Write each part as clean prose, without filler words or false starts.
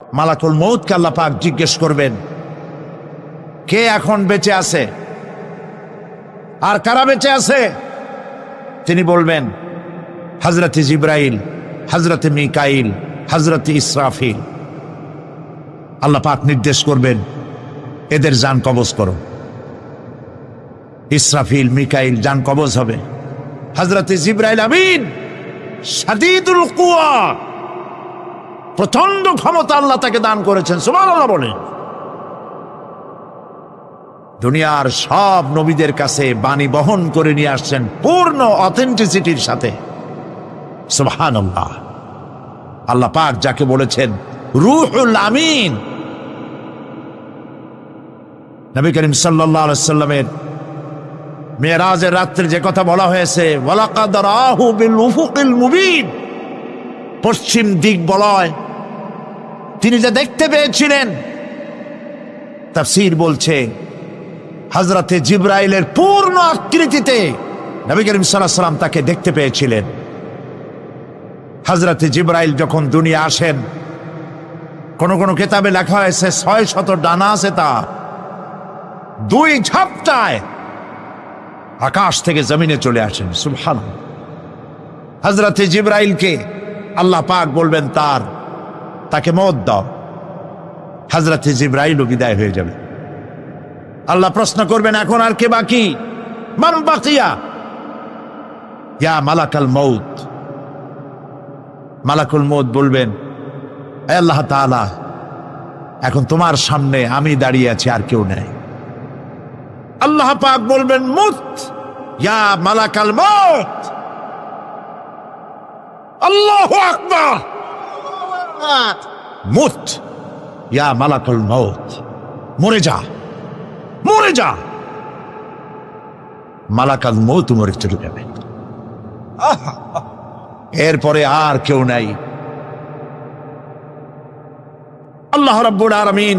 মালাকুল মউতকে আল্লাহ পাক জিজ্ঞেস করবেন, কে এখন বেঁচে আছে আর কারা বেঁচে আছে? তিনি বলবেন হযরত জিবরাইল, হযরত মিকাইল, হযরত ইসরাফিল। আল্লাহ পাক নির্দেশ করবেন, এদের জান কবজ করো। ইসরাফিল, মিকাইল জান কবজ হবে। হযরত জিবরাইল আমিন শাদীদুল কুওয়া, প্রচন্ড ক্ষমতা আল্লাহ তাকে দান করেছেন, সুবহানাল্লাহ বলেন। দুনিয়ার সব নবীদের কাছে বাণী বহন করে নিয়ে আসছেন পূর্ণ অথেন্টিসিটির সাথে, সুবহানাল্লাহ। আল্লাহ পাক যাকে বলেছেন রূহুল আমিন, নবী করিম সাল্লাল্লাহু আলাইহি সাল্লামের মেরাজের রাত্রে যে কথা বলা হয়েছে, ওয়ালাকাদ রাহু বিল উফুকিল মুবিন, পশ্চিম দিক বলয় তিনি যে দেখতে পেয়েছিলেন, তাফসীর বলছে হযরতে জিবরাইলের পূর্ণ আকৃতিতে নবী করিম সাল্লাল্লাহু আলাইহি সাল্লাম তাকে দেখতে পেয়েছিলেন। হযরতে জিবরাইল যখন দুনিয়া আসেন, কোন কোন কিতাবে লেখা হয়েছে 600 ডানা আছে তার, 2 ঝাপটায় আকাশ থেকে জমিনে চলে আসেন, সুবহানাল্লাহ। হযরতে জিবরাইলকে আল্লাহ পাক বলবেন তাকে মওত দাও, হযরতে জিবরাইলও বিদায় হয়ে যাবে। আল্লাহ প্রশ্ন করবেন, এখন আর কে বাকি? মান বাকিয়া ইয়া মালাকাল মউত। মালাকুল মউত বলবেন, হে আল্লাহ তাআলা, এখন তোমার সামনে আমি দাঁড়িয়ে আছি, আর কেউ নেই। আল্লাহ পাক বলবেন, মুত ইয়া মালাকাল মউত। আল্লাহু আকবার, মুত ইয়া মালাকুল মউত, মরে যা, মরে যা। মালাকাল মউত মরে চলে যাবে, এরপরে আর কেউ নাই। আল্লাহ রাব্বুল আলামিন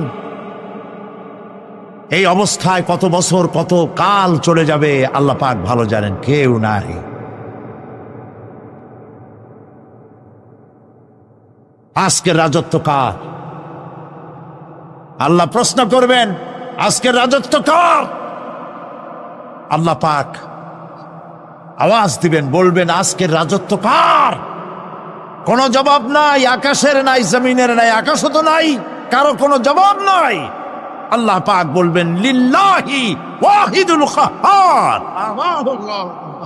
এই অবস্থায় কত বছর কত কাল চলে যাবে আল্লাহ পাক ভালো জানেন, কেউ নাই। আজকের রাজত্ব কার? আল্লাহ প্রশ্ন করবেন, আজকের রাজত্ব কার? আল্লাহ পাক আওয়াজ দিবেন, বলবেন, আজকের রাজত্ব কার? কোন জবাব নাই, আকাশের নাই, জমিনের নাই, আকাশও তো নাই, কারো কোনো জবাব নাই। আল্লাহ পাক বলবেন, লিল্লাহি ওয়াহিদুল কাহ্হার।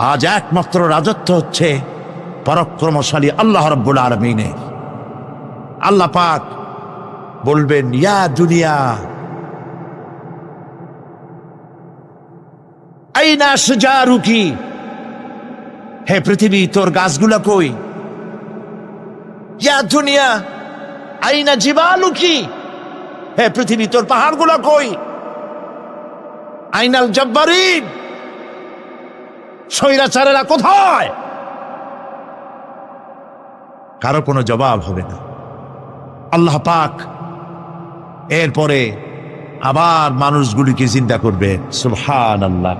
আজ একমাত্র রাজত্ব হচ্ছে পরাক্রমশালী আল্লাহ রাব্বুল আলামিনের। আল্লাহ পাক বলবেন, ইয়া দুনিয়া আইনা শুজারুকি, হে পৃথিবী তোর গাছগুলা কই? ইয়া দুনিয়া আইনা জিবালুকি, হে পৃথিবী তোর পাহাড়গুলা কই? আইনাল জব্বারিন, স্বৈরাচারেরা কোথায়? কারো কোনো জবাব হবে না। আল্লাহ পাক এরপরে আবার মানুষগুলিকে চিন্তা করবে, সুবহানাল্লাহ।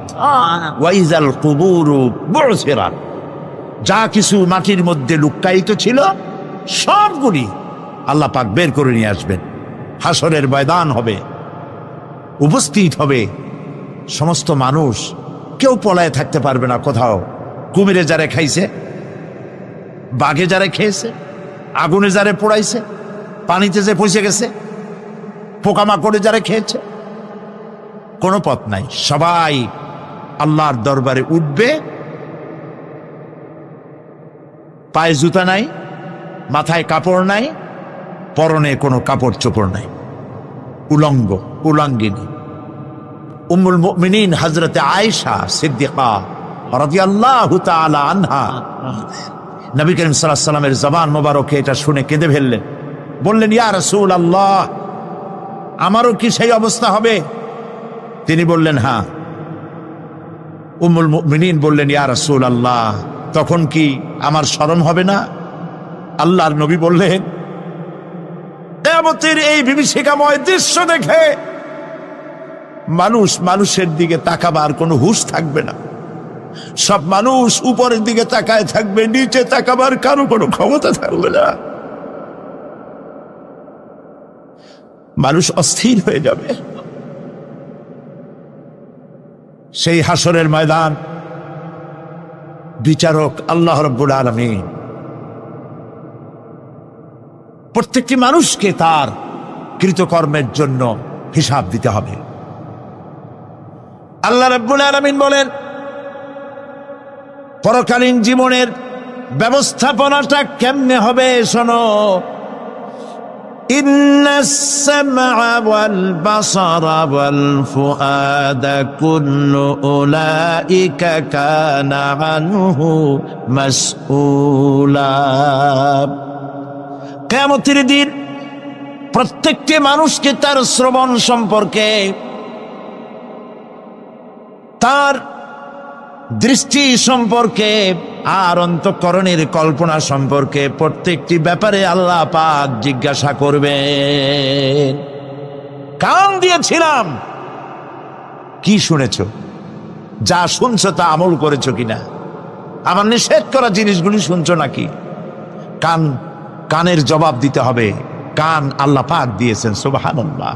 ওয়াইজাল কুবুরু বু'সিরাত, যা কিছু মাটির মধ্যে লুক্কায়িত ছিল সবগুলি আল্লাহ পাক বের করে নিয়ে আসবেন। হাসরের ময়দান হবে, উপস্থিত হবে সমস্ত মানুষ, কেউ পলায়ে থাকতে পারবে না কোথাও। কুমিরে যারে খাইছে, বাঘে যারে খেয়েছে, আগুনে যারে পোড়াইছে, পানিতে যে পচে গেছে, পোকামাকড়ে যারা খেয়েছে, কোনো পথ নাই। সবাই আল্লাহর দরবারে উঠবে, পায়ে জুতা নাই, মাথায় কাপড় নাই, পরনে কোনো কাপড় চোপড় নাই, উলঙ্গ উলঙ্গিনী। উম্মুল মুমিনিন হযরতে আয়েশা সিদ্দিকা রাদিয়াল্লাহু তাআলা আনহা, নবী করিম সাল্লাল্লাহু আলাইহি ওয়াসাল্লামের জবান মোবারকে এটা শুনে কেঁদে ফেললেন, বললেন, ইয়া রাসূলুল্লাহ, আমারও কি সেই অবস্থা হবে? তিনি বললেন, হ্যাঁ। উম্মুল মুমিনিন বললেন, ইয়া রাসূলুল্লাহ, তখন কি আমার শরম হবে না? আল্লাহর নবী বললেন, কিয়ামতের এই বিভীষিকাময় দৃশ্য দেখে মানুষ মানুষের দিকে তাকাবার কোনো হুঁশ থাকবে না। সব মানুষ উপরের দিকে তাকায় থাকবে, নিচে তাকাবার কারো কোনো ক্ষমতা থাকবে না। মানুষ অস্থির হয়ে যাবে। সেই হাসরের ময়দান, বিচারক আল্লাহ রাব্বুল আলামিন প্রত্যেকটি মানুষকে তার কৃতকর্মের জন্য হিসাব দিতে হবে। আল্লাহ রাব্বুল আলামিন বলেন, পরকালীন জীবনের ব্যবস্থাপনাটা কেমনে হবে শোনো। ইন্নাস সামআ ওয়াল বাসারা ওয়াল ফুআদা কুল্লু উলাইকা কানা আনহু মাসউলা। কিয়ামতের দিন প্রত্যেকটি মানুষকে তার শ্রবণ সম্পর্কে, তার দৃষ্টি সম্পর্কে, আর অন্তঃকরণের কল্পনা সম্পর্কে প্রত্যেকটি ব্যাপারে আল্লাহ পাক জিজ্ঞাসা করবেন। কান দিয়েছিলাম, কি শুনেছো? যা শুনছো তা আমল করেছো কিনা? আমার নিষেধ করা জিনিসগুলি শুনছো নাকি? কানের জবাব দিতে হবে। কান আল্লাহ পাক দিয়েছেন, সুবহানাল্লাহ।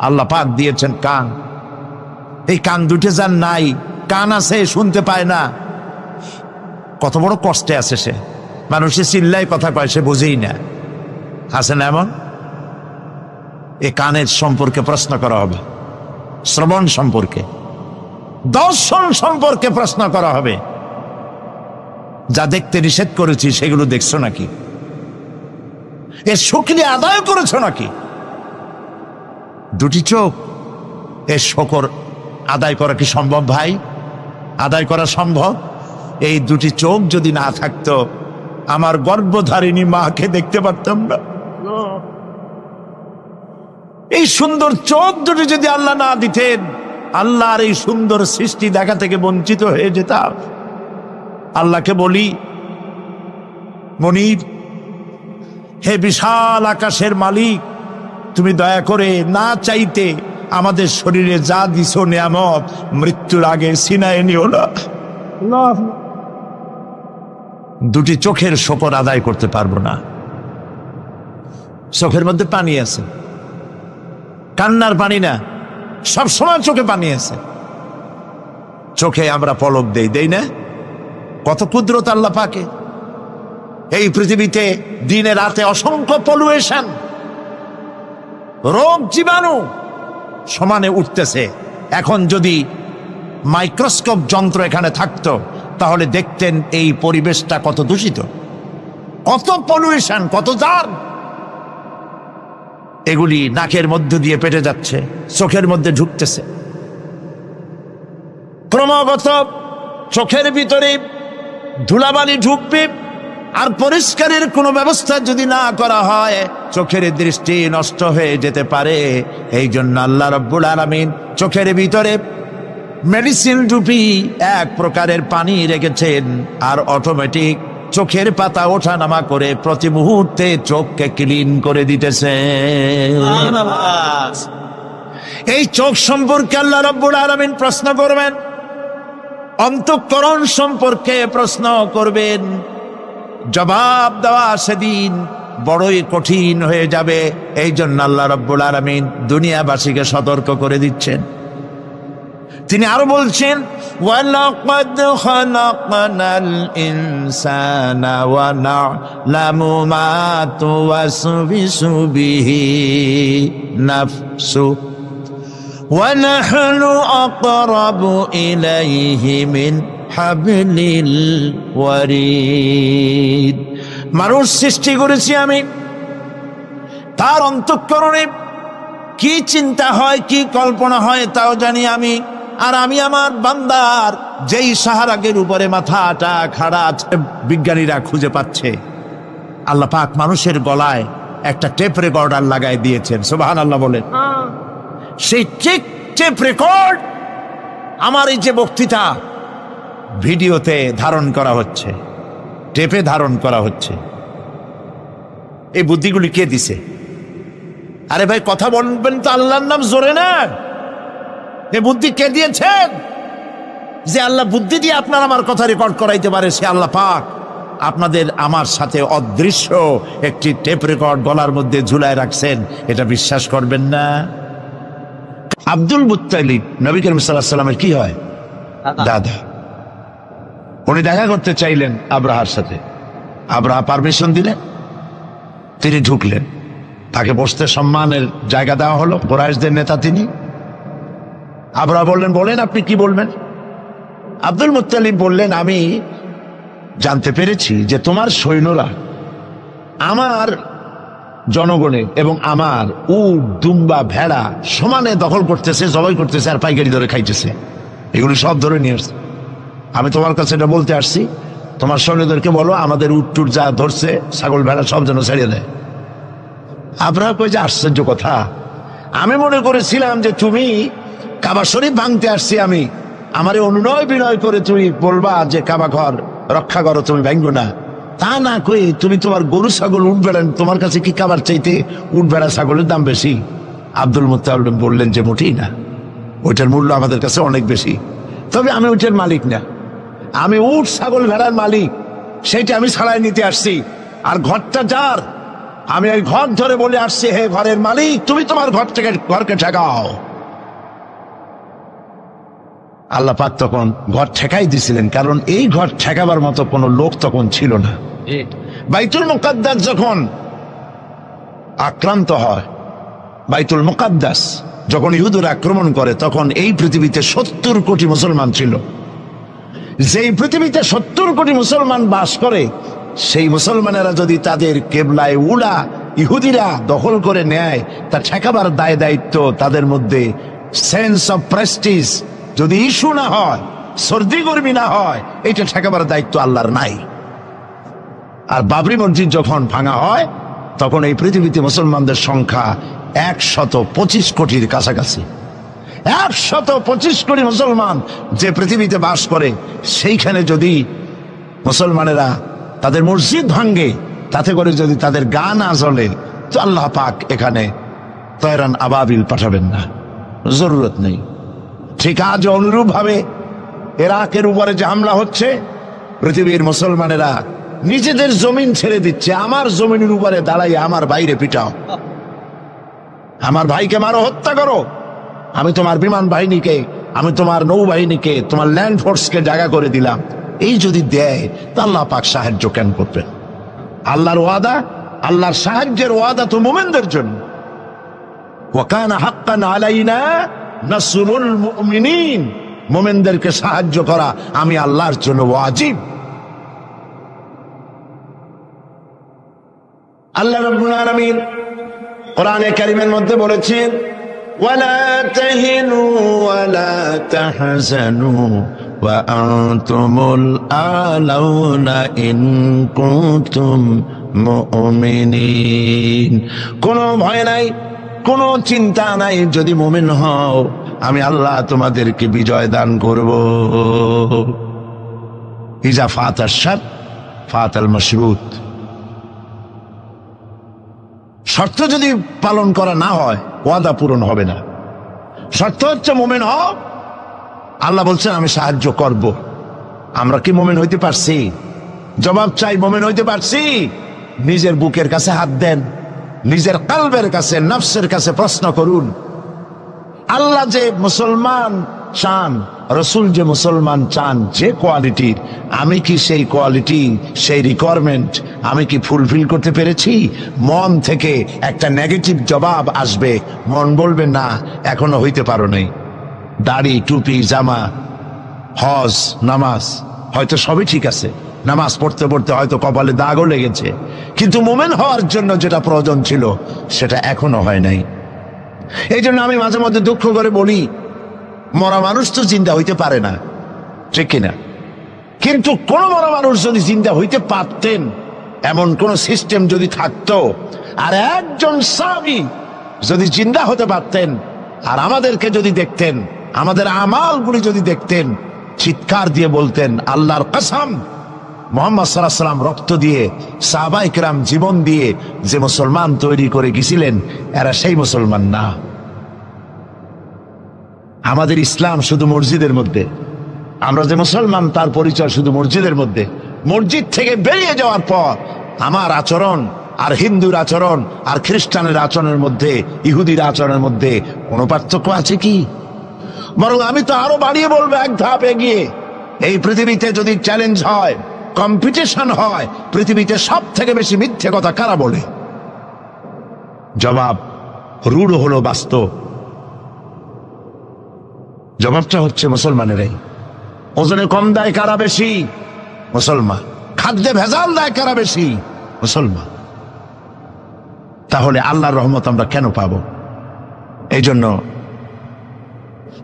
আল্লাহ পাক দিয়েছেন কান। এই কান দুটো যার নাই, কান আছে শুনতে পায় না, কত বড় কষ্টে আছে সে। মানুষে চিল্লায় কথা কয়, সে বোঝেই না। আছে না এমন? এই কানের সম্পর্কে প্রশ্ন করা হবে, শ্রবণ সম্পর্কে, দর্শন সম্পর্কে প্রশ্ন করা হবে। যা দেখতে নিষেধ করেছি সেগুলো দেখছো নাকি? এর শুকরিয়া আদায় করেছো নাকি? দুটি চোখ, এর শকর আদায় করা কি সম্ভব ভাই? আদায় করা সম্ভব? এই দুটি চোখ যদি না থাকতো, আমার গর্ভধারিণী মাকে দেখতে পারতাম না। এই সুন্দর চোখ দুটি যদি আল্লাহ না দিতেন, আল্লাহর এই সুন্দর সৃষ্টি দেখা থেকে বঞ্চিত হয়ে যেতাম। আল্লাহকে বলি, মনিব, হে বিশাল আকাশের মালিক, তুমি দয়া করে না চাইতে আমাদের শরীরে যা দিছো নিয়ামত, মৃত্যুর আগে সিনায় নিও না। দুটি চোখের শকর আদায় করতে পারবো না। চোখের মধ্যে পানি আছে, কান্নার পানি না, সব সময় চোখে পানি আছে। চোখে আমরা পলক দেই না? কত কুদরত আল্লাহ পাকে। এই পৃথিবীতে দিনে রাতে অসংখ্য পলুয়েশন, রোগ জীবাণু সমানে উঠতেছে। এখন যদি মাইক্রোস্কোপ যন্ত্র এখানে থাকতো, তাহলে দেখতেন এই পরিবেশটা কত দূষিত, কত পলুয়েশন, কত জার। এগুলি নাকের মধ্য দিয়ে পেটে যাচ্ছে, চোখের মধ্যে ঢুকতেছে। ক্রমাগত চোখের ভিতরে ধুলাবালি ঢুকবে, আর পরিষ্কারের কোনো ব্যবস্থা যদি না করা হয়, চোখের দৃষ্টি নষ্ট হয়ে যেতে পারে। এই জন্য আল্লাহ রাব্বুল আলামিন চোখের ভিতরে মেডিসিন রূপী এক প্রকারের পানি রেখেছেন, আর অটোমেটিক চোখের পাতা ওঠা নামা করে প্রতি মুহূর্তে চোখকে ক্লিন করে দিতেছে। এই চোখ সম্পর্কে আল্লাহ রাব্বুল আলামিন প্রশ্ন করবেন, অন্তঃকরণ সম্পর্কে প্রশ্ন করবেন। জবাব দেওয়া সেদিন বড়ই কঠিন হয়ে যাবে। এই জন্য আল্লাহ রাব্বুল আলামিন দুনিয়াবাসীকে সতর্ক করে দিচ্ছেন। তিনি আরো বলছেন, ওয়ালাকাদ খালাকনাল ইনসানা ওয়া না'লামু মা তুওয়াসবিসু বিহি নাফসু ওয়া নাহনু আকরাবু ইলাইহি মিন হাবলিল ওয়ারিদ। মানুষ সৃষ্টি করেছি আমি, তার অন্তঃকরণে কি চিন্তা হয়, কি কল্পনা হয় তাও জানি আমি। আর আমি আমার বান্দার যেই সাহারাগের উপরে মাথাটা খাড়া আছে, বিজ্ঞানীরা খুঁজে পাচ্ছে। আল্লাহ পাক মানুষের গলায় একটা টেপ রেকর্ডার লাগাই দিয়েছেন, সুবহানাল্লাহ বলেন। সেই টেপ রেকর্ড আমার এই যে বক্তৃতা ভিডিওতে ধারণ করা হচ্ছে, টেপে ধারণ করা হচ্ছে। এই বুদ্ধিগুলি কে দিছে? আরে ভাই, কথা বলবেন তো আল্লাহর নাম জোরে না। এই বুদ্ধি কে দিয়েছেন? যে আল্লাহ বুদ্ধি দিয়ে আপনার আমার কথা রেকর্ড করাইতে পারে, সে আল্লাহ পাক। আপনাদের আমার সাথে অদৃশ্য একটি টেপ রেকর্ড গলার মধ্যে ঝুলায় রাখছেন, এটা বিশ্বাস করবেন না? আব্দুল মুত্তালিব নবী করিম সাল্লাল্লাহু আলাইহি ওয়াসাল্লামের কি হয়? দাদা। উনি দেখা করতে চাইলেন আব্রাহার সাথে, আব্রাহা পারমিশন দিলেন, তিনি ঢুকলেন, তাকে বসতে সম্মানের জায়গা দেওয়া হলো, কুরাইশদের নেতা তিনি। আব্রাহা বললেন, বলেন আপনি কি বলবেন? আব্দুল মুত্তালিব বললেন, আমি জানতে পেরেছি যে তোমার সৈন্যরা আমার জনগণের এবং আমার উট দুম্বা ভেড়া সমানে দখল করতেছে, জবাই করতেছে আর পাইকারি ধরে খাইতেছে, এগুলি সব ধরে নিয়ে আসছে। আমি তোমার কাছে এটা বলতে আসছি, তোমার সৈন্যদেরকে বলো আমাদের উট টুট যা ধরছে ছাগল ভেড়া সব যেন ছেড়ে দেয়। আব্রাহা কই যে আশ্চর্য কথা, আমি মনে করেছিলাম যে তুমি কাবা শরীফ ভাঙতে আসছি, আমি আমারে অনুনয় বিনয় করে তুমি বলবা যে কাবা ঘর রক্ষা করো, তুমি ভাঙবো না, তা না কই তুমি তোমার গরু ছাগল উঠ বেড়ান, তোমার কাছে কি কাবার চাইতে উঠ বেড়া ছাগলের দাম বেশি? আব্দুল মুত্তালিব বললেন যে মোটেই না, ওইটার মূল্য আমাদের কাছে অনেক বেশি, তবে আমি ওইটার মালিক না, আমি উঠ ছাগল ভেড়ার মালিক, সেইটা আমি ছাড়াই নিতে আসছি, আর ঘরটা যার, আমি ওই ঘর ধরে বলে আসছি, হে ঘরের মালিক তুমি তোমার ঘর থেকে ঘরকে ঠেকাও। আল্লাহ পাক তখন ঘর ঠেকাই দিছিলেন, কারণ এই ঘর ঠেকাবার মতো কোনো লোক তখন ছিল না। বাইতুল মুকাদ্দাস যখন আক্রান্ত হয়, বাইতুল মুকাদ্দাস যখন ইহুদরা আক্রমণ করে, তখন এই পৃথিবীতে 70 কোটি মুসলমান ছিল। যেই পৃথিবীতে 70 কোটি মুসলমান বাস করে, সেই মুসলমানেরা যদি তাদের কেবলায় উড়া ইহুদিরা দখল করে নেয়, তা ঠেকাবার দায় দায়িত্ব তাদের মধ্যে, সেন্স অফ প্রেস্টিজ যদি ইস্যু না হয়, সর্দি গরমি না হয়, এটা ঠেকাবার দায়িত্ব আল্লাহর নাই। আর বাবরি মসজিদ যখন ভাঙা হয়, তখন এই পৃথিবীতে মুসলমানদের সংখ্যা 125 কোটির কাছাকাছি। 125 কোটি মুসলমান যে পৃথিবীতে বাস করে, সেইখানে যদি মুসলমানেরা তাদের মসজিদ ভাঙ্গে, তাতে করে যদি তাদের গা না জ্বলে, তো আল্লাহ পাক এখানে তয়রান আবাবিল পাঠাবেন না, জরুরত নেই। ঠিক আজ অনুরূপ ভাবে ইরাকের উপরে যে হামলা হচ্ছে, পৃথিবীর মুসলমানেরা নিজেদের জমিন ছেড়ে দিচ্ছে, আমার জমিনের উপরে দাঁড়াই আমার বাইরে পিটাও, আমার ভাইকে মারো, হত্যা করো, আমি তোমার বিমান বাহিনীকে, আমি তোমার নৌবাহিনীকে, তোমার ল্যান্ড ফোর্সকে জায়গা করে দিলাম। এই যদি দেয়, তা আল্লাহ পাক সাহায্য কেন করবেন? আল্লাহর ওয়াদা, আল্লাহর সাহায্যের ওয়াদা তো মুমিনদের জন্য। ওয়া কানা হাক্কান আলাইনা নাসরুল মুমিনিন, মুমিনদেরকে সাহায্য করা আমি আল্লাহর জন্য ওয়াজিব। আল্লাহ রাব্বুল আলামিন কোরআনে কারীমের মধ্যে বলেছেন, ওয়ালা তাহিনু ওয়ালা তাহজানু ওয়া আনতুমুল আলাউনা ইন কুনতুম মুমিনিন। কোনো ভয় নাই, কোনো চিন্তা নাই, যদি মুমিন হও আমি আল্লাহ তোমাদেরকে বিজয় দান করব। ইজা ফাতাশ শারত ফাতাল মাশরুত। শর্ত যদি পালন করা না হয়, ওয়াদা পূরণ হবে না। শর্ত হচ্ছে মুমিন হও, আল্লাহ বলছেন আমি সাহায্য করব। আমরা কি মুমিন হইতে পারছি? জবাব চাই, মুমিন হইতে পারছি? নিজের বুকের কাছে হাত দেন, নিজের কলবের কাছে, নফসের কাছে প্রশ্ন করুন। আল্লাহ যে মুসলমান চান, রসুল যে মুসলমান চান, যে কোয়ালিটির, আমি কি সেই কোয়ালিটি, সেই রিকোয়ারমেন্ট আমি কি ফুলফিল করতে পেরেছি? মন থেকে একটা নেগেটিভ জবাব আসবে, মন বলবে না এখনো হইতে পারো নাই। দাড়ি, টুপি, জামা, হজ, নামাজ হয়তো সবই ঠিক আছে, নামাজ পড়তে পড়তে হয়তো কপালে দাগও লেগেছে, কিন্তু মুমিন হওয়ার জন্য যেটা প্রয়োজন ছিল সেটা এখনো হয় নাই। এই জন্য আমি মাঝে মধ্যে দুঃখ করে বলি, মরা মানুষ তো জিন্দা হইতে পারে না, ঠিক কিনা? কিন্তু কোন মরা মানুষ যদি জিন্দা হইতে পারতেন, এমন কোন সিস্টেম যদি থাকতো, আর একজন সাহাবী যদি জিন্দা হতে পারতেন, আর আমাদেরকে যদি দেখতেন, আমাদের আমালগুলি যদি দেখতেন, চিৎকার দিয়ে বলতেন আল্লাহর কসম, মুহাম্মদ সাল্লাল্লাহু আলাইহি ওয়াসাল্লাম রক্ত দিয়ে, সাহাবায়ে কেরাম জীবন দিয়ে যে মুসলমান তৈরি করে গেছিলেন, এরা সেই মুসলমান না। আমাদের ইসলাম শুধু মসজিদের মধ্যে, আমরা যে মুসলমান তার পরিচয় শুধু মসজিদের মধ্যে। মসজিদ থেকে বেরিয়ে যাওয়ার পর আমার আচরণ আর হিন্দুর আচরণ আর খ্রিস্টানের আচরণের মধ্যে, ইহুদির আচরণের মধ্যে কোনো পার্থক্য আছে কি? বরং আমি তো আরো বাড়িয়ে বলবো, এক ধাপ এগিয়ে, এই পৃথিবীতে যদি চ্যালেঞ্জ হয়, কম্পিটিশন হয়, পৃথিবীতে সব থেকে বেশি মিথ্যে কথা কারা বলে? জবাব রূঢ় হলো বাস্তব। জবাবটা হচ্ছে মুসলমানেরাই। ওজনে কম দেয় কারা বেশি? মুসলমান। খাদ্যে ভেজাল দেয় কারা বেশি? মুসলমান। তাহলে আল্লাহর রহমত আমরা কেন পাবো? এই জন্য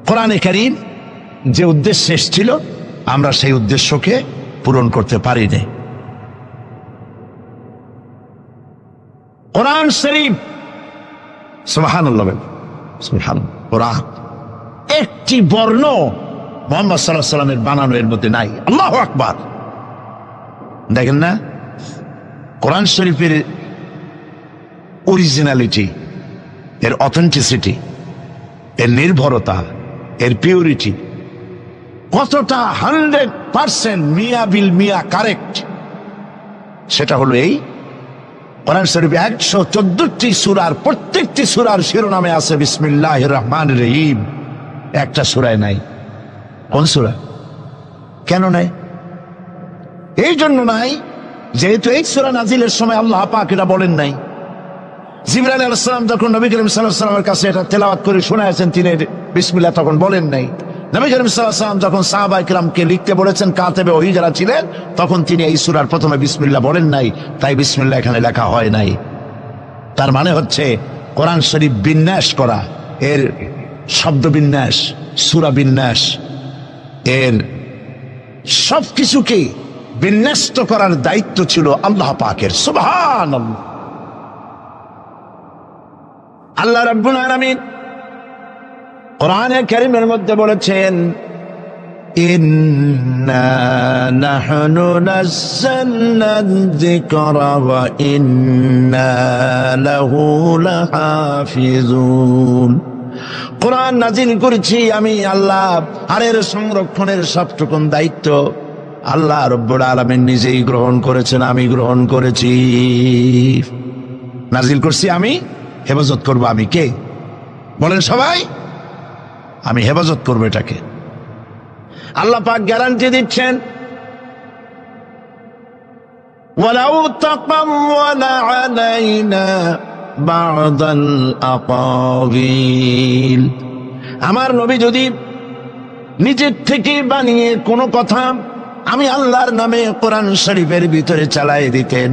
কোরআনে কারীম যে উদ্দেশ্যে এসেছিল, আমরা সেই উদ্দেশ্যকে পূরণ করতে পারিনি। কোরআন শরীফ, সুবহানাল্লাহ, সুবহানাল্লাহ, কোরআন একটি বর্ণ মুহাম্মদ সাল্লাল্লাহু আলাইহি ওয়াসাল্লামের বানানো এর মধ্যে নাই। আল্লাহু আকবার। দেখেন না কোরআন শরীফের অরিজিনালিটি, এর অথেন্টিসিটি, এর নির্ভরতা, এর পিউরিটি কতটা 100% মিয়া বিল মিয়া কারেক্ট। সেটা হলো এই কোরআন শরীফে 114টি সূরার প্রত্যেকটি সূরার শিরোনামে আছে বিসমিল্লাহির রহমানির রহিম। একটা সূরায় নাই। কোন সূরা? কেন নাই? এই জন্য নাই যেহেতু এই সূরা নাজিলের সময় আল্লাহ পাক এটা বলেন নাই। জিবরাইল আলাইহিস সালাম যখন নবী করিম সাল্লাল্লাহু আলাইহি ওয়াসাল্লামের কাছে এটা তেলাওয়াত করে শোনায়েছেন, তিনি বিসমিল্লাহ তখন বলেন নাই। নবী করিম সাল্লাল্লাহু আলাইহি ওয়াসাল্লাম যখন সাহাবায়ে কিরামকে লিখতে বলেছেন, কাতেবে ওহী যারা ছিলেন, তখন তিনি এই সূরার প্রথমে বিসমিল্লাহ বলেন নাই, তাই বিসমিল্লাহ এখানে লেখা হয় নাই। তার মানে হচ্ছে কোরআন শরীফ বিন্যাস করা, এর শব্দ বিন্যাস, সূরা বিন্যাস, এর সবকিছুকে বিন্যস্ত করার দায়িত্ব ছিল আল্লাহ পাকের। সুবহানাল্লাহ। আল্লাহ রাব্বুল আলামিন কোরআনে কারীমের মধ্যে বলেছেন, ইন্না নাহনু নাযালনা যিকরা ওয়া ইন্না লাহু লাহাফিজুন। কোরআন নাজিল করেছি আমি আল্লাহ, আর এর সংরক্ষণের সবটুকুন দায়িত্ব আল্লাহ রাব্বুল আলামিন নিজেই গ্রহণ করেছেন, আমি গ্রহণ করেছি। নাজিল করছি আমি, হেফাজত করবো আমি। কে? বলেন সবাই। আমি হেফাজত করবো এটাকে। আল্লাহ পাক গ্যারান্টি দিচ্ছেন, ওয়ালাউ তাকাওয়ালা আলাইনা বা'দাল আকাবিল। আমার নবী যদি নিজের থেকে বানিয়ে কোনো কথা আমি আল্লাহর নামে কোরআন শরীফের ভিতরে চালাই দিতেন,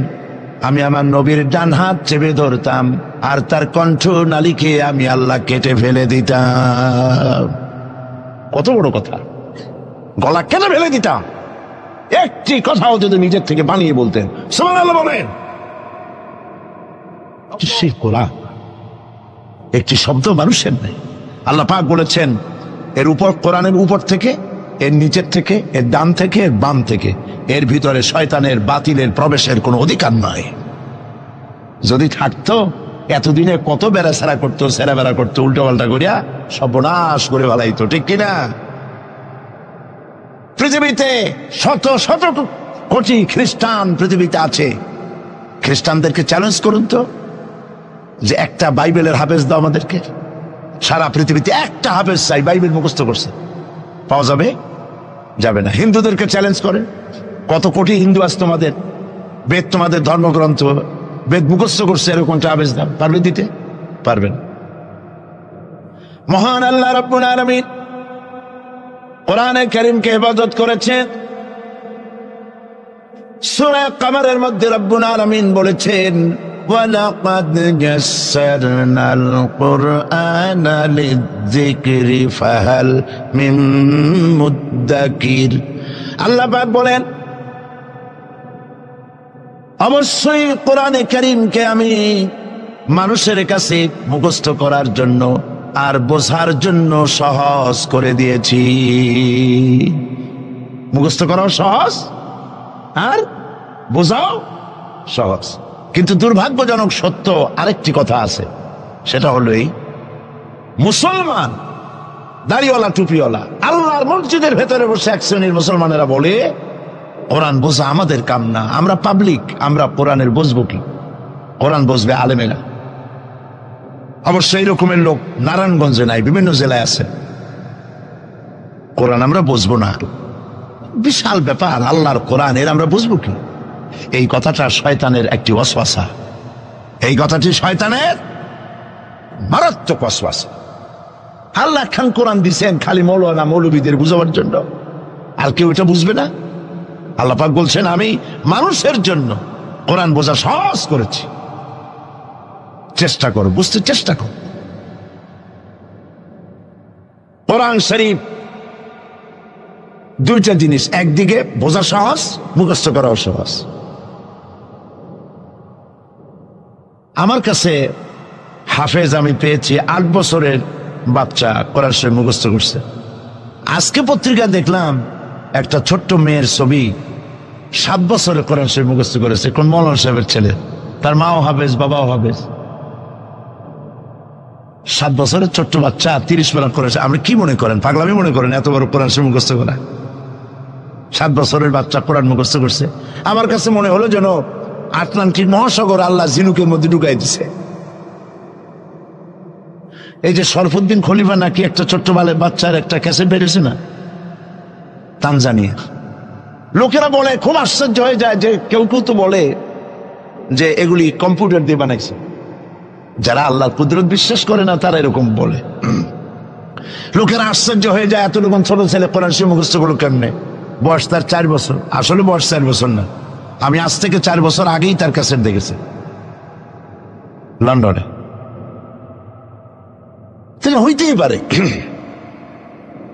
আমি আমার নবীর ডান হাত চেপে ধরতাম, আর তার কণ্ঠ নালীকে আমি আল্লাহ কেটে ফেলে দিতাম। কত বড় কথা! গলা কেটে ফেলে দিতাম। একটি কথাও যদি নিজের থেকে বানিয়ে বলতেন, সুবহানাল্লাহ বলেন। সেই কোরআন একটি শব্দ মানুষের নেই। আল্লাহ পাক বলেছেন, এর উপর, কোরআনের উপর থেকে, এর নিচের থেকে, এর ডান থেকে, এর বাম থেকে, এর ভিতরে শয়তানের বাতিলের প্রবেশের কোনো অধিকার নয়। যদি থাকতো এতদিনে কত বেড়াছেড়া করতো, সেরা বেড়া করতো, উল্টো পাল্টা করিয়া সর্বনাশ করে ফেলাইতো, ঠিক কিনা? পৃথিবীতে শত শত কোটি খ্রিস্টান পৃথিবীতে আছে। খ্রিস্টানদেরকে চ্যালেঞ্জ করুন তো, যে একটা বাইবেলের হাফেজ দাও আমাদেরকে। সারা পৃথিবীতে একটা হাফেজ চাই, বাইবেল মুখস্থ করছে, পাওয়া যাবে? যাবে না। হিন্দুদেরকে চ্যালেঞ্জ করে, কত কোটি হিন্দু আছে তোমাদের, বেদ তোমাদের ধর্মগ্রন্থ, বেদ মুখস্থ করছে, এরকমটা হাফেজ দাও, পারবে দিতে? পারবেন। মহান আল্লাহ রাব্বুল আলামিন কোরআনে কারীমকে হেফাজত করেছেন। সূরা কমরের মধ্যে রাব্বুল আলামিন বলেছেন, ওয়ালাকাদ ইয়াসসারনাল কুরআনা লিযিকরি ফাহাল মিন মুদ্দাকির। আল্লাহ পাক বলেন, অবশ্যই কোরআনে কারীমকে আমি মানুষের কাছে মুখস্থ করার জন্য আর বোঝার জন্য সহজ করে দিয়েছি। মুখস্থ করাও সহজ আর বোঝাও সহজ। কিন্তু দুর্ভাগ্যজনক সত্য আরেকটি কথা আছে, সেটা হলো এই, মুসলমান দাড়িওয়ালা টুপিওয়ালা আল্লাহর মসজিদের ভেতরে বসে এক শ্রেণীর মুসলমানেরা বলে, কোরআন বোঝা আমাদের কাম না, আমরা পাবলিক, আমরা কোরআনের বুঝবো কি? কোরআন বুঝবে আলেমেরা। অবশ্য এই রকমের লোক নারায়ণগঞ্জে নাই, বিভিন্ন জেলায় আছে। কোরআন আমরা বুঝবো না, বিশাল ব্যাপার। আল্লাহর কোরআন, এর আমরা বুঝবো কি? এই কথাটা শয়তানের একটি ওয়াসওয়াসা, এই কথাটি শয়তানের মারাত্মক ওয়াসওয়াসা। আল্লাহ খান কোরআন দিচ্ছেন খালি মৌলানা মৌলবীদের বুঝাবার জন্য, আর কেউ এটা বুঝবে না। আল্লাহ পাক বলছেন আমি মানুষের জন্য কোরআন বোঝা সহজ করেছি, চেষ্টা করো, বুঝতে চেষ্টা করো। কোরআন শরীফ দুইটা জিনিস, একদিকে বোঝা সহজ, মুখস্থ করাও সহজ। আমার কাছে হাফেজ আমি পেয়েছি 8 বছরের বাচ্চা কোরআন শরীফ মুখস্থ করছে। আজকে পত্রিকা দেখলাম একটা ছোট্ট মেয়ের ছবি, 7 বছরের কোরআন শরীফ মুখস্থ করেছে, কোন মৌলানা সাহেবের ছেলে, তার মাও হাফেজ বাবাও হাফেজ। 7 বছরের ছোট্ট বাচ্চা 30 পারা করেছে। আপনি কি মনে করেন, পাগলামি মনে করেন এত বড় কোরআন শরীফ মুখস্থ করা? 7 বছরের বাচ্চা কোরআন মুখস্থ করছে। আমার কাছে মনে হলো যেন আটলান্টিক মহাসাগর আল্লাহ ঝিনুকের মধ্যে ঢুকাই দিছে। এই যে শরফুদ্দিন খলিফা নাকি একটা ছোট্ট বাচ্চার একটা ক্যাসেট বেরিয়েছে না, তানজানিয়া। লোকেরা বলে, খুব আশ্চর্য হয়ে যায় যে কেউ কেউ তো বলে যে এগুলি কম্পিউটার দিয়ে বানাইছে। যারা আল্লাহর কুদরত বিশ্বাস করে না তারা এরকম বলে। লোকেরা আশ্চর্য হয়ে যায় এতটুকু ছোট ছেলে কোরআন শরীফ মুখস্থ করলো কেমনে? বয়স তার 4 বছর। আসলে বয়স 4 বছর না, আমি আজ থেকে 4 বছর আগেই তার ক্যাসেট দেখেছি লন্ডনে। তাহলে হইতেই পারে,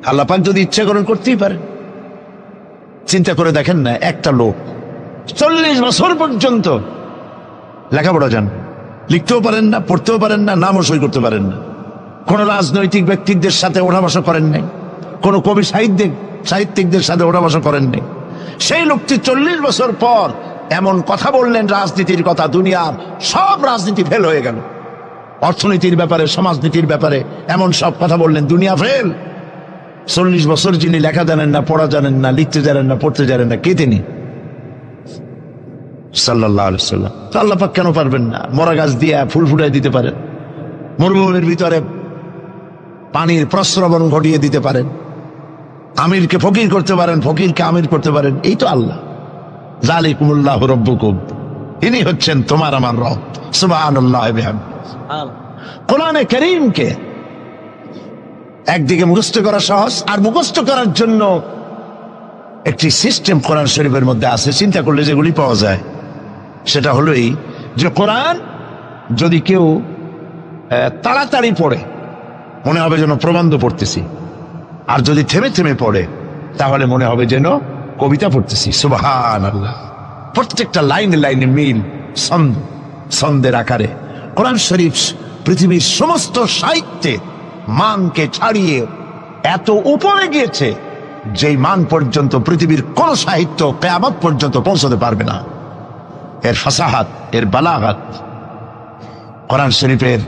আল্লাহ পাক যদি ইচ্ছা করেন করতেই পারে। চিন্তা করে দেখেন না, একটা লোক 40 বছর পর্যন্ত লেখাপড়া জান, লিখতেও পারেন না, পড়তেও পারেন না, নামও সই করতে পারেন না, কোন রাজনৈতিক ব্যক্তিদের সাথে ওঠা বসা করেন নাই, কোন কবি সাহিত্যিকদের সাথে ওঠা বসা করেন নাই। সেই লোকটি 40 বছর পর এমন কথা বললেন রাজনীতির কথা, দুনিয়ার সব রাজনীতি ফেল হয়ে গেল। অর্থনীতির ব্যাপারে, সমাজনীতির ব্যাপারে এমন সব কথা বললেন, দুনিয়া ফেল। 40 বছর যিনি লেখা জানেন না, পড়া জানেন না, লিখতে জানেন না, পড়তে জানেন না, কে তিনি? সাল্লাল্লাহু আলাইহি ওয়াসাল্লাম। আল্লাহ পাক কেন পারবেন না? মরা গাছ দিয়ে ফুল ফুটাই দিতে পারেন, মরুভূমির ভিতরে পানির প্রস্রবণ ঘটিয়ে দিতে পারেন, আমিরকে ফকির করতে পারেন, ফকিরকে আমির করতে পারেন। এই তো আল্লাহ। যালিকুমুল্লাহু রাব্বুকুম, ইনি হচ্ছেন তোমার আমার রব। সুবহানাল্লাহি ওয়া বিহামদিহি। কোরআনে কারীমকে একদিকে মুখস্থ করা সহজ, আর মুখস্থ করার জন্য একটি সিস্টেম কোরআন শরীফের মধ্যে আছে। চিন্তা করলে যেগুলি পাওয়া যায় সেটা হলো এই যে কোরআন যদি কেউ তাড়াতাড়ি পড়ে মনে হবে যেন প্রবন্ধ পড়তেছি, আর যদি থেমে থেমে পড়ে তাহলে মনে হবে যেন কবিতা পড়তেছি। সুবহানাল্লাহ। প্রত্যেকটা লাইনে লাইনে মিল, ছন্দের আকারে কোরআন শরীফ পৃথিবীর সমস্ত সাহিত্যে মানকে ছাড়িয়ে এত উপরে গিয়েছে যেই মান পর্যন্ত পৃথিবীর কোন সাহিত্য কিয়ামত পর্যন্ত পৌঁছতে পারবে না। এর ফাসাহাত, এর বালাগাত, কোরআন শরীফের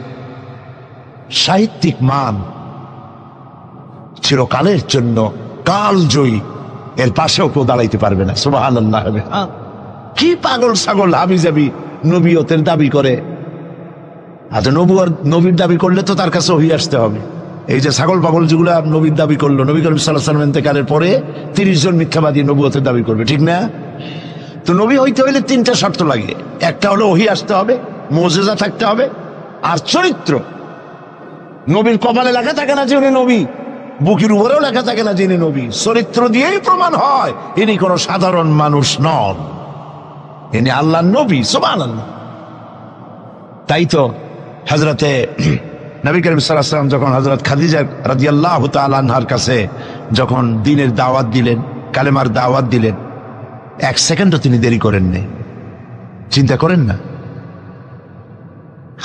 সাহিত্যিক মান চিরকালের জন্য কালজয়ী, এর পাশেও কেউ দাঁড়াইতে পারবে না। সুবহানাল্লাহ। কি পাগল ছাগল হাবিজাবি নবীয়তের দাবি করে। আচ্ছা, নবীর দাবি করলে তো তার কাছে ওহী আসতে হবে। এই যে ছাগল পাগল যেগুলো নবীর দাবি করলো, নবী করিম সাল্লাল্লাহু আলাইহি ওয়াসাল্লাম ইন্তেকালের পরে 30 জন মিথ্যাবাদী নবুয়তের দাবি করবে, ঠিক না? তো নবী হইতে হইলে 3টা শর্ত লাগে। একটা হলো ওহী আসতে হবে, মুজিজা থাকতে হবে, আর চরিত্র। নবীর কপালে লেখা থাকে না যে উনি নবী, বুকের উপরেও লেখা থাকে না যে ইনি নবী। চরিত্র দিয়েই প্রমাণ হয় ইনি কোনো সাধারণ মানুষ নন, ইনি আল্লাহর নবী। সুবহানাল্লাহ। তাই তো হযরতে নবী করিম সাল্লাল্লাহু আলাইহি ওয়াসাল্লাম যখন হযরত খাদিজা রাদিয়াল্লাহু তাআলা আনহার কাছে যখন দ্বীনের দাওয়াত দিলেন, কালেমার দাওয়াত দিলেন, 1 সেকেন্ডও তিনি দেরি করেন নাই। চিন্তা করেন না,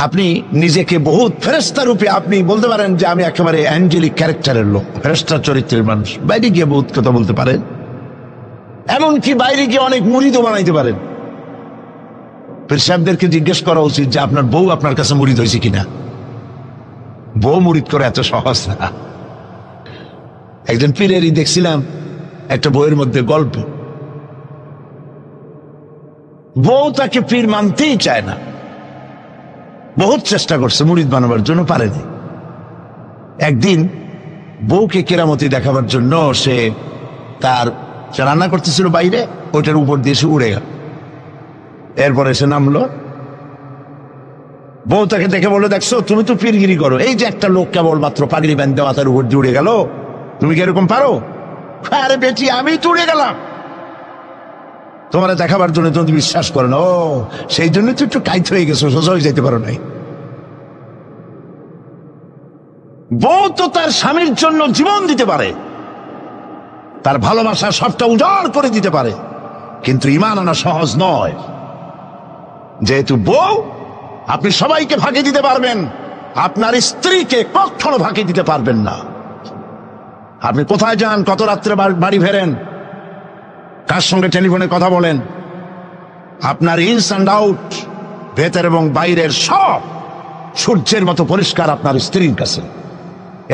আপনি নিজেকে বহুত ফেরেশতা রূপে আপনি বলতে পারেন যে আমি একেবারে অ্যাঞ্জেলিক ক্যারেক্টারের লোক, ফেরেশতা চরিত্রের মানুষ। বাইরে গিয়ে বহুত কথা বলতে পারেন, এমনকি বাইরে গিয়ে অনেক মুরিদও বানাইতে পারেন। পীর সাহেবদেরকে জিজ্ঞেস করা উচিত যে আপনার বউ আপনার কাছে মুরিদ হয়েছে কিনা। বউ মুরিদ করে এত সহজ না। একজন পীরেরই দেখছিলাম একটা বইয়ের মধ্যে গল্প, বউ তাকে পীর মানতেই চায় না, বহুত চেষ্টা করছে মুরিদ বানাবার জন্য, পারেনি। একদিন বউকে কেরামতি দেখাবার জন্য সে রান্না করতেছিল বাইরে, ওইটার উপর দিয়ে সে উড়ে গেল। এরপরে সে নামলো, বউ তাকে দেখে বলে, দেখছো তুমি তো পীরগিরি করো, এই যে একটা লোক কেবলমাত্র পাগড়ি বাঁধতে মাথার উপর দিয়ে উড়ে গেল, তুমি কি এরকম পারো? আরে বেটি, আমি তো উড়ে গেলাম, তোমার দেখাবার জন্য তুমি বিশ্বাস করো না। ও, সেই জন্য তো একটু কাইত হয়ে গেছো, সোজা হয়ে যেতে পারো নাই। বউ তো তার স্বামীর জন্য জীবন দিতে পারে, তার ভালোবাসা সবটা উজাড় করে দিতে পারে, কিন্তু ঈমান আনা সহজ নয়। যেহেতু বউ, আপনি সবাইকে ফাঁকি দিতে পারবেন, আপনার স্ত্রীকে কখনো ফাঁকি দিতে পারবেন না। আপনি কোথায় যান, কত রাত্রে বাড়ি ফেরেন, কার সঙ্গে টেলিফোনে কথা বলেন, আপনার ইনস অ্যান্ড আউট, ভেতর এবং বাইরের সব সূর্যের মতো পরিষ্কার আপনার স্ত্রীর কাছে।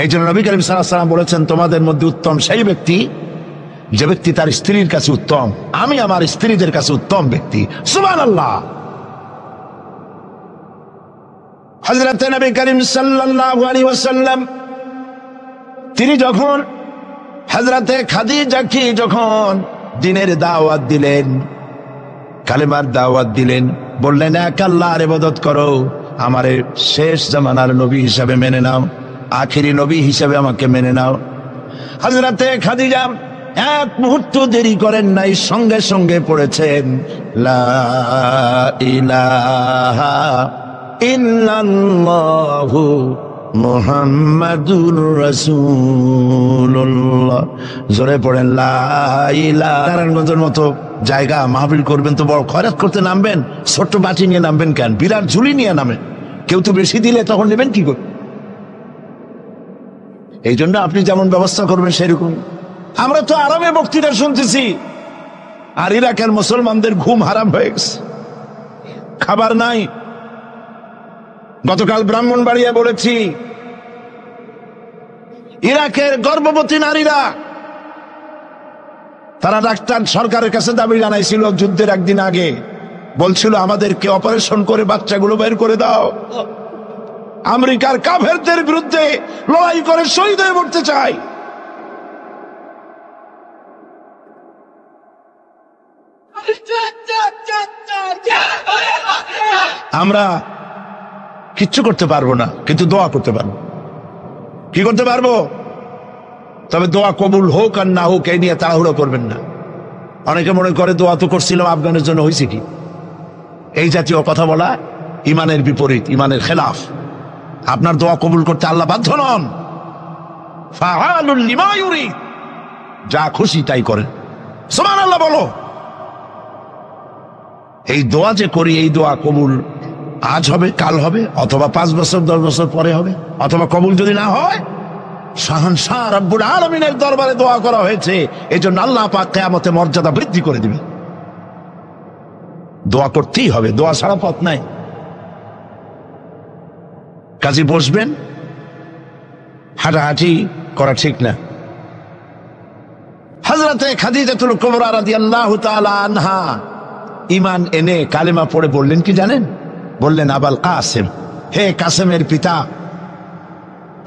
এই জন্য নবী করিম সাল্লাল্লাহু আলাইহি ওয়াসাল্লাম বলেছেন, তোমাদের মধ্যে উত্তম সেই ব্যক্তি যে ব্যক্তি তার স্ত্রীর কাছে উত্তম। আমি আমার স্ত্রীদের কাছে উত্তম ব্যক্তি। সুবহানাল্লাহ। হযরত নবী করিম সাল্লাল্লাহু আলাইহি ওয়াসাল্লাম তিনি যখন হযরতে খাদিজাকে যখন দ্বীনের দাওয়াত দিলেন, কালেমার দাওয়াত দিলেন, বললেন এক আল্লাহর ইবাদত করো, আমারে শেষ জামানার নবী হিসাবে মেনে নাও, আখেরি নবী হিসাবে আমাকে মেনে নাও। হযরতে খাদিজা এক মুহূর্ত দেরি করেন নাই, সঙ্গে সঙ্গে পড়েছেন লা ইলাহা ইল্লাল্লাহু মুহাম্মাদুর রাসূলুল্লাহ। জোরে পড়েন লা ইলাহা। নারায়ণগঞ্জের মতো জায়গা মাহফিল করবেন তো বড় খয়রাত করতে নামবেন, ছোট্ট বাটি নিয়ে নামবেন কেন? বিরাট ঝুলি নিয়ে নামেন। কেউ তো বেশি দিলে তখন নেবেন কি করে? এই জন্য আপনি যেমন ব্যবস্থা করবেন সেরকম। আমরা তো আরামে বক্তৃতা শুনতেছি, আর ইরাকের মুসলমানদের ঘুম হারাম হয়ে গেছে, খাবার নাই। গতকাল ব্রাহ্মণবাড়িয়া বলেছি, ইরাকের গর্ভবতী নারীরা তারা ডাক্তার সরকারের কাছে দাবি জানাইছিল যুদ্ধের একদিন আগে, বলছিল আমাদেরকে অপারেশন করে বাচ্চাগুলো বের করে দাও। আমেরিকার কাফেরদের বিরুদ্ধে লড়াই করে শহীদ হয়ে মরতে চাই। আমরা কিচ্ছু করতে পারবো না, কিন্তু দোয়া করতে পারবো। কি করতে পারবো? তবে দোয়া কবুল হোক আর না হোক এই নিয়ে তাড়াহুড়ো করবেন না। অনেকে মনে করে দোয়া তো করছিলাম, আফগানের জন্য হয়েছে কি? এই জাতীয় কথা বলা ইমানের বিপরীত, ইমানের খেলাফ। আপনার দোয়া কবুল করতে আল্লাহ বাধ্য নন। ফাআলুল লিমা ইউরিদ, যা খুশি তাই করেন। সুবহানাল্লাহ বলো। এই দোয়া যে করি, এই দোয়া কবুল আজ হবে, কাল হবে, অথবা 5 বছর 10 বছর পরে হবে, অথবা কবুল যদি না হয়, শাহনশাহ রব্বুল আলামিনের দরবারে দোয়া করা হয়েছে, এজন্য আল্লাহ পাক কিয়ামতে মর্যাদা বৃদ্ধি করে দিবেন। দোয়া করতেই হবে, দোয়া ছাড়া পথ নাই। কাজে বসবেন, হাঁটাহাঁটি করা ঠিক না। হযরতে খাদিজাতুল কুবরা রাদিয়াল্লাহু তাআলা আনহা ঈমান এনে কালেমা পড়ে বললেন কি জানেন? বললেন আবাল কাসেম, হে কাসেমের পিতা,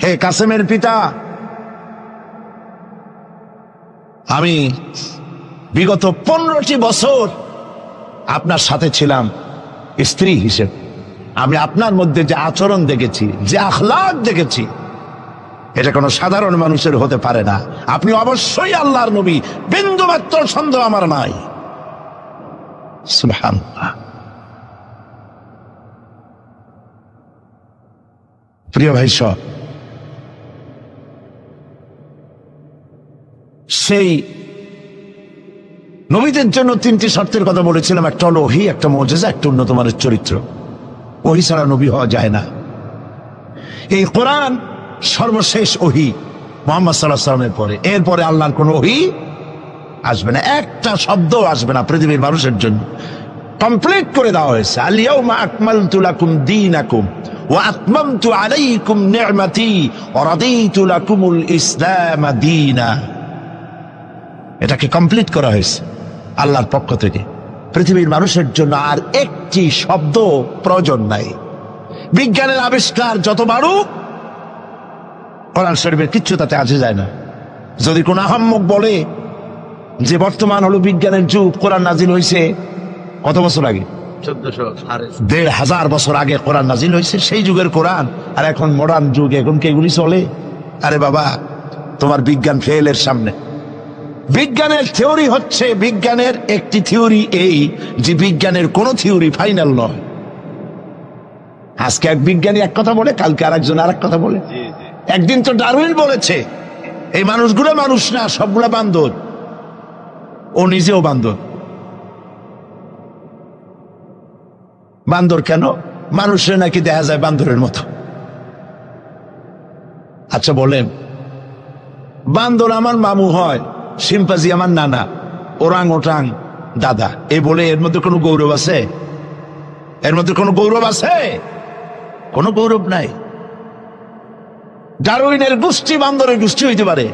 হে কাসেমের পিতা, আমি বিগত 15টি বছর আপনার সাথে ছিলাম স্ত্রী হিসেবে। আমি আপনার মধ্যে যে আচরণ দেখেছি, যে আখলাক দেখেছি, এটা কোনো সাধারণ মানুষের হতে পারে না। আপনি অবশ্যই আল্লাহর নবী, বিন্দুমাত্র সন্দেহ আমার নাই। সুবহানাল্লাহ। প্রিয় ভাই সব, সেই নবীদের জন্য 3টি শর্তের কথা বলেছিলাম। একটা হলো ওহী, একটা মুজিজা, একটা উন্নত মানের চরিত্র। ওহী ছাড়া নবী হওয়া যায় না। এই কোরআন সর্বশেষ ওহী মুহাম্মদ সাল্লাল্লাহু আলাইহি ওয়াসাল্লামের পরে। এরপরে আল্লাহর কোন ওহী আসবে না, একটা শব্দ আসবে না পৃথিবীর মানুষের জন্য। কমপ্লিট করে দেওয়া হয়েছে। আল ইয়াউমা আকমালতু লাকুম দীনাকুম ওয়া আতমামতু আলাইকুম নি'মাতি ওয়া রাদিতু লাকুমুল ইসলাম দীনা। এটাকে কমপ্লিট করা হয়েছে আল্লাহর পক্ষ থেকে। পৃথিবীর মানুষের জন্য আর একটি শব্দ প্রয়োজন নাই। বিজ্ঞানের আবিষ্কার যত বাড়ুক, কোরআন শরীফের কিচ্ছু তাতে আসে যায় না। যদি কোন আহাম্মক বলে যে বর্তমান হলো বিজ্ঞানের যুগ, কোরআন নাজিল হয়েছে কত বছর আগে? ১৫০০ বছর আগে কোরআন নাজিল হয়েছে, সেই যুগের কোরআন। আর এখন মডার্ন যুগ, এখন কি এগুলি চলে? আরে বাবা, তোমার বিজ্ঞান ফেলের সামনে। বিজ্ঞানের থিওরি হচ্ছে, বিজ্ঞানের একটি থিওরি এই যে বিজ্ঞানের কোন থিওরি ফাইনাল নয়। আজকে এক বিজ্ঞানী এক কথা বলে, কালকে আরেকজন আরেক কথা বলে। একদিন তো ডারউইন বলেছে এই মানুষগুলো মানুষ না, সবগুলা বান্দর। ও নিজেও বান্দর। বান্দর কেন? মানুষের নাকি দেখা যায় বান্দরের মতো। আচ্ছা বলেন, বান্দর আমার মামু হয়, শিম্পাজি আমার নানা, ওরাং ওটাং দাদা, এই বলে এর মধ্যে কোনো গৌরব আছে? এর মধ্যে কোনো গৌরব আছে? কোনো গৌরব নাই। ডারউইনের গোষ্ঠী বান্দরের গোষ্ঠী হইতে পারে,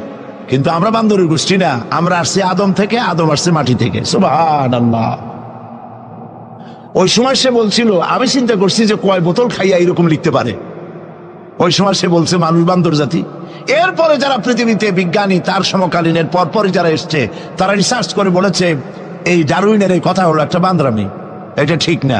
কিন্তু আমরা বান্দরের গোষ্ঠী না। আমরা আসছি আদম থেকে, আদম আসছে মাটি থেকে। সুবহানাল্লাহ। ওই সময় সে বলছিল, আমি চিন্তা করছি যে কয় বোতল খাইয়া এরকম লিখতে পারে। ওই সময় সে বলছে মানুষ বান্দর জাতি। এরপরে যারা পৃথিবীতে বিজ্ঞানী, তার সমকালীনের পরপরই যারা এসছে, তারা রিসার্চ করে বলেছে এই ডারউইনের এই কথা হলো একটা বান্দরামি, এটা ঠিক না।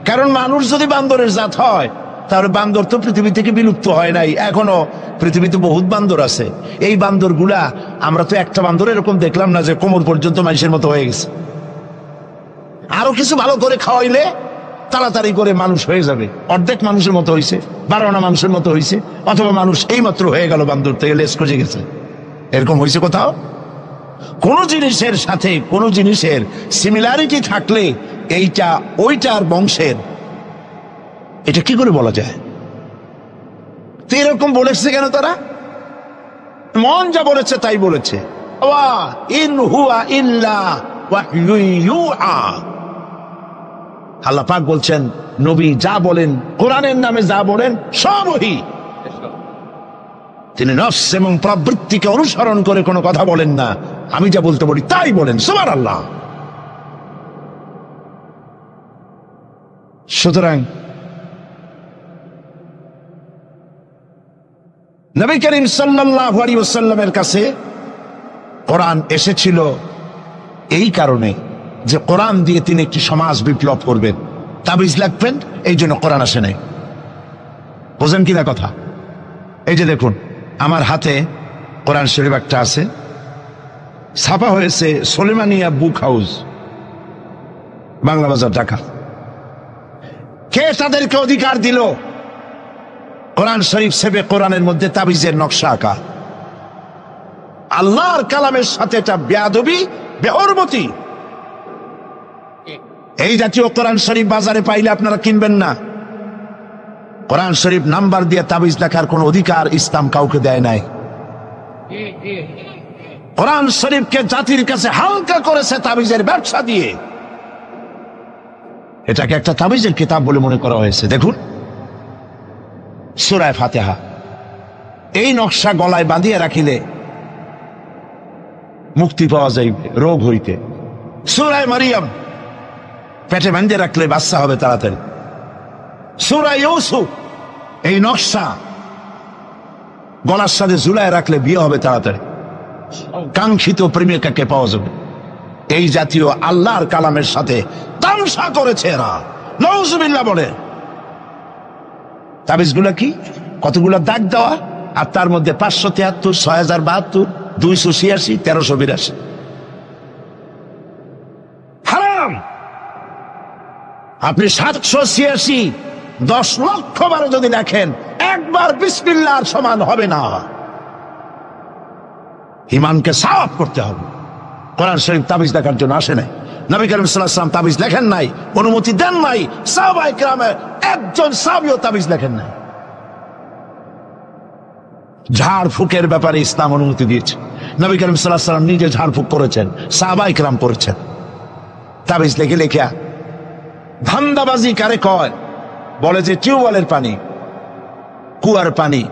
কারণ মানুষ যদি বান্দরের জাত হয়, তাহলে বান্দর তো পৃথিবী থেকে বিলুপ্ত হয় নাই, এখনো পৃথিবীতে বহুত বান্দর আছে। এই বান্দর গুলা, আমরা তো একটা বান্দর এরকম দেখলাম না যে কোমর পর্যন্ত মানুষের মতো হয়ে গেছে। আরো কিছু ভালো করে খাওয়াইলে তাড়াতাড়ি করে মানুষ হয়ে যাবে। অর্ধেক মানুষের মতো হয়েছে, 12 মানুষের মতো হয়েছে, অথবা মানুষ এই মাত্র হয়ে গেল বান্দর থেকে লেস কজে গেছে। এরকম হয়েছে কোথাও? কোন জিনিসের সাথে কোন জিনিসের সিমিলারিটি থাকলে এইটা ওইটার বংশের, এটা কি করে বলা যায়? তো এরকম বলেছে কেন তারা? মন যা বলেছে তাই বলেছে। ইন হুয়া ইল্লা ওয়াহয়ুন ইউহা। আল্লাহ পাক বলছেন, নবী যা বলেন, কোরআনের নামে যা বলেন, সব ওহী। তিনি নফস এবং প্রবৃত্তিকে অনুসরণ করে কোনো কথা বলেন না। আমি যা বলতে বলি তাই বলেন। সুবহানাল্লাহ। সুতরাং নবী করিম সাল্লাল্লাহু আলাইহি ওয়াসাল্লামের কাছে কোরআন এসেছিল এই কারণে যে কোরআন দিয়ে তিনি একটি সমাজ বিপ্লব করবেন, তাবিজ লাগবেন, এই জন্য কোরআন আসে নাই। বোঝেন কিনা কথা? এই যে দেখুন, আমার হাতে কোরআন শরীফ একটা আছে, ছাপা হয়েছে সুলেমানিয়া বুক হাউস, বাংলা বাজার, ঢাকা। কে তাদেরকে অধিকার দিল কোরআন শরীফ সেবে কোরআনের মধ্যে তাবিজের নকশা আঁকা? আল্লাহর কালামের সাথে এটা বেয়াদবি, বেহরমতি। এই জাতীয় কোরআন শরীফ বাজারে পাইলে আপনারা কিনবেন না। কোরআন শরীফ নাম্বার দিয়ে তাবিজ লেখার কোন অধিকার ইসলাম কাউকে দেয় নাই। কোরআন শরীফকে জাতির কাছে হালকা করেছে তাবিজের ব্যবসা দিয়ে। এটাকে একটা তাবিজের কিতাব বলে মনে করা হয়েছে। দেখুন, সূরা ফাতিহা, এই নকশা গলায় বাঁধিয়ে রাখিলে মুক্তি পাওয়া যাইবে রোগ হইতে। সূরা মারিয়াম, পেটে বাঁধিয়ে রাখলে বাচ্চা হবে তাড়াতাড়ি। সূরা ইউসুফ, এই নকশা গলার সাথে ঝুলায় রাখলে বিয়ে হবে তাড়াতাড়ি, কাঙ্ক্ষিত প্রেমিকাকে পাওয়া যাবে। এই জাতীয় আল্লাহর কালামের সাথে তামসা করেছে এরা, নাউজুবিল্লাহ বলে। তাবিজগুলা কি? কতগুলো দাগ দেওয়া, আর তার মধ্যে 573, 6072, 286, 1382। হারাম। আপনি 786, 10 লক্ষ বার যদি দেখেন, একবার বিসমিল্লাহর সমান হবে না। ইমানকে সাফ করতে হবে। কোরআন শরীফ তাবিজ দেখার জন্য আসে নাই। নবী করিম সাল্লাল্লাহু আলাইহি ওয়াসাল্লাম তাবিজ লেখেন নাই, অনুমতি দেন নাই। সাহাবায়ে কেরামের একজন সাহাবীও তাবিজ লেখেন নাই। ঝাড় ফুকের ব্যাপারে ইসলাম অনুমতি দিয়েছে। নবী করিম সাল্লাল্লাহু আলাইহি ওয়াসাল্লাম নিজে ঝাড় ফুক করেছেন, সাহাবায়ে কেরাম করেছেন। তাবিজ লেখে লেখা ধান্দাবাজি কারে কয়? বলে যে টিউবওয়েলের পানি, কুয়ার পানি,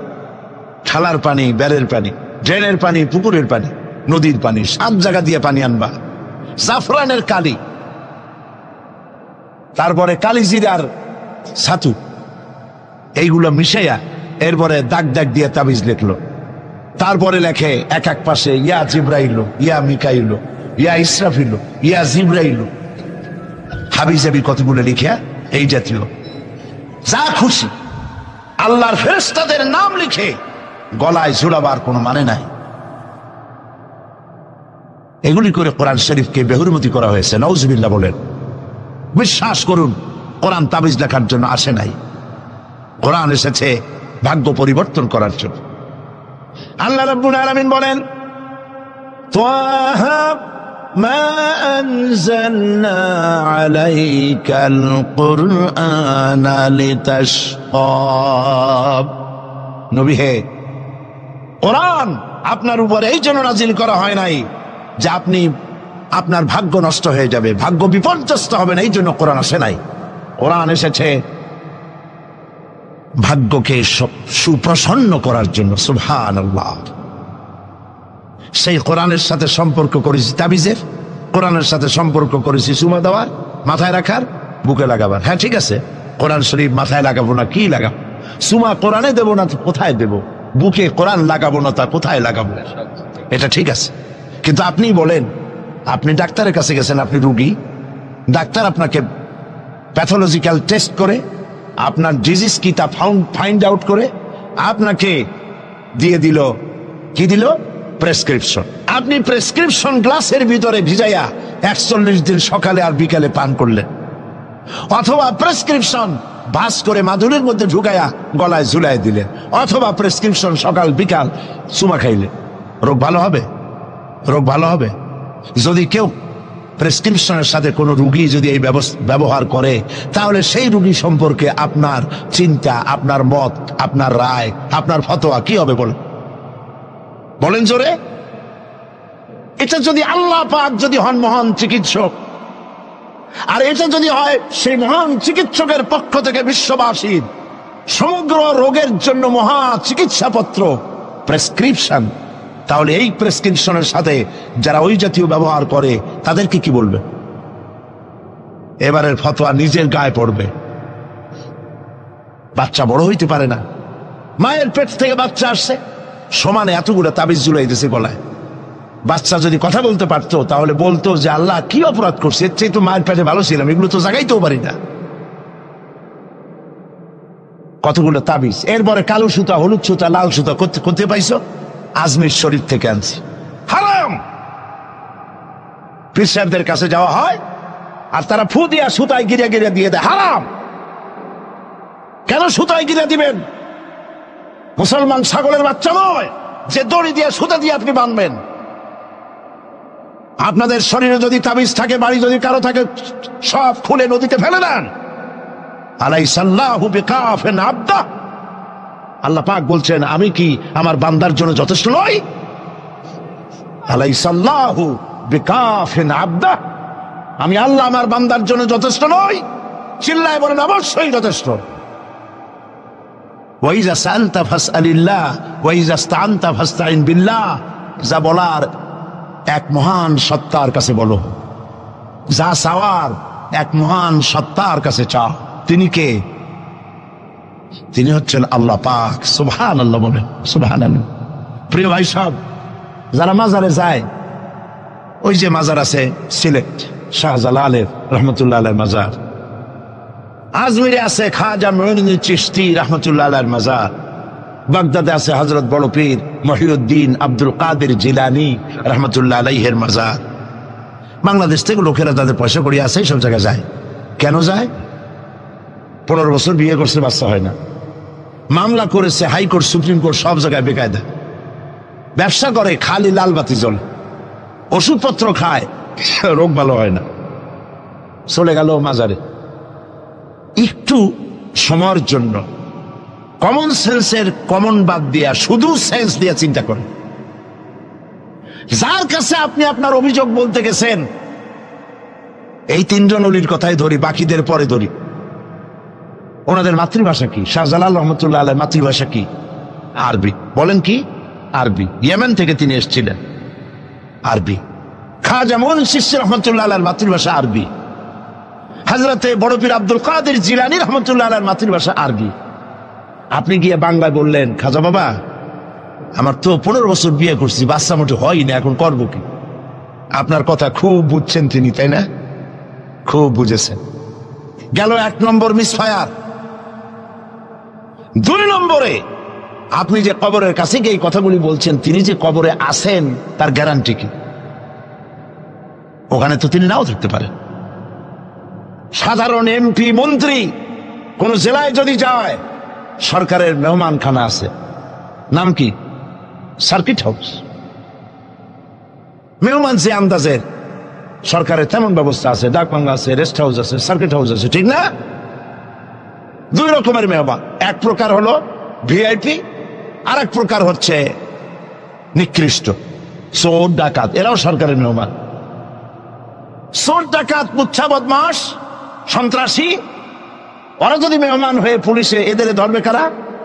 ঠালার পানি, বেড়ের পানি, ড্রেনের পানি, পুকুরের পানি, নদীর পানি, 7 জায়গা দিয়ে পানি আনবা। জাফরানের কালি, তারপরে কালিজিরার ছাতু, এইগুলো মিশাইয়া এরপরে দাগ দাগ দিয়ে তাবিজ লিখলো। তারপরে লেখে এক এক পাশে ইয়া জিব্রাইল, ইয়া মিকাইল, ইয়া ইসরাফিল, ইয়া জিব্রাইল, হাবিজাবি কতগুলো লিখিয়া এই জাতীয় যা খুশি আল্লাহর ফেরেশতাদের নাম লিখে গলায় ঝুলাবার কোনো মানে নাই। এগুলি করে কোরআন শরীফকে বেহুরমতি করা হয়েছে। নাউজুবিল্লাহ বলেন। বিশ্বাস করুন, কোরআন তাবিজ লেখার জন্য আসে নাই, কোরআন এসেছে ভাগ্য পরিবর্তন করার জন্য। আল্লাহ রাব্বুল আলামিন বলেন, তাহা মা আনজালনা আলাইকাল কুরআনা লিতাশকা। নবী হে, কোরআন আপনার উপর এই জন্য নাজিল করা হয় নাই যে আপনি আপনার ভাগ্য নষ্ট হয়ে যাবে, ভাগ্য বিপর্যস্ত হবে না, এই জন্য কোরআন আসে নাই। কোরআন এসেছে ভাগ্যকে সুপ্রসন্ন করার জন্য। সুবহানাল্লাহ। সেই কোরআনের সাথে সম্পর্ক করেছি তাবিজের, কোরআনের সাথে সম্পর্ক করেছি সুমা দেওয়ার, মাথায় রাখার, বুকে লাগাবার। হ্যাঁ ঠিক আছে, কোরআন শরীফ মাথায় লাগাবো না কি লাগাবো? সুমা কোরআনে দেবো না তো কোথায় দেবো? বুকে কোরআন লাগাবো না তা কোথায় লাগাবো? এটা ঠিক আছে, কিন্তু আপনি বলেন, আপনি ডাক্তারের কাছে গেছেন, আপনি রুগী, ডাক্তার আপনাকে প্যাথোলজিক্যাল টেস্ট করে আপনার ডিজিজ কি তা ফাইন্ড আউট করে আপনাকে দিয়ে দিল, কি দিল? প্রেসক্রিপশন। আপনি প্রেসক্রিপশন গ্লাসের ভিতরে ভিজাইয়া 41 দিন সকালে আর বিকালে পান করলেন, অথবা প্রেসক্রিপশন ভাস করে মাদুরের মধ্যে ঢুকাইয়া গলায় ঝুলাই দিলেন, অথবা প্রেসক্রিপশন সকাল বিকাল চুমা খাইলেন। রোগ ভালো হবে? রোগ ভালো হবে? যদি কেউ প্রেসক্রিপশনের সাথে কোনো রুগী যদি এই ব্যবহার করে, তাহলে সেই রুগী সম্পর্কে আপনার চিন্তা, আপনার মত, আপনার রায়, আপনার ফতোয়া কি হবে বলেন? বলেন জোরে। এটা যদি আল্লাহ পাক যদি হন মহান চিকিৎসক, আর এটা যদি হয় সেই মহান চিকিৎসকের পক্ষ থেকে বিশ্ববাসীর সমগ্র রোগের জন্য মহা চিকিৎসাপত্র প্রেসক্রিপশন, তাহলে এই প্রেসক্রিপশনের সাথে যারা ওই জাতীয় ব্যবহার করে তাদেরকে কি বলবে? এবারের ফতোয়া নিজের গায়ে পড়বে। বাচ্চা বড় হইতে পারে না, মায়ের পেট থেকে বাচ্চা আসছে, সমানে এতগুলো তাবিজ ঝুলাই দিয়েছে গলায়। বাচ্চা যদি কথা বলতে পারতো তাহলে বলতো যে আল্লাহ কি অপরাধ করছে, এর চেয়ে তো মায়ের পেটে ভালো ছিলাম, এগুলো তো জাগাইতেও পারি না। কতগুলো তাবিজ, এরপরে কালো সুতা, হলুদ সুতা, লাল সুতা করতে পাইছো? আজমির শরীফ থেকে আনছি, হারাম। পীর সাহেবদের কাছে যাওয়া হয় আর তারা ফু দিয়া সুতায় গিরে গিরে দিয়ে দেয়, হারাম। কেন সুতায় গিরে দিবেন? মুসলমান ছাগলের বাচ্চা নয় যে দড়ি দিয়ে সুতা দিয়ে আপনি বাঁধবেন। আপনাদের শরীরে যদি তাবিজ থাকে, বাড়ি যদি কারো থাকে, সব খুলে নদীতে ফেলে দেন। আলাইসাল্লাহু বিকাফিন আবদা। আল্লাহ পাক বলছেন, আমি কি আমার বান্দার জন্য যথেষ্ট নই? আলাইসাল্লাহু বিকাফিন আবদা। আমি আল্লাহ আমার বান্দার জন্য যথেষ্ট নই? চিল্লায় বলেন অবশ্যই যথেষ্ট। ওয়াইজা সাআলতা ফাসআলিল্লাহ ওয়াইজা ইসতাআনতা ফাসতাইন বিল্লাহ। যা বলার এক মহান সত্তার কাছে বলো, যা চাওয়ার এক মহান সত্তার কাছে চাও। তিনি কে? তিনি হচ্ছেন আল্লাহ পাক। সুবহানাল্লাহ বলেন, সুবহানাল্লাহ। প্রিয় ভাই সব, যারা মাজারে যায়, ওই যে মাজার আছে সিলেট শাহজালালের রহমতুল্লাহ আলাইহির মাজার, আজমিরে আছে খাজা মুঈনুদ্দিন চিশতি রহমতুল্লাহ আলাইহির মাজার, বাগদাদে আছে হযরত বড় পীর মহিউদ্দিন আব্দুল কাদের জিলানী রহমতুল্লাহ আলাইহির মাজার। বাংলাদেশ থেকে লোকেরা তাদের পয়সা করি আছে সব জায়গায় যায়। কেন যায়? 15 বছর বিয়ে করছে, বাচ্চা হয় না, মামলা করেছে হাইকোর্ট, সুপ্রিম কোর্ট, সব জায়গায় বেকায়দা, ব্যবসা করে, খালি লাল বাতি জ্বলে, ওষুধপত্র খায়, রোগ ভালো হয় না, চলে গেল মাজারে। একটু সময়ের জন্য কমন সেন্সের কমন বাদ দিয়া শুধু সেন্স দিয়ে চিন্তা করেন। যার কাছে আপনি আপনার অভিযোগ বলতে গেছেন, এই 3 জন অলির কথাই ধরি, বাকিদের পরে ধরি। ওনাদের মাতৃভাষা কি? শাহজালাল রহমতুল্লাহ আলাইহির মাতৃভাষা কি? আরবি। বলেন কি? আরবি। ইয়েমেন থেকে তিনি এসেছিলেন, আরবি। খাজা মুঈনুদ্দিন চিশতি রহমতুল্লাহ আলাইহির মাতৃভাষা আরবি। হযরতে বড় পীর আব্দুল কাদের জিলানী রহমাতুল্লাহ আলাইহির মাতৃভাষা আরবি। আপনি গিয়ে বাংলায় বললেন, খাজা বাবা আমার তো 15 বছর বিয়ে করছি, বাচ্চা মোটে হয় না, এখন করবো কি? আপনার কথা খুব বুঝছেন তিনি, তাই না? খুব বুঝেছেন। গেল 1 নম্বর মিসফায়ার। 2 নম্বরে, আপনি যে কবরের কাছে গিয়ে এই কথাগুলি বলছেন, তিনি যে কবরে আছেন তার গ্যারান্টি কি? ওখানে তো তিনি নাও থাকতে পারেন। সাধারণ এমপি মন্ত্রী কোন জেলায় যদি যায়, সরকারের মেহমানখানা আছে, নাম কি? Circuit house. মেহমান যে আন্দাজের, সরকারের তেমন ব্যবস্থা আছে, ডাকবাংলা আছে, রেস্ট হাউস আছে, সার্কিট হাউস আছে, ঠিক না? 2 রকমের মেহমান। এক প্রকার হলো ভিআইপি, আর এক প্রকার হচ্ছে নিকৃষ্ট, চোর ডাকাত। এরাও সরকারের মেহমান। চোর ডাকাত, মুচ্ছা বদমাস, সন্ত্রাসী, ওরা যদি মেহমান হয়ে পুলিশে, এদের ধরবে কারা?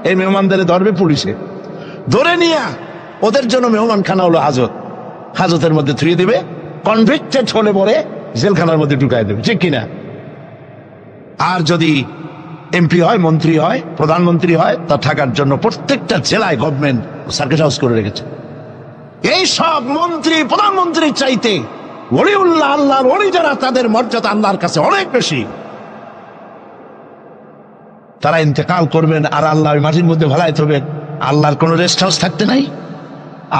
এই মেহমানদের ধরবে পুলিশে। ধরে নিয়ে ওদের জন্য মেহমান খানা হলো হাজত। হাজতের মধ্যে থুয়ে দিবে, কনভিক্টেড হলে পরে জেলখানার মধ্যে ঢুকাই দেবে, ঠিক কিনা? আর যদি এমপি হয়, মন্ত্রী হয়, প্রধানমন্ত্রী হয়, তা থাকার জন্য প্রত্যেকটা জেলায় গভর্নমেন্ট সার্কিট হাউস করে রেখেছে। এই সব মন্ত্রী প্রধানমন্ত্রীর চাইতে ওলিউল্লাহ, আল্লাহর ওলি যারা, তাদের মর্যাদা আল্লাহর কাছে অনেক বেশি। তারা ইন্তেকাল করবেন আর আল্লাহ মাটির মধ্যে ভালাই থবেন। আল্লাহর কোন রেস্ট হাউস থাকতে নাই,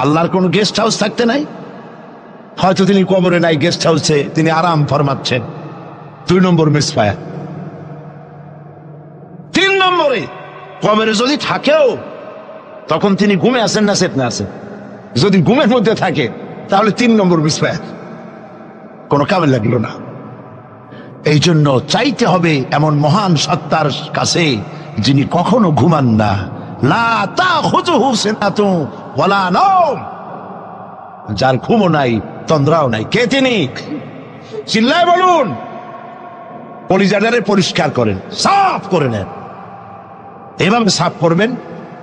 আল্লাহর কোন গেস্ট হাউস থাকতে নাই। হয়তো তিনি কবরে নাই, গেস্ট হাউসে তিনি আরাম ফরমাচ্ছেন। 2 নম্বর মিসফায়ার। 3 নম্বরে, কবরে যদি থাকেও তখন তিনি ঘুমে আছেন না চেতনা আছেন? যদি ঘুমের মধ্যে থাকে তাহলে 3 নম্বর মিসফায়ার, কোনো কামে লাগলো না। এই জন্য চাইতে হবে এমন মহান সত্তার কাছে যিনি কখনো ঘুমান না। লা তাখুযুহু সিনাতুন ওয়ালা নাওম, যার ঘুমও নাই, তন্দ্রাও নাই। কে তিনি? চিল্লায় বলুন। কলিজাটারে পরিষ্কার করেন, সাফ করে নেন। এভাবে সাফ করবেন,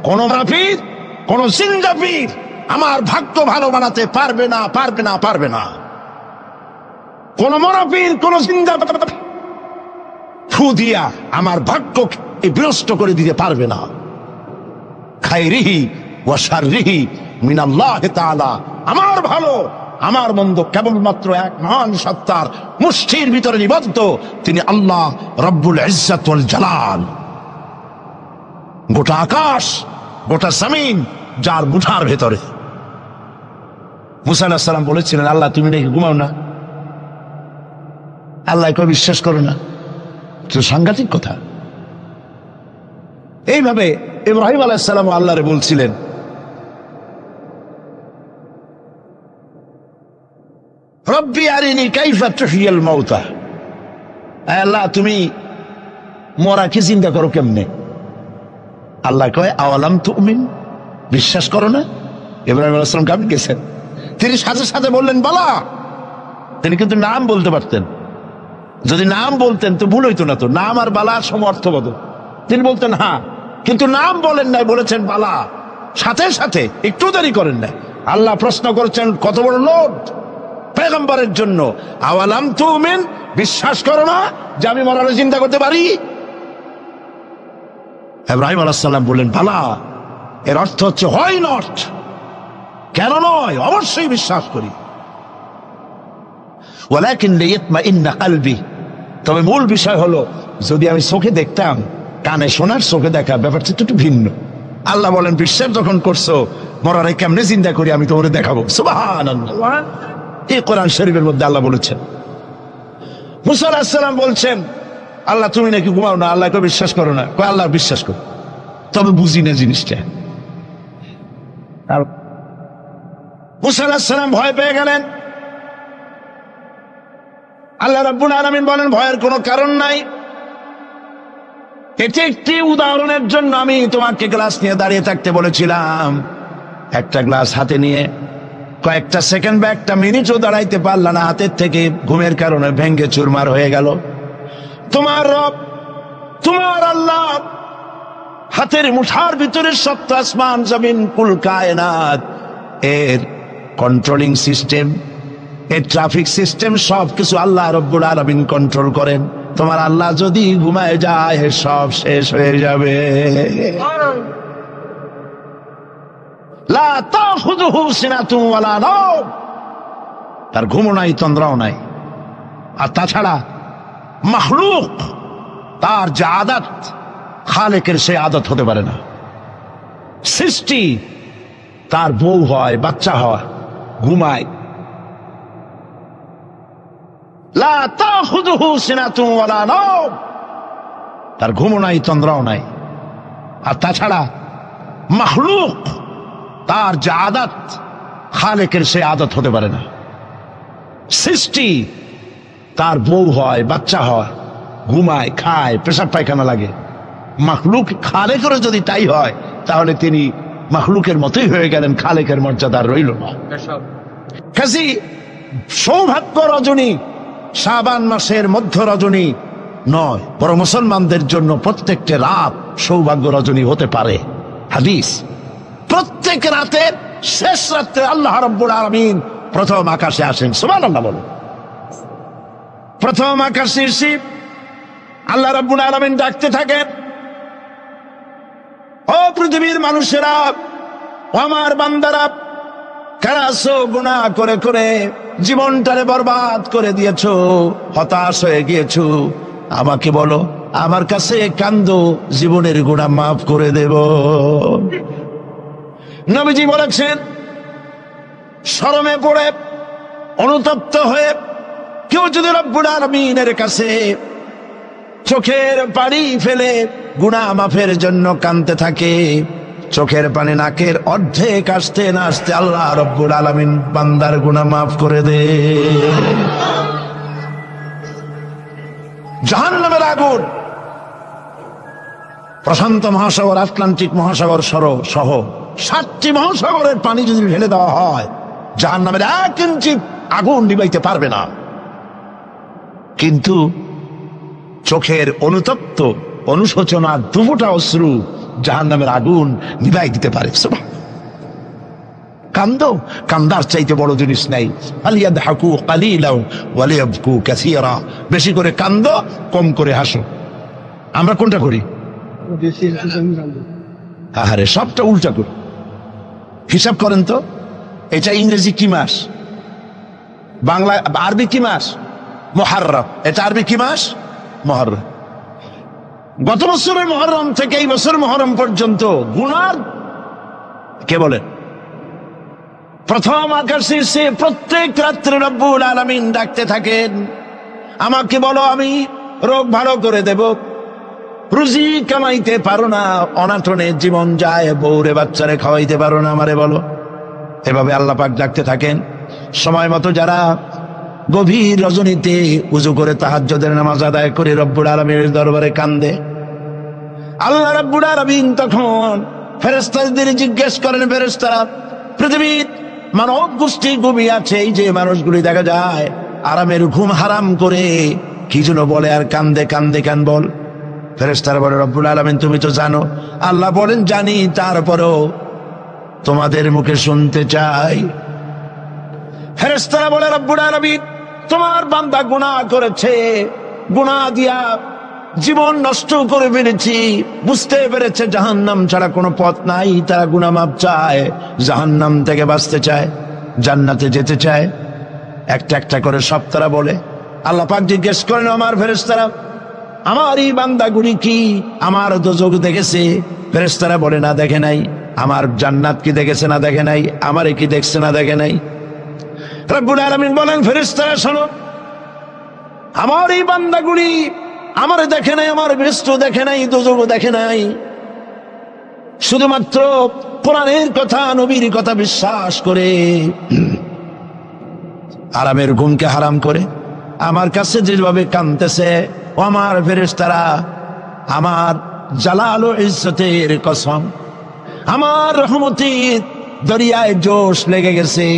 কোন মাফির, কোন জিন্দাফির আমার ভাগ্য ভালো বানাতে পারবে না, পারবে না, পারবে না। কোন মরাফির, কোন জিন্দা ফু দিয়া আমার ভাগ্যকে বিনষ্ট করে দিতে পারবে না। খায়রিহি ওয়া শাররিহি মিনাল্লাহি তাআলা, আমার ভালো আমার মন্দ কেবলমাত্র এক মহান সত্তার মুষ্টির ভিতরে নিবদ্ধ, তিনি আল্লাহ রব্বুল ইজ্জত ওয়াল জালাল। গোটা আকাশ, গোটা জমিন যার মুঠার ভেতরে। মুসা আলাইহিস সালাম বলেছিলেন, আল্লাহ তুমি নাকি ঘুমাও না? আল্লাহকে বিশ্বাস করো না? তো সাংঘাতিক কথা। এইভাবে ইব্রাহিম আলাইহিস সালাম আল্লাহরে বলছিলেন, রব্বি আরিনি কাইফা তুহইয়াল মাউতা, আল্লাহ তুমি মরাকে জিন্দা করো কেমনে? আল্লাহ কয়, আওয়ালাম তুমিন, বিশ্বাস করো না? ইব্রাহিম আলাইহিস সালাম কাঁপে গেছেন। তিনি সাথে সাথে বললেন বালা। তিনি কিন্তু নাম বলতে পারতেন, যদি নাম বলতেন তো ভুল হইতো না। তো নাম আর বালা সমর্থবদল। তিনি বলতেন হ্যাঁ, কিন্তু নাম বলেন নাই, বলেছেন বালা। সাথে সাথে একটু দেরি করেন নাই। আল্লাহ প্রশ্ন করেছেন, কত বড় লোভ পয়গম্বরের জন্য, আওয়ালাম তুমিন, বিশ্বাস করো না যে আমি মরারে চিন্তা করতে পারি? ইব্রাহিম আলাইহিস সালাম বললেন বালা। এর অর্থ হচ্ছে হয় নট, কেন নয়, অবশ্যই বিশ্বাস করি। ওয়ালাকিন লিয়াতমাইন্না কলবি, তবে মূল বিষয় হলো যদি আমি চোখে দেখতাম, কানে শোনার, চোখে দেখা ব্যাপারটা একটু ভিন্ন। আল্লাহ বলেন, বিশ্বাস যখন করছো মরারে কেমনে চিন্তা করি আমি তোমারে দেখাবো। সুবহানাল্লাহ, এই কোরআন শরীফের মধ্যে আল্লাহ বলেছেন। মুসা আলাইহিস সালাম বলছেন, আল্লাহ তুমি নাকি ঘুমাও না, আল্লাহকে বিশ্বাস করো না? কয় আল্লাহ বিশ্বাস করো, তবে বুঝি না জিনিসটা। মুসা আলাইহিস সালাম ভয় পেয়ে গেলেন। আল্লাহ রাব্বুল আলামিন বলেন, ভয়ের কোনো কারণ নাই। এটি একটি উদাহরণের জন্য আমি তোমাকে গ্লাস নিয়ে দাঁড়িয়ে থাকতে বলেছিলাম। একটা গ্লাস হাতে নিয়ে কয়েকটা সেকেন্ড বা একটা মিনিটও দাঁড়াইতে পারলা না, হাতের থেকে ঘুমের কারণে ভেঙ্গে চুরমার হয়ে গেল। তোমার রব, তোমার আল্লাহ হাতের মুঠার ভিতরে সপ্ত আসমান জমিন কুল কায়নাত, এর কন্ট্রোলিং সিস্টেম, এর ট্রাফিক সিস্টেম সবকিছু আল্লাহ রব্বুল আলামিন কন্ট্রোল করেন। তোমার আল্লাহ যদি ঘুমায় যায় সব শেষ হয়ে যাবে। লা তাখুযুহু সিনাতুন ওয়ালা নাওম, তার ঘুমও নাই তন্দ্রাও নাই। আর তাছাড়া মাখলুক তার যে আদত, খালেকের সে আদত হতে পারে না। সৃষ্টি তার বউ হয়, বাচ্চা হয়, ঘুমায়। লা তাখুযুহু সিনাতুন ওয়ালা নাওম, তার ঘুমও নাই তন্দ্রাও নাই। আর তাছাড়া মাখলুক তার যে আদত, খালেকের সে আদত হতে পারে না। সৃষ্টি তার বউ হয়, বাচ্চা হয়, ঘুমায়, খায়, পেশাব পায়খানা লাগে। মাখলুক খালেকেরও যদি তাই হয় তাহলে তিনি মাখলুকের মতোই হয়ে গেলেন, খালেকের মর্যাদা রইল না। কাজী সৌভাগ্য রজনী শাবান মাসের মধ্য রজনী নয়, বরং মুসলমানদের জন্য প্রত্যেকটা রাত সৌভাগ্য রজনী হতে পারে। হাদিস, প্রত্যেক রাতের শেষ রাত্রে আল্লাহ রাব্বুল আলামিন প্রথম আকাশে আসেন। সুবহানাল্লাহ বলুন। প্রথম আকাশে এসে আল্লাহ রাব্বুল আলামিন ডাকতে থাকেন, ও পৃথিবীর মানুষেরা, আমার বান্দারা, কারা আছো গুনাহ করে করে জীবনটারে বরবাদ করে দিয়েছো, হতাশ হয়ে গিয়েছো, আমাকে বলো, আমার কাছে কান্দো, জীবনের গুনাহ মাফ করে দেব। নবীজি বলেছেন, শরমে পড়ে অনুতপ্ত হয়ে কেউ যদি রব্বুল আলামিনের কাছে চোখের পানি ফেলে গুনাহ মাফের জন্য কাঁদতে থাকে, চোখের পানি নাকের অর্ধেক আসতে না আসতে আল্লাহ রব্বুল আলামিন বান্দার গুনাহ মাফ করে দে। জাহান্নামের আগুন প্রশান্ত মহাসাগর, আটলান্টিক মহাসাগর সহ 7টি মহাসাগরের পানি যদি ঢেলে দেওয়া হয়, জাহান্নামের 1 ইঞ্চি আগুন নিবাইতে পারবে না। কিন্তু চোখের অনুতপ্ত অনুশোচনা দুফোঁটা অশ্রু জাহান্নামের আগুন নিভাই দিতে পারে। কান্দো, কান্দার চাইতে বড় জিনিস নাই। ফালিয়াদহাকু কালিলাও ওয়ালিয়াবকু কাসীরা, বেশি করে কান্দো, কম করে হাসো। আমরা কোনটা করি? আরে সবটা উল্টা করি। হিসাব করেন তো, এটা ইংরেজি কি মাস, বাংলা আরবি কি মাস? মুহররম। এটা আরবি কি মাস? মুহররম। গত বছরের মুহররম থেকে এই বছর মুহররম পর্যন্ত গুনার কে বলেন? প্রথম আকাশে সে প্রত্যেক রাত্রে রব্বুল আলামিন ডাকতে থাকেন, আমাকে বলো, আমি রোগ ভালো করে দেব। রুজি কামাইতে পারো না, অনাটনে জীবন যায়, বউরে বাচ্চারে খাওয়াইতে পারো না, আমারে বলো। এভাবে আল্লাহ পাক ডাকতে থাকেন। সময় মতো যারা গভীর রজনীতে উজু করে তাহাজ্জুদের নামাজ আদায় করে রব্বুল আলামিনের দরবারে কান্দে, আল্লাহ রাব্বুল আলামিন তখন ফেরেশতাদের জিজ্ঞেস করেন, ফেরেশতারা, পৃথিবীর মানব গোষ্ঠী ঘুমিয়ে আছে, এই যে মানুষগুলি দেখা যায় আরামের ঘুম হারাম করে কি যেন বলে আর কান্দে, কান্দে কেন বল? ফেরেশতারা বলে, রব্বুল আলামিন তুমি তো জানো। আল্লাহ বলেন, জানি, তারপরেও তোমাদের মুখে শুনতে চাই। ফেরেশতারা বলে, রব্বুল আলামিন তোমার বান্দা গুনাহ করেছে, গুনাহ দিয়া জীবন নষ্ট করে ফেলেছি, বুঝতে পেরেছে জাহান্নাম ছাড়া কোনো পথ নাই, তারা গুনাহ মাপ চায়, জাহান্নাম থেকে বাঁচতে চায়, জান্নাতে যেতে চায়। একটা একটা করে সব তারা বলে। আল্লাহ পাক জিজ্ঞেস করেন, আমার ফেরেশতারা, আমার এই বান্দাগুলি কি আমার দোজখ দেখেছে? ফেরেশতারা বলে, না, দেখে নাই। আমার জান্নাত কি দেখেছে? না, দেখে নাই। আমারে কি দেখছে? না, দেখে নাই। রব্বুল আলামিন বলেন, ফেরেশতারা শোনো, আমার এই বান্দাগুলি আমারে দেখে নাই, আমার বেহেশত দেখে নাই, দোজখ দেখে নাই, শুধুমাত্র কোরআনের কথা, নবীর কথা বিশ্বাস করে আরামের ঘুমকে হারাম করে আমার কাছে যেভাবে কাঁদতেছে, ও আমার ফেরেশতারা, আমার জালাল ও ইজ্জতের কসম, আমার রহমতের দরিয়ায় জোশ লেগে গেছে।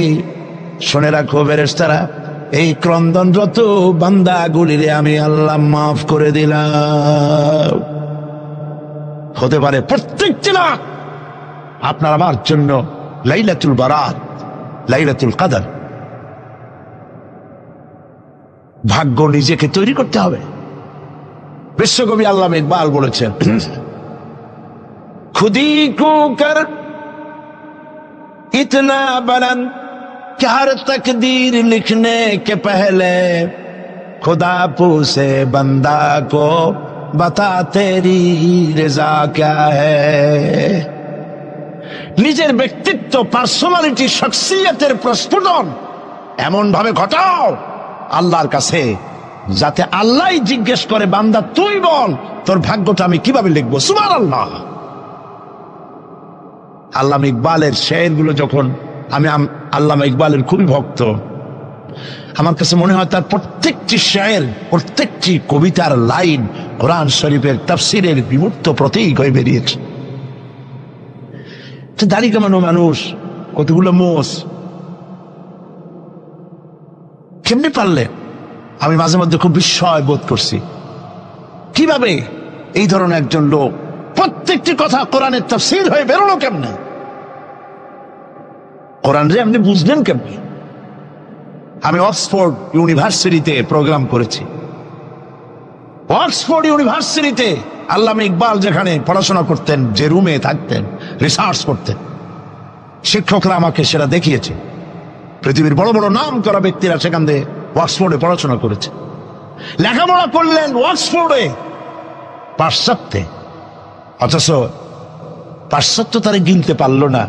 শুনে রাখো ফেরেশতারা, এই ক্রন্দনরত বান্দাগুলিরে আমি আল্লাহ মাফ করে দিলাম। হতে পারে প্রত্যেকটি রাত আপনার আমার জন্য লাইলাতুল বারাত, লাইলাতুল কদর। ভাগ্য নিজেকে তৈরি করতে হবে। বিশ্বকবি আল্লামা ইকবাল বলেছেন, খুদি কো কর ইতনা বুলন্দ कि हर तकदीर लिखने के पहले खुदा पूछे बंदा को बता तेरी रजा क्या है। নিজের ব্যক্তিত্ব, পার্সোনালিটি, শখসিয়তের প্রস্ফুটন এমন ভাবে ঘটাও আল্লাহর কাছে, যাতে আল্লাহই জিজ্ঞেস করে, বান্দা তুই বল তোর ভাগ্যটা আমি কিভাবে লিখবো। সুবহানাল্লাহ। আল্লামা ইকবালের শেরগুলো যখন আমি আল্লামা ইকবালের খুবই ভক্ত, আমার কাছে মনে হয় তার প্রত্যেকটি শের, প্রত্যেকটি কবিতার লাইন কোরআন শরীফের তাফসীরের বিমূর্ত প্রতীক হয়ে বেরিয়েছে। দাড়ি কামানো মানুষ, কতগুলো মোষ, কেমনি পারলেন? আমি মাঝে মধ্যে খুব বিস্ময় বোধ করছি, কিভাবে এই ধরনের একজন লোক প্রত্যেকটি কথা কোরআনের তাফসীর হয়ে বেরোলো কেমনে? কোরআন রে আপনি বুঝলেন কেমনি? আমি অক্সফোর্ড ইউনিভার্সিটিতে প্রোগ্রাম করেছি। অক্সফোর্ড ইউনিভার্সিটিতে আল্লামা ইকবাল যেখানে পড়াশোনা করতেন, যে রুমে থাকতেন, রিসার্চ করতেন, শিক্ষকরা আমাকে সেটা দেখিয়েছে। পৃথিবীর বড় বড় নাম করা ব্যক্তিরা সেখান থেকে অক্সফোর্ডে পড়াশোনা করেছে, লেখাপড়া করলেন অক্সফোর্ডে, পাশ্চাত্যে। অথচ পাশ্চাত্য তারা গিনতে পারল না।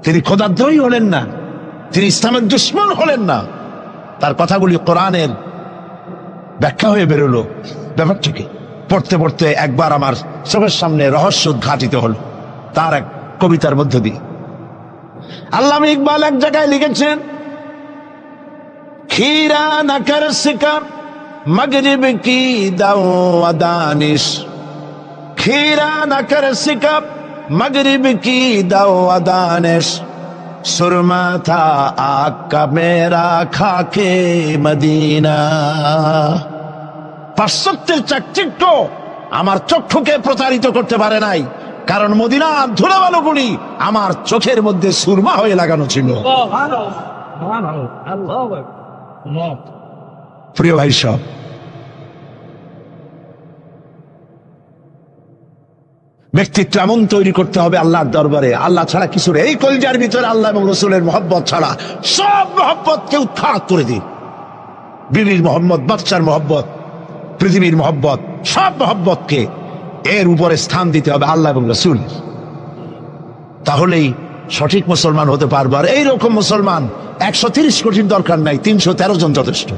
তিনি খোদাদ্রোহী হলেন না, তিনি ইসলামের দুশমন হলেন না। তার কথাগুলি কোরআনের ব্যাখ্যা হয়ে বেরোলো। ব্যাপারটাকে পড়তে পড়তে একবার আমার চোখের সামনে রহস্য উদ্ঘাটিত হল তার এক কবিতার মধ্য দিয়ে। আল্লামা ইকবাল এক জায়গায় লিখেছেন, खीरा न कर सिका मगरिब की दाओ दानिश, खीरा न कर सिका मगरिब की दाओ दानिश, सुरमा था आग का मेरा खाके मदीना। পাশ্চাত্যের চাকচিক্য আমার চক্ষুকে প্রতারিত করতে পারে নাই, কারণ মদিনার ধুলাবালুগুলি আমার চোখের মধ্যে সুরমা হয়ে লাগানো ছিল। প্রিয় ভাই সব, ব্যক্তিত্ব এমন তৈরি করতে হবে আল্লাহর দরবারে, আল্লাহ ছাড়া কিছু নেই। এই কলজার ভিতরে আল্লাহ এবং রসুলের মহব্বত ছাড়া সব মহব্বতকে উৎখাত করে দিন। বিবির মহব্বত, বাচ্চার মহব্বত, পৃথিবীর মহব্বত, সব মহব্বতকে এর উপরে স্থান দিতে হবে আল্লাহ এবং রসুল। তাহলেই সঠিক মুসলমান হতে পারবে। আর এইরকম মুসলমান 130 কোটির দরকার নাই, 313 জন যথেষ্ট।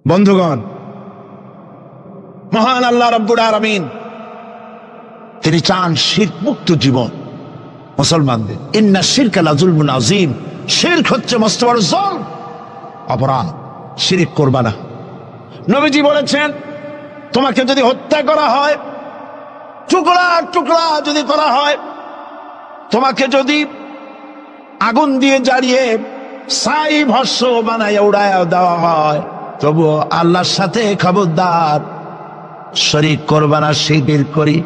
বন্ধুগণ, মহান আল্লাহ রাব্বুল আলামিন তিনি চান শিরক মুক্ত জীবন মুসলমানদের। ইন্না শিরকা লাযুলমুন আযীম, শিরক হচ্ছে মস্ত বড় জুলম, অপরাধ। শিরক করবা না। নবীজি বলেছেন, তোমাকে যদি হত্যা করা হয়, টুকরা টুকরা যদি করা হয়, তোমাকে যদি আগুন দিয়ে জ্বালিয়ে ছাই ভস্ম বানায় উড়ায় দেওয়া হয়, তবুও আল্লাহর সাথে খবরদার শরীক করবা না। শিরক করি,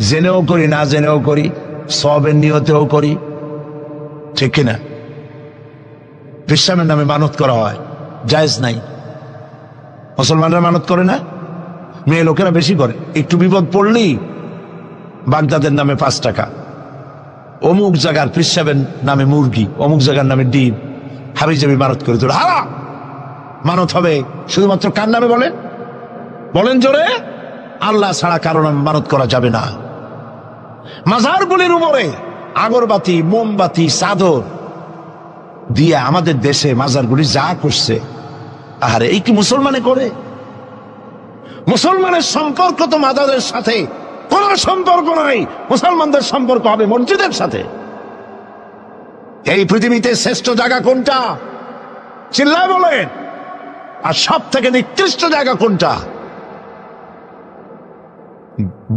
জেনেও করি, না জেনেও করি, সওয়াবের নিয়তেও করি, ঠিক কিনা? বিশ্রামের নামে মানত করা হয়, জায়েজ নাই। মুসলমানরা মানত করে না, মেয়ে লোকেরা বেশি করে। একটু বিপদ পড়লেই বাগদাদের নামে 5 টাকা, অমুক জায়গার পেশাবের নামে মুরগি, অমুক জায়গার নামে ডিম, হাবিজাবি মানত করে তোর হারা। মানত হবে শুধুমাত্র কার নামে? বলেন বলেন জোরে। আল্লাহ ছাড়া কারণ মানত করা যাবে না। মাজারগুলির উপরে আগরবাতি, মোমবাতি, চাদর দিয়ে আমাদের দেশে মাজারগুলি যা করছে, আরে এই কি মুসলমানে করে? মুসলমানের সম্পর্ক তো মাজারের সাথে কোন সম্পর্ক নাই। মুসলমানদের সম্পর্ক হবে মসজিদের সাথে। এই পৃথিবীতে শ্রেষ্ঠ জায়গা কোনটা? চিল্লায় বলেন। আর সব থেকে নিকৃষ্ট জায়গা কোনটা?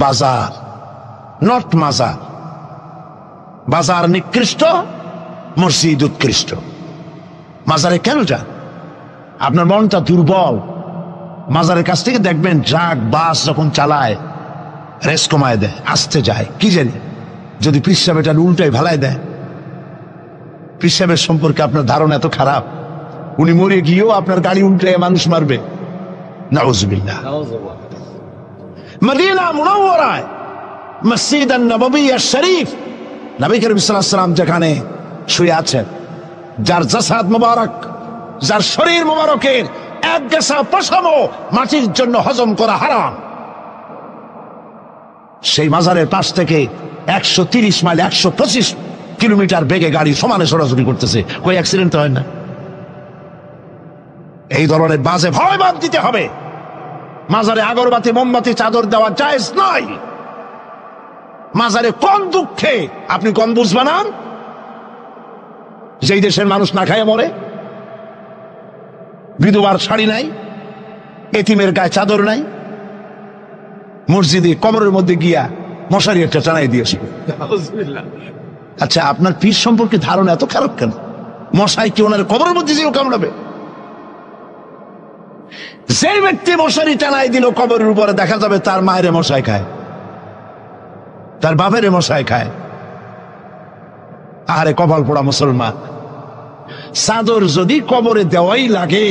বাজার, নট মাজার। বাজার নিকৃষ্ট, মসজিদ উৎকৃষ্ট। মাজারে কেন যান? আপনার মনটা দুর্বল। মাজারের কাছ থেকে দেখবেন ট্রাক, বাস যখন চালায় রেস কমায় দেয়, আসতে যায়, কি জানি যদি পিসাব এটা উল্টাই ভালাই দেয়। পিসাবের সম্পর্কে আপনার ধারণা এত খারাপ। উনি মরে গিয়েও আপনার গাড়ি উল্টে মানুষ মারবে, নাউজুবিল্লাহ। মদিনা মুনাওয়ারায় মসজিদ নববী শরীফ, নবী করিম সাল্লাল্লাহু আলাইহি ওয়াসাল্লাম যেখানে শুয়ে আছেন, যার জাসাদ মুবারক, যার শরীর মুবারকের এক গেসা পশমও মাটির জন্য হজম করা হারাম, সেই মাজারের পাশ থেকে 130 মাইল 125 কিলোমিটার বেগে গাড়ি সমানে সরাসরি করতেছে, কই অ্যাক্সিডেন্ট হয় না? এই ধরনের বাজে ভয় বাদ দিতে হবে। মাজারে আগরবাতি মোমবাতি চাদর দেওয়া জায়েজ নয়। মাজারে কোন দুঃখে আপনি কম বুঝ বানান? যেই দেশের মানুষ না খায় মরে, বিধবার শাড়ি নাই, এতিমের গায়ে চাদর নাই, মসজিদে কবরের মধ্যে গিয়া মশারি একটা টানাই দিয়েছে। আচ্ছা, আপনার পীর সম্পর্কে ধারণা এত খারাপ কেন? মশাই কি ওনার কবরের মধ্যে যেও কামড়াবে? যে ব্যক্তি মশারি টানাই দিল কবরের উপরে, দেখা যাবে তার মায়ের মশাই খায়, তার বাপের মশাই খায়। আরে কপাল পোড়া মুসলমান! চাদর যদি কবরে দেওয়াই লাগে,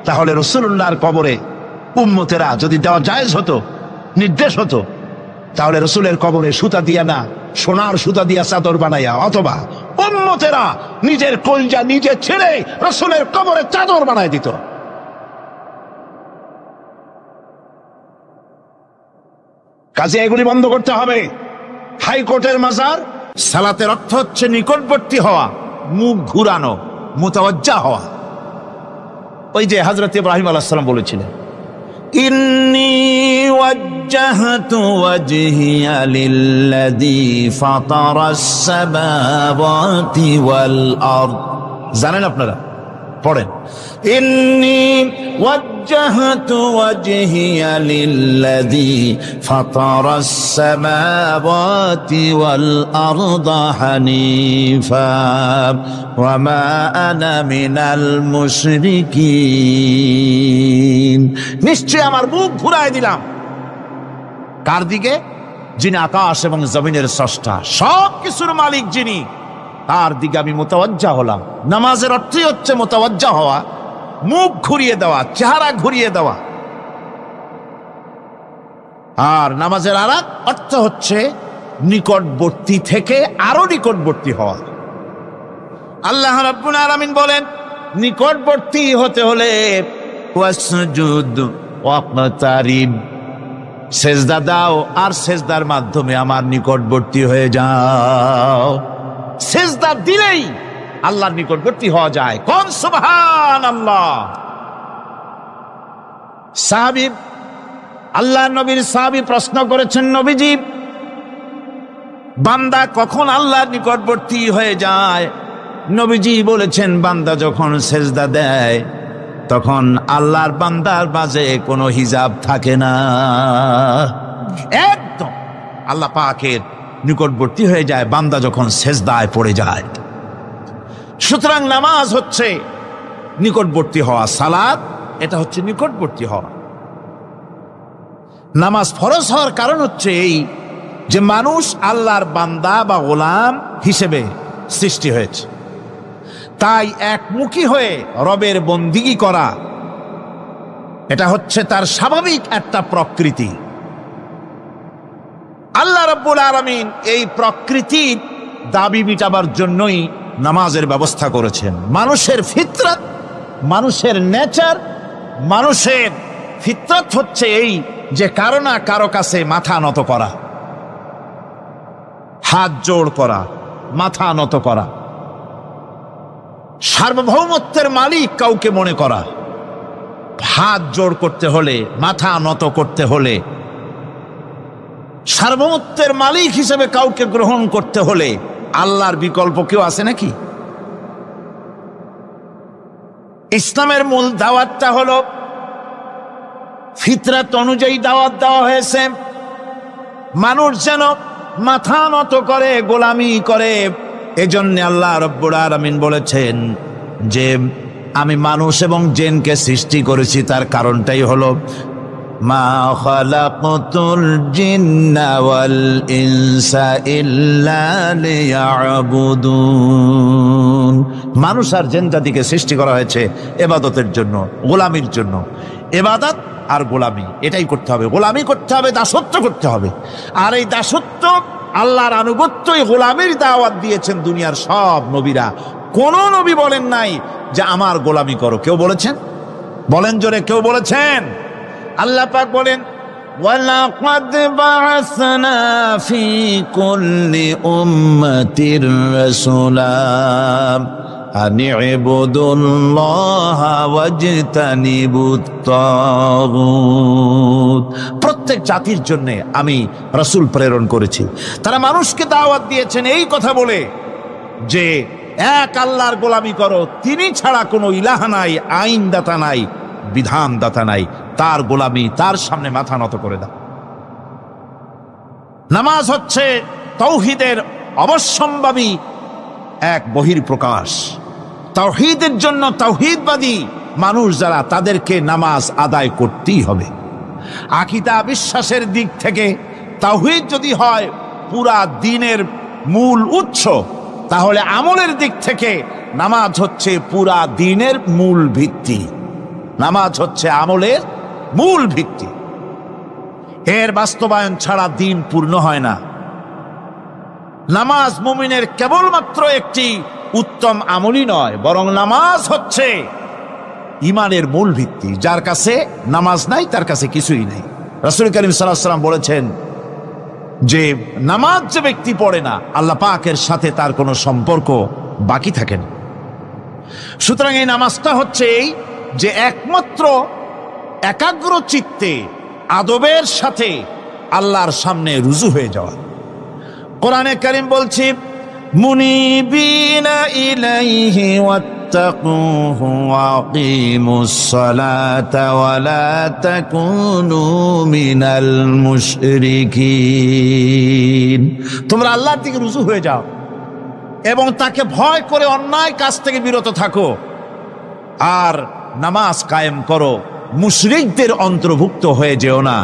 তাহলে রাসূলুল্লাহর কবরে উম্মতেরা যদি দেওয়া জায়েজ হতো, নির্দেশ হতো, তাহলে রাসূলের কবরে সুতা দিয়া না, সোনার সুতা দিয়া চাদর বানাইয়া, অথবা উম্মতেরা নিজের কলজা নিজে ছেড়ে রাসূলের কবরে চাদর বানাই দিত। কাজে এগুলি বন্ধ করতে হবে। হাইকোর্টের মাজার, সালাতের অর্থ হচ্ছে নিকটবর্তী হওয়া, মুখ ঘুরানো, মুতাওয়াজ্জা হওয়া। ওই যে হযরত ইব্রাহিম আলাইহিস সালাম বলেছিলেন, ইন্নী ওয়াজ্জাহতু ওয়াজহিয়া লিল্লাযী ফাতারাস সামাওয়াতি ওয়াল আরদ। জানেন আপনারা? পড়েন, ইন্নী ওয়াজ্জাহতু ওয়াজহিয়া লিল্লাযী ফাতারাস সামাওয়াতি ওয়াল আরদা হানিফা ওয়া মা আনা মিনাল মুশরিকিন। নিশ্চয় আমার মুখ ঘুরাই দিলাম। কার দিকে? যিনি আকাশ এবং জমিনের স্রষ্টা, সব কিছুর মালিক যিনি, তার দিকে আমি মুতাওয়াজ্জা হলাম। নামাজের অর্থই হচ্ছে মুতাওয়াজ্জা হওয়া, মুখ ঘুরিয়ে দেওয়া, চেহারা ঘুরিয়ে দেওয়া। আর নামাজের আরেক অর্থ হচ্ছে নিকটবর্তী থেকে আরো নিকটবর্তী হওয়া। আল্লাহ রাব্বুল আলামিন বলেন, নিকটবর্তী হতে হলে ওয়াসজুদ ওয়াকতারিব, সেজদা দাও আর সেজদার মাধ্যমে আমার নিকটবর্তী হয়ে যাও। সেজদা দিলেই আল্লাহর নিকটবর্তী হওয়া যায়। কোন সুবহানাল্লাহ। সাহাবী, আল্লাহ নবীর সাহাবী প্রশ্ন করেছেন, নবীজি, বান্দা কখন আল্লাহর নিকটবর্তী হয়ে যায়? নবীজি বলেছেন, বান্দা যখন সেজদা দেয় তখন আল্লাহর বান্দার মাঝে কোনো হিজাব থাকে না, একদম আল্লাহ পাকের নিকটবর্তী হয়ে যায় বান্দা যখন সেজদায় পড়ে যায়। সুতরাং নামাজ হচ্ছে নিকটবর্তী হওয়া, সালাত এটা হচ্ছে নিকটবর্তী হওয়া। নামাজ ফরজ হওয়ার কারণ হচ্ছে এই যে মানুষ আল্লাহর বান্দা বা গোলাম হিসেবে সৃষ্টি হয়েছে, তাই একমুখী হয়ে রবের বন্দিগি করা এটা হচ্ছে তার স্বাভাবিক একটা প্রকৃতি। আল্লাহ রাব্বুল আলামিন এই প্রকৃতির দাবি মিটাবার জন্যই নামাজের ব্যবস্থা করেছেন। মানুষের ফিতরত, মানুষের নেচার, মানুষের ফিতরত হচ্ছে এই যে কারো না কারো কাছে মাথা নত করা, হাত জোড় করা, মাথা নত করা, সার্বভৌমত্বের মালিক কাউকে মনে করা। হাত জোড় করতে হলে, মাথা নত করতে হলে, সার্বভৌমত্বের মালিক হিসেবে কাউকে গ্রহণ করতে হলে আল্লাহর বিকল্প কেউ আছে নাকি? ইসলামের মূল দাওয়াতটা হলো ফিতরাত অনুযায়ী দাওয়াত দেওয়া হয়েছে। মানুষ যেন মাথা নত করে, গোলামি করে। এজন্য আল্লাহ রাব্বুল আলামিন বলেছেন যে আমি মানুষ এবং জিনকে সৃষ্টি করেছি, তার কারণটাই হলো মা খালাকতুল জিন্না ওয়াল ইনসা ইল্লা লিয়াবুদুন। মানুষ আর জিন জাতিকে সৃষ্টি করা হয়েছে ইবাদতের জন্য, গোলামির জন্য। ইবাদত আর গোলামি এটাই করতে হবে, গোলামি করতে হবে, দাসত্ব করতে হবে। আর এই দাসত্ব, আল্লাহর আনুগত্য, এই গোলামির দাওয়াত দিয়েছেন দুনিয়ার সব নবীরা। কোন নবী বলেন নাই যে আমার গোলামি করো। কেউ বলেছেন? বলেন জোরে, কেউ বলেছেন? আল্লাহ পাক বলেন, ওয়ালাকাদ বা'আসনা ফি কুল্লি উম্মাতির রাসূলা আন ইবুদুল্লাহা ওয়াজতানিবুত তাগুত। প্রত্যেক জাতির জন্য আমি রাসূল প্রেরণ করেছি, তারা মানুষকে দাওয়াত দিয়েছেন এই কথা বলে যে এক আল্লাহর গোলামি করো, তিনি ছাড়া কোনো ইলাহ নাই, আইনদাতা নাই, বিধানদাতা নাই, তার গোলামি, তার সামনে মাথা নত করে দাও। নামাজ হচ্ছে তাওহীদের অবশ্যম্ভাবী এক বহির্প্রকাশ। তাওহীদের জন্য তাওহীদবাদী মানুষ যারা, তাদেরকে নামাজ আদায় করতেই হবে। আকীদা বিশ্বাসের দিক থেকে তাওহীদ যদি হয় পুরা দ্বীনের মূল উৎস, তাহলে আমলের দিক থেকে নামাজ হচ্ছে পুরা দ্বীনের মূল ভিত্তি। নামাজ হচ্ছে আমলের মূল ভিত্তি, এর বাস্তবায়ন ছাড়া দ্বীন পূর্ণ হয় না। নামাজ মুমিনের কেবলমাত্র একটি উত্তম আমলই নয়, বরং নামাজ হচ্ছে ঈমানের মূল ভিত্তি। যার কাছে নামাজ নাই তার কাছে কিছুই নেই। রাসূল করিম সাল্লাল্লাহু আলাইহি ওয়াসাল্লাম বলেছেন যে নামাজ যে ব্যক্তি পড়ে না, আল্লাহ পাকের সাথে তার কোনো সম্পর্ক বাকি থাকে না। সুতরাং এই নামাজটা হচ্ছে এই যে একমাত্র একাগ্র চিত্তে আদবের সাথে আল্লাহর সামনে রুজু হয়ে যাওয়া। কোরআনে কারীম বলছে, মুনিবিনা ইলাইহি ওয়াত্তাকুহু ওয়া আকিমুস সালাতা ওয়া লা তাকুনু মিনাল মুশরিকিন। তোমরা আল্লাহর দিকে রুজু হয়ে যাও এবং তাকে ভয় করে অন্যায় কাজ থেকে বিরত থাকো, আর নামাজ কায়েম করো, মুশরিকদের অন্তর্ভুক্ত হয়ে যেও না।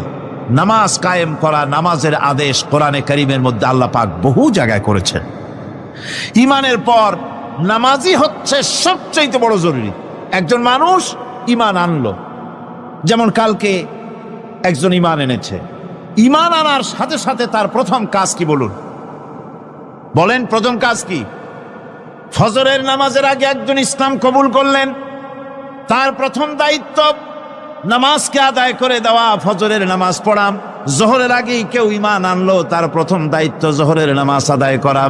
নামাজ কায়েম করা, নামাজের আদেশ কোরআনে কারীমের মধ্যে আল্লাহ পাক বহু জায়গায় করেছেন। ঈমানের পর নামাজই হচ্ছে সবচেয়ে বড় জরুরি। একজন মানুষ ঈমান আনলো, যেমন কালকে একজন ঈমান এনেছে, ঈমান আনার সাথে সাথে তার প্রথম কাজ কি বলুন? বলেন, প্রথম কাজ কি? ফজরের নামাজের আগে একজন ইসলাম কবুল করলেন, তার প্রথম দায়িত্ব নামাজকে আদায় করে দেওয়া, ফজরের নামাজ পড়া। জোহরের আগেই কেউ ঈমান আনলো, তার প্রথম দায়িত্ব জোহরের নামাজ আদায় করা।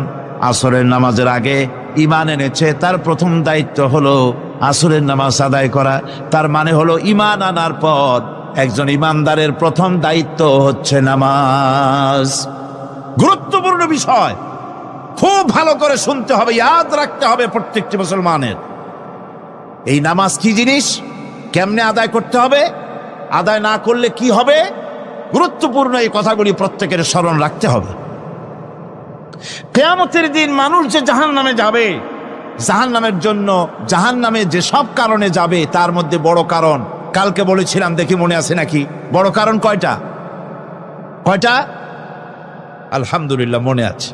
আসরের নামাজের আগে ঈমান এনেছে, তার প্রথম দায়িত্ব হলো আসরের নামাজ আদায় করা। তার মানে হলো ঈমান আনার পর একজন ঈমানদারের প্রথম দায়িত্ব হচ্ছে নামাজ। গুরুত্বপূর্ণ বিষয়, খুব ভালো করে শুনতে হবে, ইয়াদ রাখতে হবে প্রত্যেকটি মুসলমানের। এই নামাজ কি জিনিস, কেমনে আদায় করতে হবে, আদায় না করলে কি হবে, গুরুত্বপূর্ণ এই কথাগুলি প্রত্যেকের স্মরণ রাখতে হবে। কিয়ামতের দিন মানুষ যে জাহান্নামে যাবে, জাহান্নামের জন্য, জাহান্নামে যে সব কারণে যাবে তার মধ্যে বড় কারণ কালকে বলেছিলাম, দেখি মনে আছে নাকি? বড় কারণ কয়টা? কয়টা? আলহামদুলিল্লাহ মনে আছে।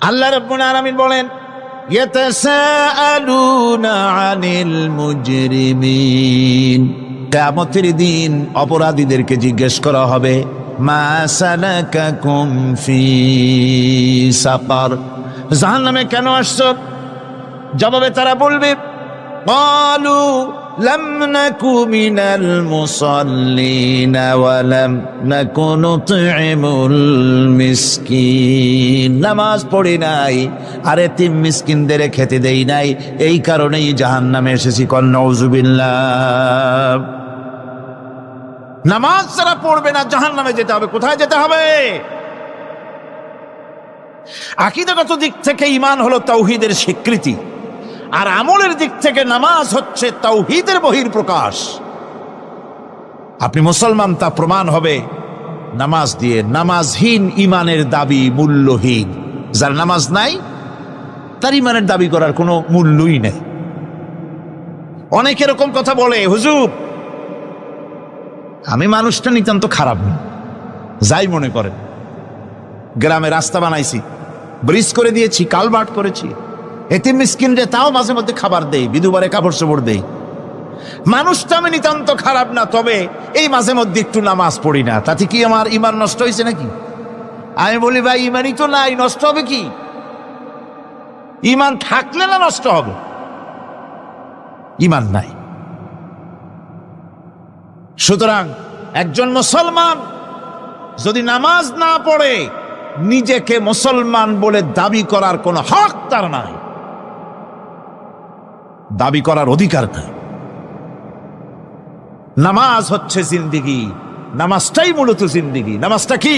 আল্লাহ রাব্বুল আলামিন বলেন, ইয়াতাসাআলুনা আনিল মুজরিমিন। কিয়ামতের দিন অপরাধীদেরকে জিজ্ঞেস করা হবে, মা সালাকাকুম ফি সাকার, জাহান্নামে কেন আসছো? জবাবে তারা বলবে, ক্বালু লাম নাকু মিনাল মুসাল্লিনা ওয়া লাম নাকু নুতঈমুল মিসকিন। নামাজ পড়ি নাই আর এতিম মিসকিনদের খেতে দেই নাই, এই কারণেই জাহান্নামে এসেছি। কল নাউযুবিল্লাহ। নামাজ যারা পড়বে না জাহান্নামে যেতে হবে। কোথায় যেতে হবে? আকীদাগত দিক থেকে ঈমান হলো তাওহীদের স্বীকৃতি, আর আমলের দিক থেকে নামাজ হচ্ছে তাওহীদের বহির্প্রকাশ। আপনি মুসলমান তা প্রমাণ হবে নামাজ দিয়ে। নামাজহীন ঈমানের দাবি মূল্যহীন। যার নামাজ নাই তার ঈমানের দাবি করার কোনো মূল্যই নেই। অনেক এরকম কথা বলে, হুজুর আমি মানুষটা নিতান্ত খারাপ না, যাই মনে করেন, গ্রামে রাস্তা বানাইছি, ব্রিজ করে দিয়েছি, কালভার্ট করেছি, এতিম মিসকিনরে তাও মাঝে মধ্যে খাবার দেই, বিধবারে কাপড় চোপড় দেই। মানুষটা আমি নিতান্ত খারাপ না, তবে এই মাঝে মধ্যে একটু নামাজ পড়ি না, তাতে কি আমার ইমান নষ্ট হয়েছে নাকি? আমি বলি ভাই ইমানই তো নাই, নষ্ট হবে কি? ইমান থাকলে না নষ্ট হবে? ইমান নাই। সুতরাং একজন মুসলমান যদি নামাজ না পড়ে, নিজেকে মুসলমান বলে দাবি করার কোনো হক তার নাই, দাবি করার অধিকার নাই। নামাজ হচ্ছে জিন্দিগি, নামাজটাই মূলত জিন্দিগি। নামাজটা কি?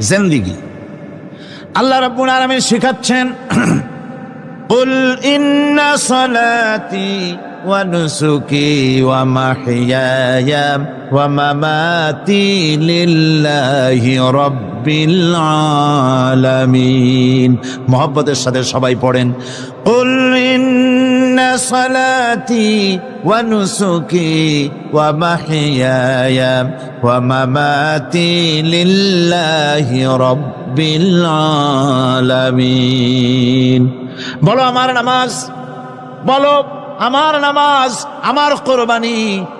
জিন্দিগি। আল্লাহ রাব্বুল আলামিন শিখাচ্ছেন, কুল ইন্না সালাতি ওয়া নুসুকি ওয়া মাহইয়ায়া ওয়া মামাতি লিল্লাহি রাব্বিল আলামিন। মুহাব্বতের সাথে সবাই পড়েন, কুল ইন্না সালাতি ওয়া নুসুকি ওয়া মাহইয়ায়া ওয়া মামাতি লিল্লাহি রাব্বিল আলামিন। বলো আমার নামাজ, বলো আমার নামাজ, আমার কোরবানি,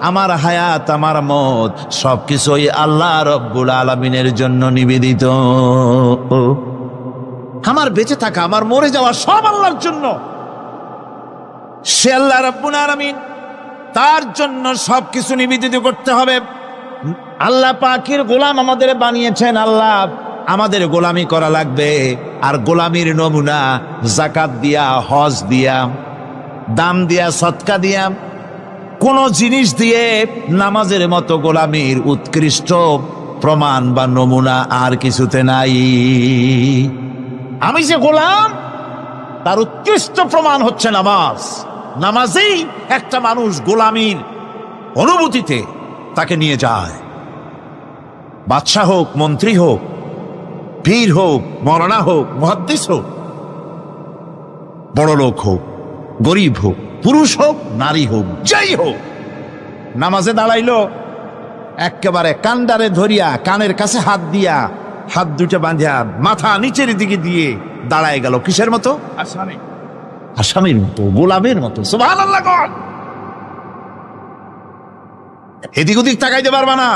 আমার হায়াত, আমার মত সবকিছুই আল্লাহ রব্বুল আলামিনের জন্য নিবেদিত। আমার বেঁচে থাকা, আমার মরে যাওয়া সব আল্লাহর জন্য। সে আল্লাহ রব্বুল আলামিন, তার জন্য সবকিছু নিবেদিত করতে হবে। আল্লাহ পাকের গোলাম আমাদের বানিয়েছেন, আল্লাহ আমাদের গোলামি করা লাগবে। আর গোলামির নমুনা যাকাত দিয়া, হজ দিয়া, দাম দিয়া, সদকা দিয়া, কোন জিনিস দিয়ে নামাজের মতো গোলামির উৎকৃষ্ট প্রমাণ বা নমুনা আর কিছুতে নাই। আমি যে গোলাম, তার উৎকৃষ্ট প্রমাণ হচ্ছে নামাজ। নামাজেই একটা মানুষ গোলামির অনুভূতিতে তাকে নিয়ে যায়। বাদশাহ হোক, মন্ত্রী হোক, পীর হোক, মৌলানা হোক, মুহাদ্দিস হোক, বড় লোক হোক, গরিব হোক, পুরুষ হোক, নারী হোক, যাই হোক, নামাজে দাঁড়াইলো, একেবারে কান্ডারে ধরিয়া, কানের কাছে হাত দিয়া, হাত দুটো বাঁধিয়া মাথা নিচের দিকে দিয়ে দাঁড়ায় গেল। কিসের মতো? আসামি, আসামির মতো, গোলামের মতো। সুবহানাল্লাহ। এদিক ওদিক তাকাইতে পারবা না,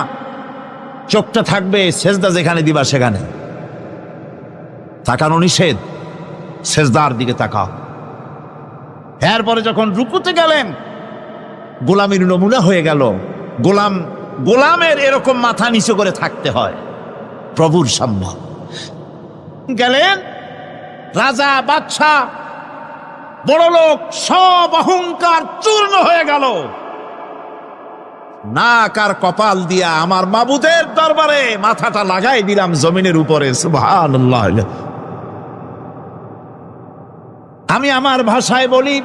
চোখটা থাকবে সেজদা যেখানে দিবা সেখানে। তাকানো নিষেধ, সেজদার দিকে তাকাও। এরপরে যখন রুকুতে গেলেন, গোলামির নমুনা হয়ে গেল। গোলামের এরকম মাথা নিচু করে থাকতে হয় প্রভুর সামনে। গেলেন, রাজা, বাদশাহ, বড় লোক, সব অহংকার চূর্ণ হয়ে গেল। নাক আর কপাল দিয়া আমার মাবুদের দরবারে মাথাটা লাগাই দিলাম জমিনের উপরে। সুবহানাল্লাহ। আমি আমার ভাষায় বলি,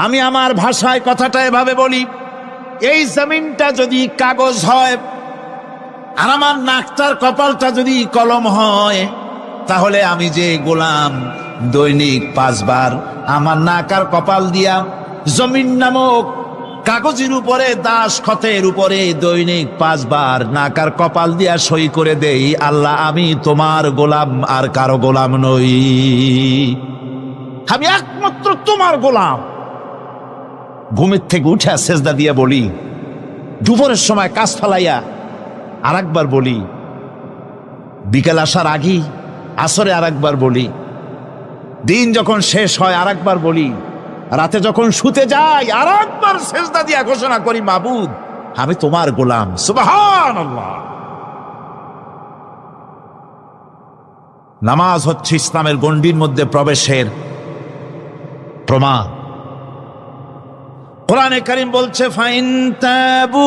আমি আমার ভাষায় কথাটা এভাবে বলি, এই জমিনটা যদি কাগজ হয় আর আমার নাকটার কপালটা যদি কলম হয়, তাহলে আমি যে গোলাম দৈনিক 5 বার আমার নাক আর কপাল দিয়া জমিন নামক কাগজের উপরে, দাস খতের উপরে দৈনিক 5 বার নাক আর কপাল দিয়া সই করে দেই, আল্লাহ আমি তোমার গোলাম, আর কারো গোলাম নই, আমি একমাত্র তোমার গোলাম। ঘুমের থেকে উঠে সেজদা দিয়া বলি, দুপুরের সময় কাজ ফালাইয়া আর একবার বলি, বিকেল আসার আগেই আসরে আর একবার বলি, দিন যখন শেষ হয় আর একবার বলি, রাতে যখন শুতে যাই আর একবার সেজদা দিয়া ঘোষণা করি, মাবুদ আমি তোমার গোলাম। সুবহানাল্লাহ। নামাজ হচ্ছে ইসলামের গণ্ডির মধ্যে প্রবেশের প্রমাণ। কোরআনে কারীম বলছে, ফাইন তাবু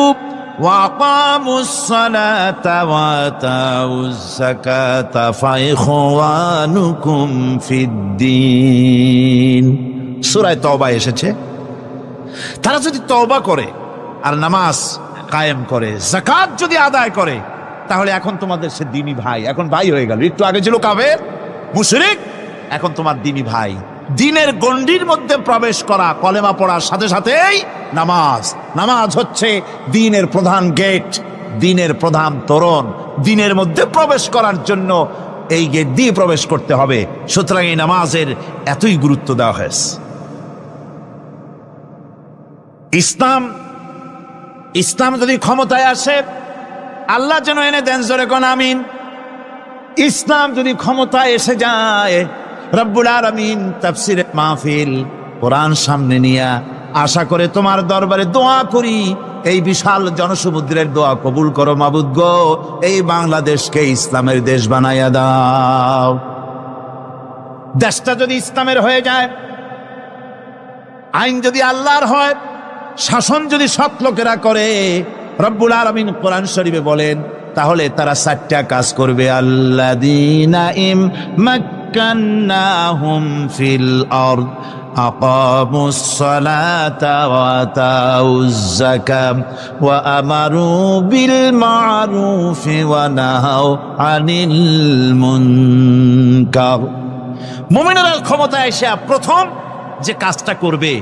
ওয়া আকামুস সালাতা ওয়া আতাউজ যাকাতা ফাইখওয়ানুকুম ফিদ্দীন। সূরা তওবা এসেছে, তারা যদি তওবা করে আর নামাজ কায়েম করে, যাকাত যদি আদায় করে, তাহলে এখন তোমাদের সে দ্বীনি ভাই, এখন ভাই হয়ে গেল। একটু আগে ছিল কাফের, মুশরিক, এখন তোমার দ্বীনি ভাই। দ্বীনের গণ্ডির মধ্যে প্রবেশ করা, কলেমা পড়ার সাথে সাথেই নামাজ। নামাজ হচ্ছে দ্বীনের প্রধান গেট, দ্বীনের প্রধান তোরণ। দ্বীনের মধ্যে প্রবেশ করার জন্য এই গেট দিয়ে প্রবেশ করতে হবে। সুতরাং এই নামাজের এতই গুরুত্ব দেওয়া হয়েছে। ইসলাম যদি ক্ষমতায় আসে, আল্লাহ যেন এনে দেন, জোরে কোন আমিন। ইসলাম যদি ক্ষমতায় এসে যায়, রব্বুল আলামিন তাফসীরে মাহফিল কোরআন সামনে নিয়ে আশা করে তোমার দরবারে দোয়া করি, এই বিশাল জনসমুদ্রের দোয়া কবুল করো মাবুদ গো, এই বাংলাদেশকে ইসলামের দেশ বানাইয়া দাও। দেশটা যদি ইসলামের হয়ে যায়, আইন যদি আল্লাহর হয়, শাসন যদি সৎ লোকেরা করে, রব্বুল আলামিন কোরআন শরীফে বলেন, তাহলে তারা 4টা কাজ করবে। আল্লাযীনা মাক্কান্নাহুম ফিল আরদ আকামুস সালাতা ওয়া আতাউজ যাকাত ওয়া আমারু বিল মা'রুফি ওয়া নাহাউ আনিল মুনকার। মুমিনেরা ক্ষমতায় এসে প্রথম যে কাজটা করবে,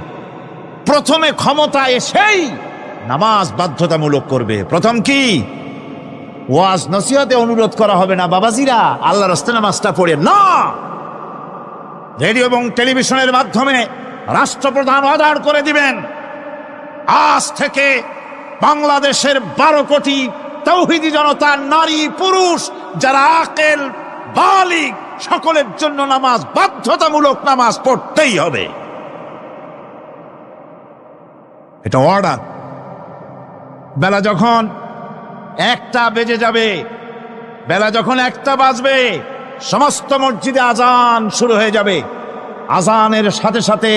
প্রথমে ক্ষমতা এসেই নামাজ বাধ্যতামূলক করবে। প্রথম কি? ওয়াজ নসিহতে অনুরোধ করা হবে না, বাবাজিরা আল্লাহর রাস্তায় নামাজটা পড়ে না। রেডিও এবং টেলিভিশনের মাধ্যমে রাষ্ট্রপ্রধান অর্ডার করে দিবেন, আজ থেকে বাংলাদেশের 12 কোটি তাওহীদি জনতা, নারী পুরুষ যারা আকেল বালিগ, সকলের জন্য নামাজ বাধ্যতামূলক, নামাজ পড়তেই হবে। এটা অর্ডার। বেলা যখন 1টা বেজে যাবে, বেলা যখন 1টা বাজবে, সমস্ত মসজিদে আজান শুরু হয়ে যাবে। আজানের সাথে সাথে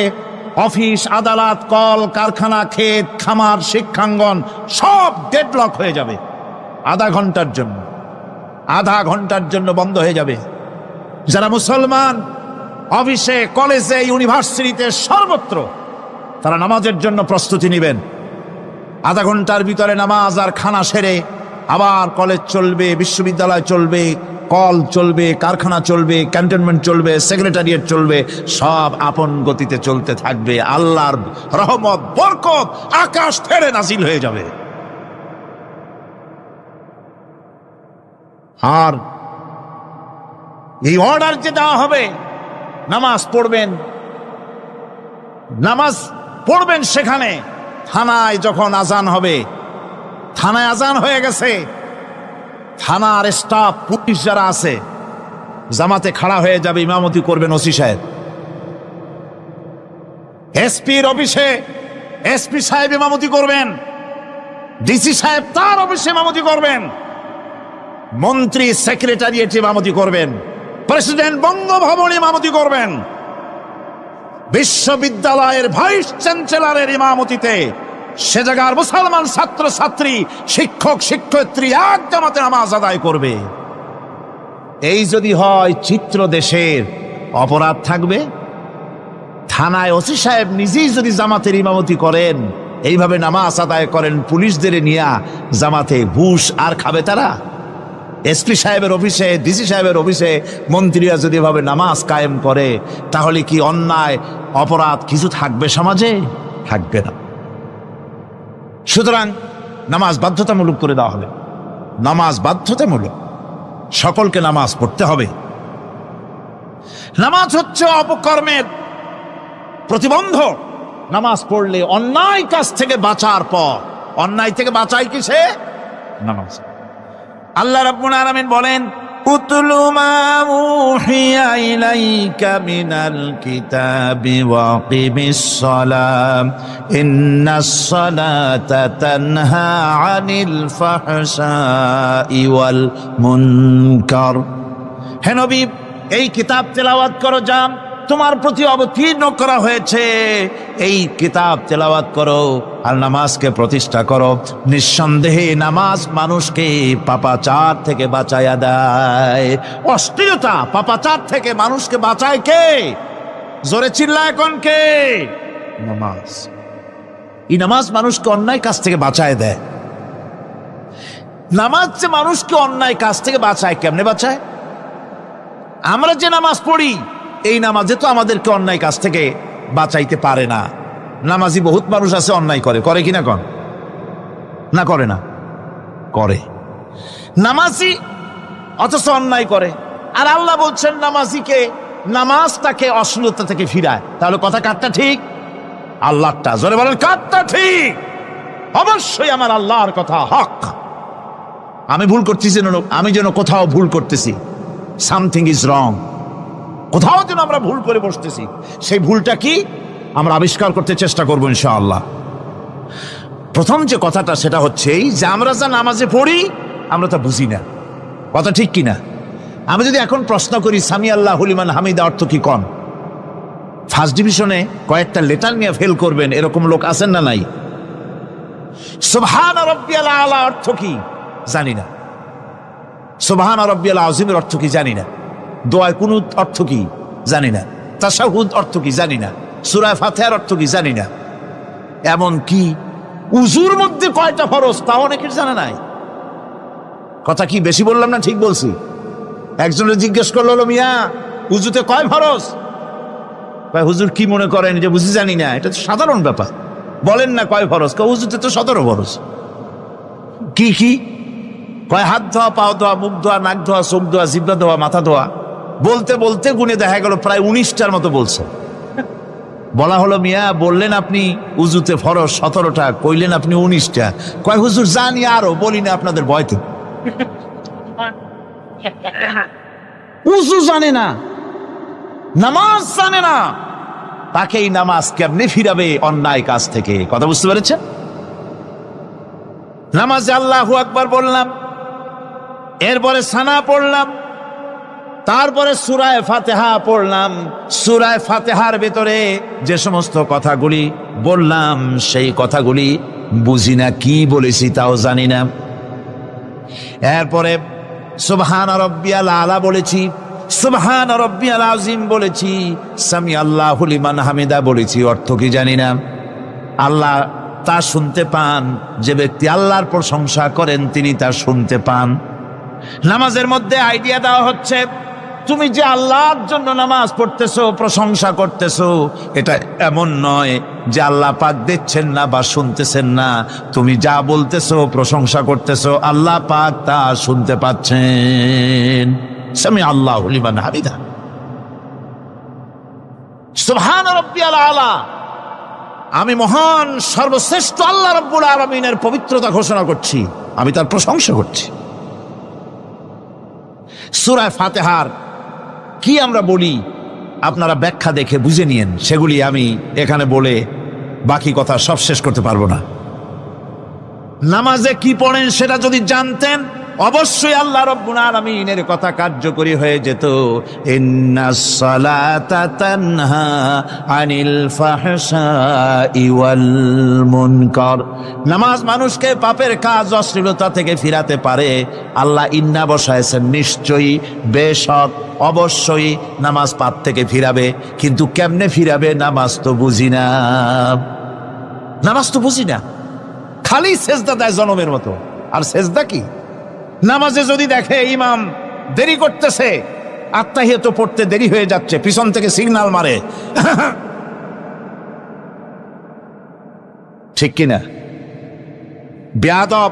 অফিস, আদালত, কল কারখানা, ক্ষেত খামার, শিক্ষাঙ্গন সব ডেডলক হয়ে যাবে। আধা ঘন্টার জন্য বন্ধ হয়ে যাবে। যারা মুসলমান অফিসে, কলেজে, ইউনিভার্সিটিতে, সর্বত্র তারা নামাজের জন্য প্রস্তুতি নেবেন। আধা ঘন্টার ভিতরে নামাজ আর খানা সেরে আবার কলেজ চলবে, বিশ্ববিদ্যালয় চলবে, কল চলবে, কারখানা চলবে, ক্যান্টনমেন্ট চলবে, সেক্রেটারিয়েট চলবে, সব আপন গতিতে চলতে থাকবে। আল্লাহর রহমত, বরকত আকাশ থেকে নাজিল হয়ে যাবে। আর এই অর্ডার যে দেওয়া হবে, নামাজ পড়বেন সেখানে। থানায় যখন আজান হবে, থানায় আজান হয়ে গেছে, থানার স্টাফ, পুলিশ যারা আছে, জামাতে খাড়া হয়ে যাবে, ইমামতি করবেন ওসি সাহেব। এসপির অফিসে এসপি সাহেব ইমামতি করবেন, ডিসি সাহেব তার অফিসে ইমামতি করবেন, মন্ত্রী সেক্রেটারিয়েট ইমামতি করবেন, প্রেসিডেন্ট বঙ্গভবন ইমামতি করবেন, বিশ্ববিদ্যালয়ের ভাইস চ্যান্সেলরের ইমামতিতে সে জায়গার মুসলমান ছাত্র ছাত্রী, শিক্ষক শিক্ষয়িত্রী এক জামাতে নামাজ আদায় করবে। এই যদি হয় চিত্র দেশের, অপরাধ থাকবে। থানায় ওসি সাহেব নিজেই যদি জামাতের ইমামতি করেন, এইভাবে নামাজ আদায় করেন পুলিশদের নিয়ে জামাতে, ঘুষ আর খাবে তারা? এসপি সাহেবের অফিসে, ডিসি সাহেবের অফিসে মন্ত্রীরা যদি এভাবে নামাজ কায়েম করে, তাহলে কি অন্যায় অপরাধ কিছু থাকবে সমাজে? থাকবে না। সুতরাং নামাজ বাধ্যতামূলক করে দেওয়া হবে। নামাজ বাধ্যতামূলক, সকলকে নামাজ পড়তে হবে। নামাজ হচ্ছে অপকর্মের প্রতিবন্ধক। নামাজ পড়লে অন্যায় কাজ থেকে বাঁচার পর, অন্যায় থেকে বাঁচাই কিসে? নামাজ। আল্লাহ রাব্বুল আলামিন বলেন, উতলু মা উহিয়া ইলাইকা মিনাল কিতাবি ওয়া আকিমিস সালাম ইন্নাস সালাতা তানহা আনিল ফাহশাই ওয়াল মুনকার। হে নবী, এই কিতাব তেলাওয়াত করো, যা তোমার প্রতি অবতীর্ণ করা হয়েছে, এই কিতাব তেলাওয়াত করো আর নামাজকে প্রতিষ্ঠা করো। নিঃসন্দেহে নামাজ মানুষকে পাপাচার থেকে বাঁচায়া দেয়। অশ্লীলতা, পাপাচার থেকে মানুষকে বাঁচায় কে? জোরে চিল্লায় এখন কে? নামাজ। এই নামাজ মানুষকে অন্যায় কাজ থেকে বাঁচায় দেয়। নামাজ যে মানুষকে অন্যায় কাজ থেকে বাঁচায়, কেমনে বাঁচায়? আমরা যে নামাজ পড়ি, এই নামাজে তো আমাদেরকে অন্যায় কাজ থেকে বাঁচাইতে পারে না। নামাজি বহুত মানুষ আছে অন্যায় করে, করে কিনা কন? না করে না? করে। নামাজি অথচ অন্যায় করে। আর আল্লাহ বলছেন নামাজিকে নামাজ তাকে অশ্লীলতা থেকে ফিরায়। তাহলে কথা কারটা ঠিক? আল্লাহটা। জোরে বলেন কারটা ঠিক? অবশ্যই আমার আল্লাহর কথা হক। আমি ভুল করতেছি, আমি যেন কোথাও ভুল করতেছি, সামথিং ইজ রং, কোথাও যেন আমরা ভুল করে বসতেছি, সেই ভুলটা কি আমরা আবিষ্কার করতে চেষ্টা করবো ইনশাআল্লাহ। প্রথম যে কথাটা সেটা হচ্ছে এই যে আমরা যা নামাজে পড়ি আমরা তা বুঝি না। কথা ঠিক কিনা? আমি যদি এখন প্রশ্ন করি সামি আল্লাহু লিমান হামিদা অর্থ কি কোন, ফার্স্ট ডিভিশনে কয়েকটা লেটার নিয়ে ফেল করবেন এরকম লোক আছেন না নাই? সুবহান রাব্বিয়াল আলা অর্থ কি জানি না, সুবহান রাব্বিয়াল আযীমের অর্থ কি জানি না, দোয়া কুনুত অর্থ কি জানি না, তাশাহুদ অর্থ কি জানি না, সূরা ফাতিহার অর্থ কি জানি না, এমন কি উযুর মধ্যে কয়টা ফরজ তা অনেকের জানা নাই। কথা কি বেশি বললাম না ঠিক বলছি? একজনের জিজ্ঞেস করলো, মিয়া উযুতে কয় ফরজ? ভাই হুজুর কি মনে করেন যে বুঝি জানি না? এটা তো সাধারণ ব্যাপার, বলেন না কয় ফরজ? উযুতে তো 17 ফরজ। কি কি কয়? হাত ধোয়া, পাও ধোয়া, মুখ ধোয়া, নাক ধোয়া, চোখ ধোয়া, জিহ্বা ধোয়া, মাথা ধোয়া। বলতে বলতে গুনে দেখা গেল প্রায় 19টার মতো বলছে। বলা হলো, মিয়া বললেন আপনি উযুতে ফরজ 17টা, কইলেন আপনি 19টা। কয় হুজুর জানি আরো, বলি না আপনাদের ভয়তে। উযু জানে না, নামাজ জানে না, তাকে এই নামাজ কেমনে ফিরাবে অন্যায় কাজ থেকে? কথা বুঝতে পেরেছেন? নামাজে আল্লাহু আকবার বললাম, এরপরে সানা পড়লাম, তারপরে সূরা ফাতিহা পড়লাম। সূরা ফাতিহার ভেতরে যে সমস্ত কথাগুলি বললাম সেই কথাগুলি বুঝি না, কি বলেছি তাও জানি না। এরপরে সুবহান রাব্বিয়াল আলা বলেছি, সুবহান রাব্বিয়াল আযীম বলেছি, সামি আল্লাহু লিমান হামিদা বলেছি, অর্থ কি জানি না। আল্লাহ তা শুনতে পান, যে ব্যক্তি আল্লাহর প্রশংসা করেন তিনি তা শুনতে পান। নামাজের মধ্যে আইডিয়া দেওয়া হচ্ছে, তুমি যে আল্লাহর জন্য নামাজ পড়তেছো, প্রশংসা করতেছো, এটা এমন নয় যে আল্লাহ পাক দেখছেন না বা শুনতেছেন না। তুমি যা বলতেছো, প্রশংসা করতেছো, আল্লাহ পাক তা শুনতে পাচ্ছেন। সামি আল্লাহু লিমান হামিদা, সুবহান রাব্বিয়াল আলা, আমি মহান সর্বশ্রেষ্ঠ আল্লাহ রাব্বুল আলামিনের পবিত্রতা ঘোষণা করছি, আমি তার প্রশংসা করছি। সূরা ফাতিহার কি আমরা বলি আপনারা ব্যাখ্যা দেখে বুঝে নিয়েন, সেগুলি আমি এখানে বলে বাকি কথা সব শেষ করতে পারবো না। নামাজে কি পড়েন সেটা যদি জানতেন, অবশ্যই আল্লাহ রাব্বুল আলামিনের কথা কার্যকরী হয়ে যেত। ইন্নাস সালাতা তানহা আনিল ফাহশাই ওয়াল মুনকার, নামাজ মানুষকে পাপের কাজ, অশ্লীলতা থেকে ফিরাতে পারে। আল্লাহ ইন্না বসায়ছেন, নিশ্চয়ই, বেশক, অবশ্যই নামাজ পাপ থেকে ফিরাবে। কিন্তু কেমনে ফিরাবে নামাজ তো বুঝি না, নামাজ তো বুঝি না। খালি সেজদা দেয় জনমের মতো, আর সেজদা কি? নামাজে যদি দেখে ইমাম দেরি করতেছে, আত্তাহিয়াত পড়তে দেরি হয়ে যাচ্ছে, পিছন থেকে সিগন্যাল মারে, ঠিক কিনা? বেয়াদব,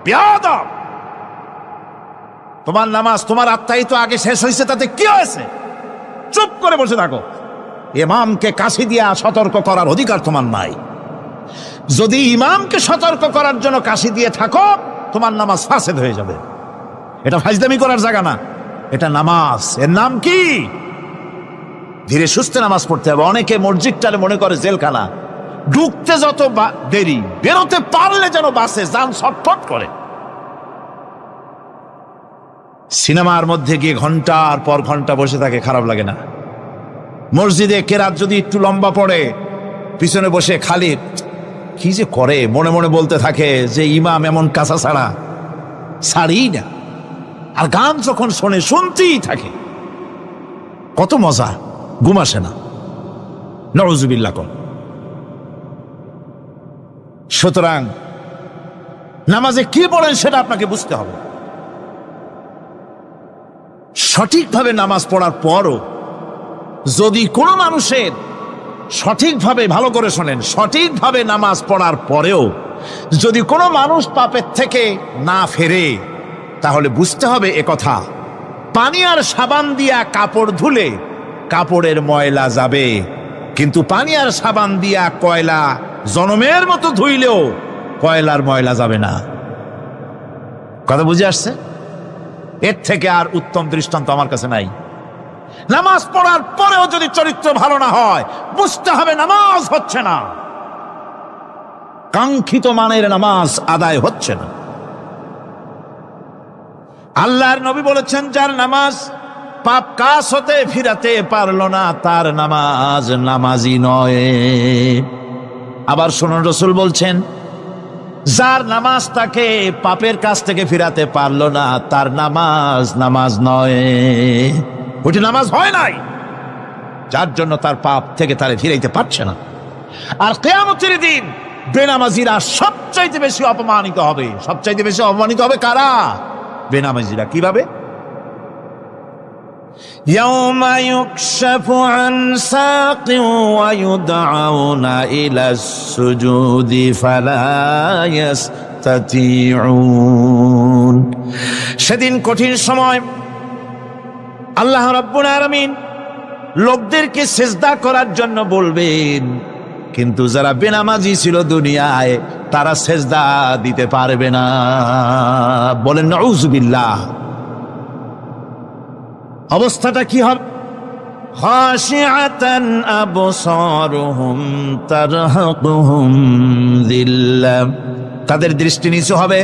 বেয়াদব। তোমার নামাজ, তোমার আত্তাহিয়াত আগে শেষ হয়েছে, তাতে কি হয়েছে? চুপ করে বসে থাকো। ইমামকে কাশি দিয়া সতর্ক করার অধিকার তোমার নাই। যদি ইমামকে সতর্ক করার জন্য কাশি দিয়ে থাকো, তোমার নামাজ ফাসেদ হয়ে যাবে। এটা ফাজলামি করার জায়গা না, এটা নামাজ। এর নাম কি? ধীরে সুস্থে নামাজ পড়তে হবে। অনেকে মসজিদটারে মনে করে জেলখানা, ঢুকতে যত দেরি, বেরোতে পারলে যেন বাসে যান ছটফট করে। সিনেমার মধ্যে গিয়ে ঘন্টার পর ঘন্টা বসে থাকে, খারাপ লাগে না? মসজিদে কেরাত যদি একটু লম্বা পড়ে, পিছনে বসে খালি কি যে করে মনে মনে বলতে থাকে যে ইমাম এমন কাঁচা ছাড়া ছাড়ি না। আর গান যখন শোনে শুনতেই থাকে, কত মজা, ঘুম আসে না। নউজুবিল্লাহ কোন। সুতরাং নামাজে কি পড়েন সেটা আপনাকে বুঝতে হবে। সঠিকভাবে নামাজ পড়ার পরও যদি কোনো মানুষের সঠিকভাবে, ভালো করে শোনেন, সঠিকভাবে নামাজ পড়ার পরেও যদি কোনো মানুষ পাপের থেকে না ফেরে, তাহলে বুঝতে হবে একথা পানি আর সাবান দিয়া কাপড় ধুলে কাপড়ের ময়লা যাবে, কিন্তু পানি আর সাবান দিয়া কয়লা জনমের মতো ধুইলেও কয়লার ময়লা যাবে না। কথা বুঝে আসছে? এর থেকে আর উত্তম দৃষ্টান্ত আমার কাছে নাই। নামাজ পড়ার পরেও যদি চরিত্র ভালো না হয়, বুঝতে হবে নামাজ হচ্ছে না, কাঙ্ক্ষিত মানের নামাজ আদায় হচ্ছে না। আল্লাহর নবী বলেছেন, যার নামাজ পাপ কাজ হতে ফিরাতে পারলো না, তার নামাজ নামাজি নয়। আবার শুনুন, রাসূল বলছেন, যার নামাজ তাকে পাপের কাছ থেকে ফিরাতে পারলো না, তার নামাজ নামাজ নয়, ওটি নামাজ হয় নাই, যার জন্য তার পাপ থেকে তারে ফিরাইতে পারছে না। আর কিয়ামতের দিন বেনামাজিরা সবচাইতে বেশি অপমানিত হবে। সবচাইতে বেশি অপমানিত হবে কারা? বেনামাজিরা। কিভাবে? ইয়াউমা ইউকশাফু আন সাকিন ওয়া ইউদআউনা ইলাস সুজুদি ফালা ইস্তাতিউন। সেদিন কঠিন সময় আল্লাহ রাব্বুল আলামিন লোকদেরকে সিজদা করার জন্য বলবেন, কিন্তু যারা বেনামাজি ছিল দুনিয়ায় তারা সিজদা দিতে পারবে না। বলেন নাউযুবিল্লাহ। অবস্থাটা কি হবে? খাশিআতান আবসারুহুম তারহাকুহুম যিল্লাহ। তাদের দৃষ্টি নিচু হবে,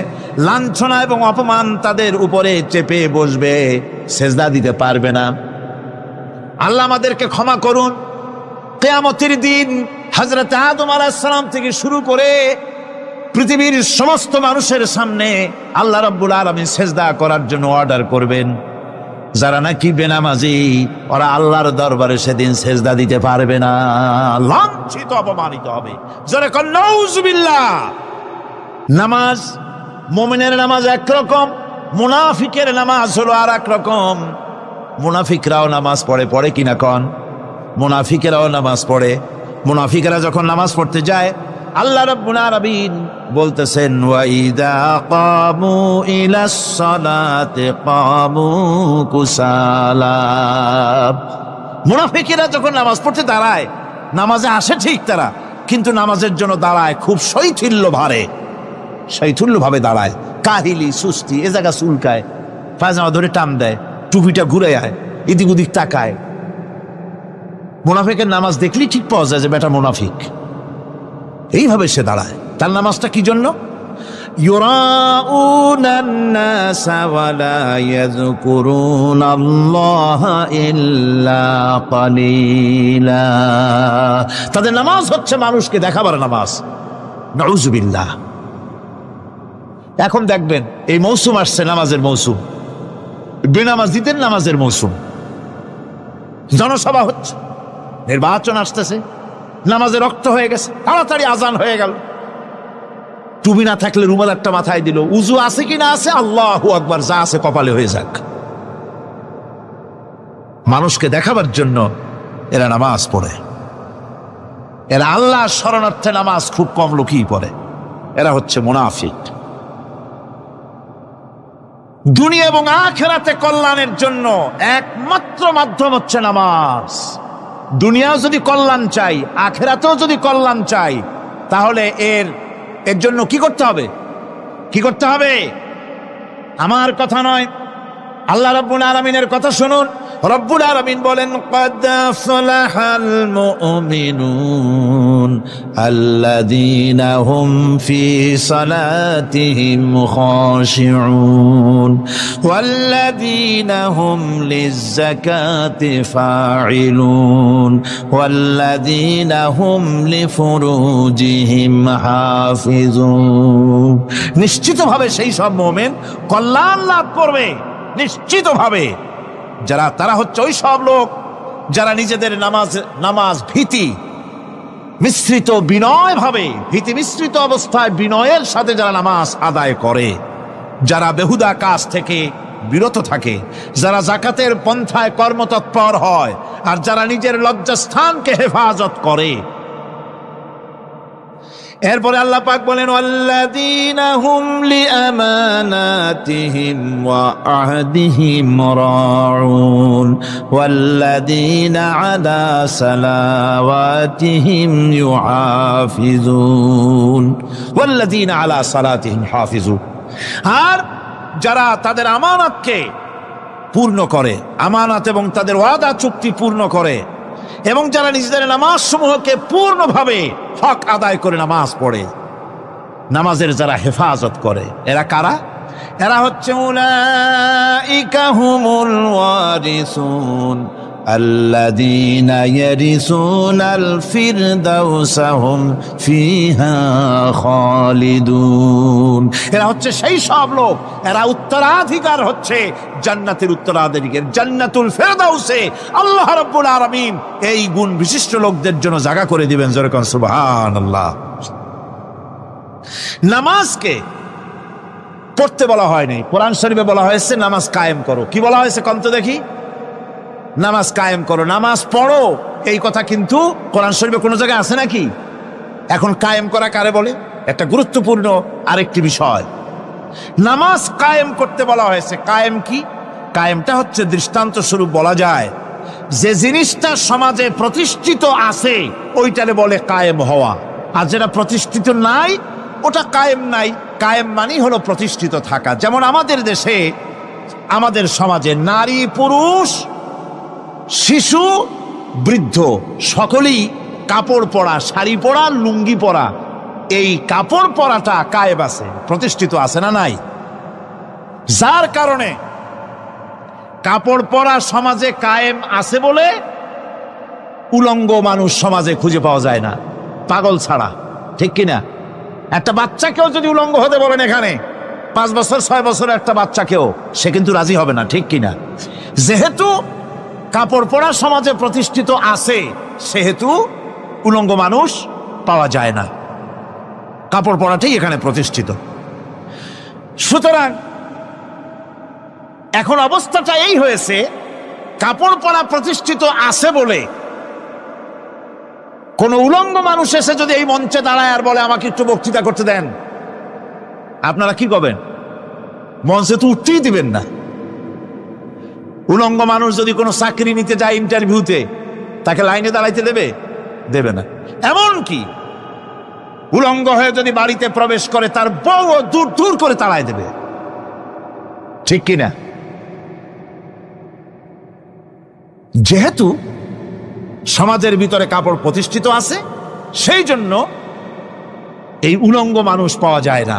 লাঞ্ছনা এবং অপমান তাদের উপরে চেপে বসবে, সিজদা দিতে পারবে না। আল্লাহ আমাদেরকে ক্ষমা করুন। কিয়ামতের দিন হযরত আদম আলাইহিস সালাম থেকে শুরু করে পৃথিবীর সমস্ত মানুষের সামনে আল্লাহ রাব্বুল আলামিন সিজদা করার জন্য অর্ডার করবেন। যারা নাকি বেনামাজি, ওরা আল্লাহর দরবারে সেদিন সিজদা দিতে পারবে না, লাঞ্ছিত অপমানিত হবে। যারা কন নাউযুবিল্লাহ। নামাজ, মুমিনের নামাজ একরকম, মুনাফিকের নামাজ হলো আর এক রকম। মুনাফিকরাও নামাজ পড়ে, পড়ে কিনা কন? মুনাফিকেরাও নামাজ পড়ে। মুনাফিকেরা যখন নামাজ পড়তে যায়, আল্লাহ রাব্বুল আলামিন বলতেছেন, ওয়া ইযা কামু ইলাস সালাতি কামু কুসালা। মুনাফিকেরা যখন নামাজ পড়তে দাঁড়ায়, নামাজে আসে ঠিক তারা, কিন্তু নামাজের জন্য দাঁড়ায় খুব শৈথিল্যভাবে দাঁড়ায়, কাহিলি, সুস্তি, এ জায়গা চুলকায়, পায়জামা ধরে টান দেয়, টুপিটা ঘুরে আয়, এদিক ওদিক তাকায়। মুনাফিকের নামাজ দেখলেই ঠিক পাওয়া যায় যে বেটা মুনাফিক। এইভাবে সে দাঁড়ায়। তার নামাজটা কি জন্য? ইউরাউনান নাসা ওয়া লা ইয়াযকুরুনাল্লাহা ইল্লা কালিলা। তাদের নামাজ হচ্ছে মানুষকে দেখাবার নামাজ। নাউযুবিল্লাহ। এখন দেখবেন এই মৌসুম আসছে, নামাজের মৌসুম, বেনামাজিদের নামাজের মৌসুম। জনসভা হচ্ছে, নির্বাচন আসতেছে, নামাজে রক্ত হয়ে গেছে, তাড়াতাড়ি আজান হয়ে গেল। টুপি না থাকলে রুমাল একটা মাথায় দিল, উজু আছে কি না আছে, আল্লাহু আকবার, যা আছে কপালে হয়ে যাক। মানুষকে দেখাবার জন্য এরা নামাজ পড়ে। এরা আল্লাহর শরণার্থে নামাজ খুব কম লোকই পড়ে। এরা হচ্ছে মুনাফিক। দুনিয়া এবং আখিরাতে কল্যাণের জন্য একমাত্র মাধ্যম হচ্ছে নামাজ। দুনিয়াও যদি কল্যাণ চাই, আখিরাতেও যদি কল্যাণ চাই, তাহলে এর জন্য কি করতে হবে? কি করতে হবে? আমার কথা নয়, আল্লাহ রাব্বুল আলামিনের কথা শুনুন। রব্বুল আলামিন বলেন, ক্বাদ আফলাহাল মুমিনুন আল্লাযীনা হুম ফি সালাতিহিম খাশিউন ওয়াল্লাযীনা হুম লিয-যাকাতি ফাঈলুন ওয়াল্লাযীনা হুম লিফুরুজিহিম হাফিজুন। নিশ্চিতভাবে সেই সব মুমিন কল্যাণ লাভ করবে, নিশ্চিতভাবে। তারা হচ্ছে ওই সব লোক যারা নিজেদের নামাজ ভীতি মিশ্রিত ভীতি মিশ্রিত অবস্থায় বিনয়ের সাথে যারা নামাজ আদায় করে, যারা বেহুদা কাজ থেকে বিরত থাকে, যারা যাকাতের পন্থায় কর্মতৎপর হয়, আর যারা নিজের লজ্জাস্থানকে হেফাজত করে। এরপরে আল্লাহ পাক বলেন ওয়াল্লাযীনা হুম লিআমানাতিহিম ওয়া আহদিহিম রাউন ওয়াল্লাযীনা আলা সালাওয়াতিহিম ইউহাফিজুন ওয়াল্লাযীনা আলা সালাতিহিম হাফিজুন। আর যারা তাদের আমানতকে পূর্ণ করে, আমানত এবং তাদের ওয়াদা চুক্তি পূর্ণ করে, এবং যারা নিজেদের নামাজ সমূহকে পূর্ণভাবে হক আদায় করে নামাজ পড়ে, নামাজের যারা হেফাজত করে, এরা কারা? এরা হচ্ছে উলাইকা হুমুল ওয়ারিসুন আল্লাযীনা ইয়ারিসুনাল ফিরদাউসা হুম ফিহা খালিদুন। এরা হচ্ছে সেই সব লোক, এরা উত্তরাধিকার হচ্ছে জান্নাতের উত্তরাধিকার, জান্নাতুল ফিরদাউসে আল্লাহ রাব্বুল আলামিন এই গুণ বিশিষ্ট লোকদের জন্য জায়গা করে দিবেন। জোরে কোন সুবহানাল্লাহ। নামাজকে পড়তে বলা হয়নি, কোরআন শরীফে বলা হয়েছে নামাজ কায়েম করো। কি বলা হয়েছে কন্ত দেখি? নামাজ কায়েম করো, নামাজ পড়ো। এই কথা কিন্তু কোরআন শরীফে কোনো জায়গায় আছে নাকি? এখন কায়েম করা কারে বলে? একটা গুরুত্বপূর্ণ আরেকটি বিষয়, নামাজ কায়েম করতে বলা হয়েছে। কায়েম কি? কায়েমটা হচ্ছে দৃষ্টান্ত স্বরূপ বলা যায় যে জিনিসটা সমাজে প্রতিষ্ঠিত আছে ওইটারে বলে কায়েম হওয়া, আর যেটা প্রতিষ্ঠিত নাই ওটা কায়েম নাই। কায়েম মানেই হলো প্রতিষ্ঠিত থাকা। যেমন আমাদের দেশে, আমাদের সমাজে নারী পুরুষ শিশু বৃদ্ধ সকলেই কাপড় পরা, শাড়ি পরা, লুঙ্গি পরা, এই কাপড় পরাটা কায়েম আছে, প্রতিষ্ঠিত আছে না নাই? যার কারণে কাপড় পরা সমাজে কায়েম আছে বলে উলঙ্গ মানুষ সমাজে খুঁজে পাওয়া যায় না, পাগল ছাড়া। ঠিক কিনা? একটা বাচ্চাকেও যদি উলঙ্গ হতে বলেন এখানে, 5 বছর 6 বছর একটা বাচ্চাকেও, সে কিন্তু রাজি হবে না। ঠিক কিনা? যেহেতু কাপড় পরা সমাজে প্রতিষ্ঠিত আছে সেহেতু উলঙ্গ মানুষ পাওয়া যায় না, কাপড় পরাটাই এখানে প্রতিষ্ঠিত। সুতরাং এখন অবস্থাটা এই হয়েছে, কাপড় পরা প্রতিষ্ঠিত আছে বলে কোন উলঙ্গ মানুষ এসে যদি এই মঞ্চে দাঁড়ায় আর বলে আমাকে একটু বক্তৃতা করতে দেন, আপনারা কি করবেন? মঞ্চে তো উঠতেই দিবেন না। উলঙ্গ মানুষ যদি কোনো চাকরি নিতে যায় ইন্টারভিউতে, তাকে লাইনে দাঁড়াইতে দেবে? দেবে না। এমন কি উলঙ্গ হয়ে যদি বাড়িতে প্রবেশ করে তার বউ দূর দূর করে তাড়ায় দেবে। ঠিক কিনা? যেহেতু সমাজের ভিতরে কাপড় প্রতিষ্ঠিত আছে সেই জন্য এই উলঙ্গ মানুষ পাওয়া যায় না।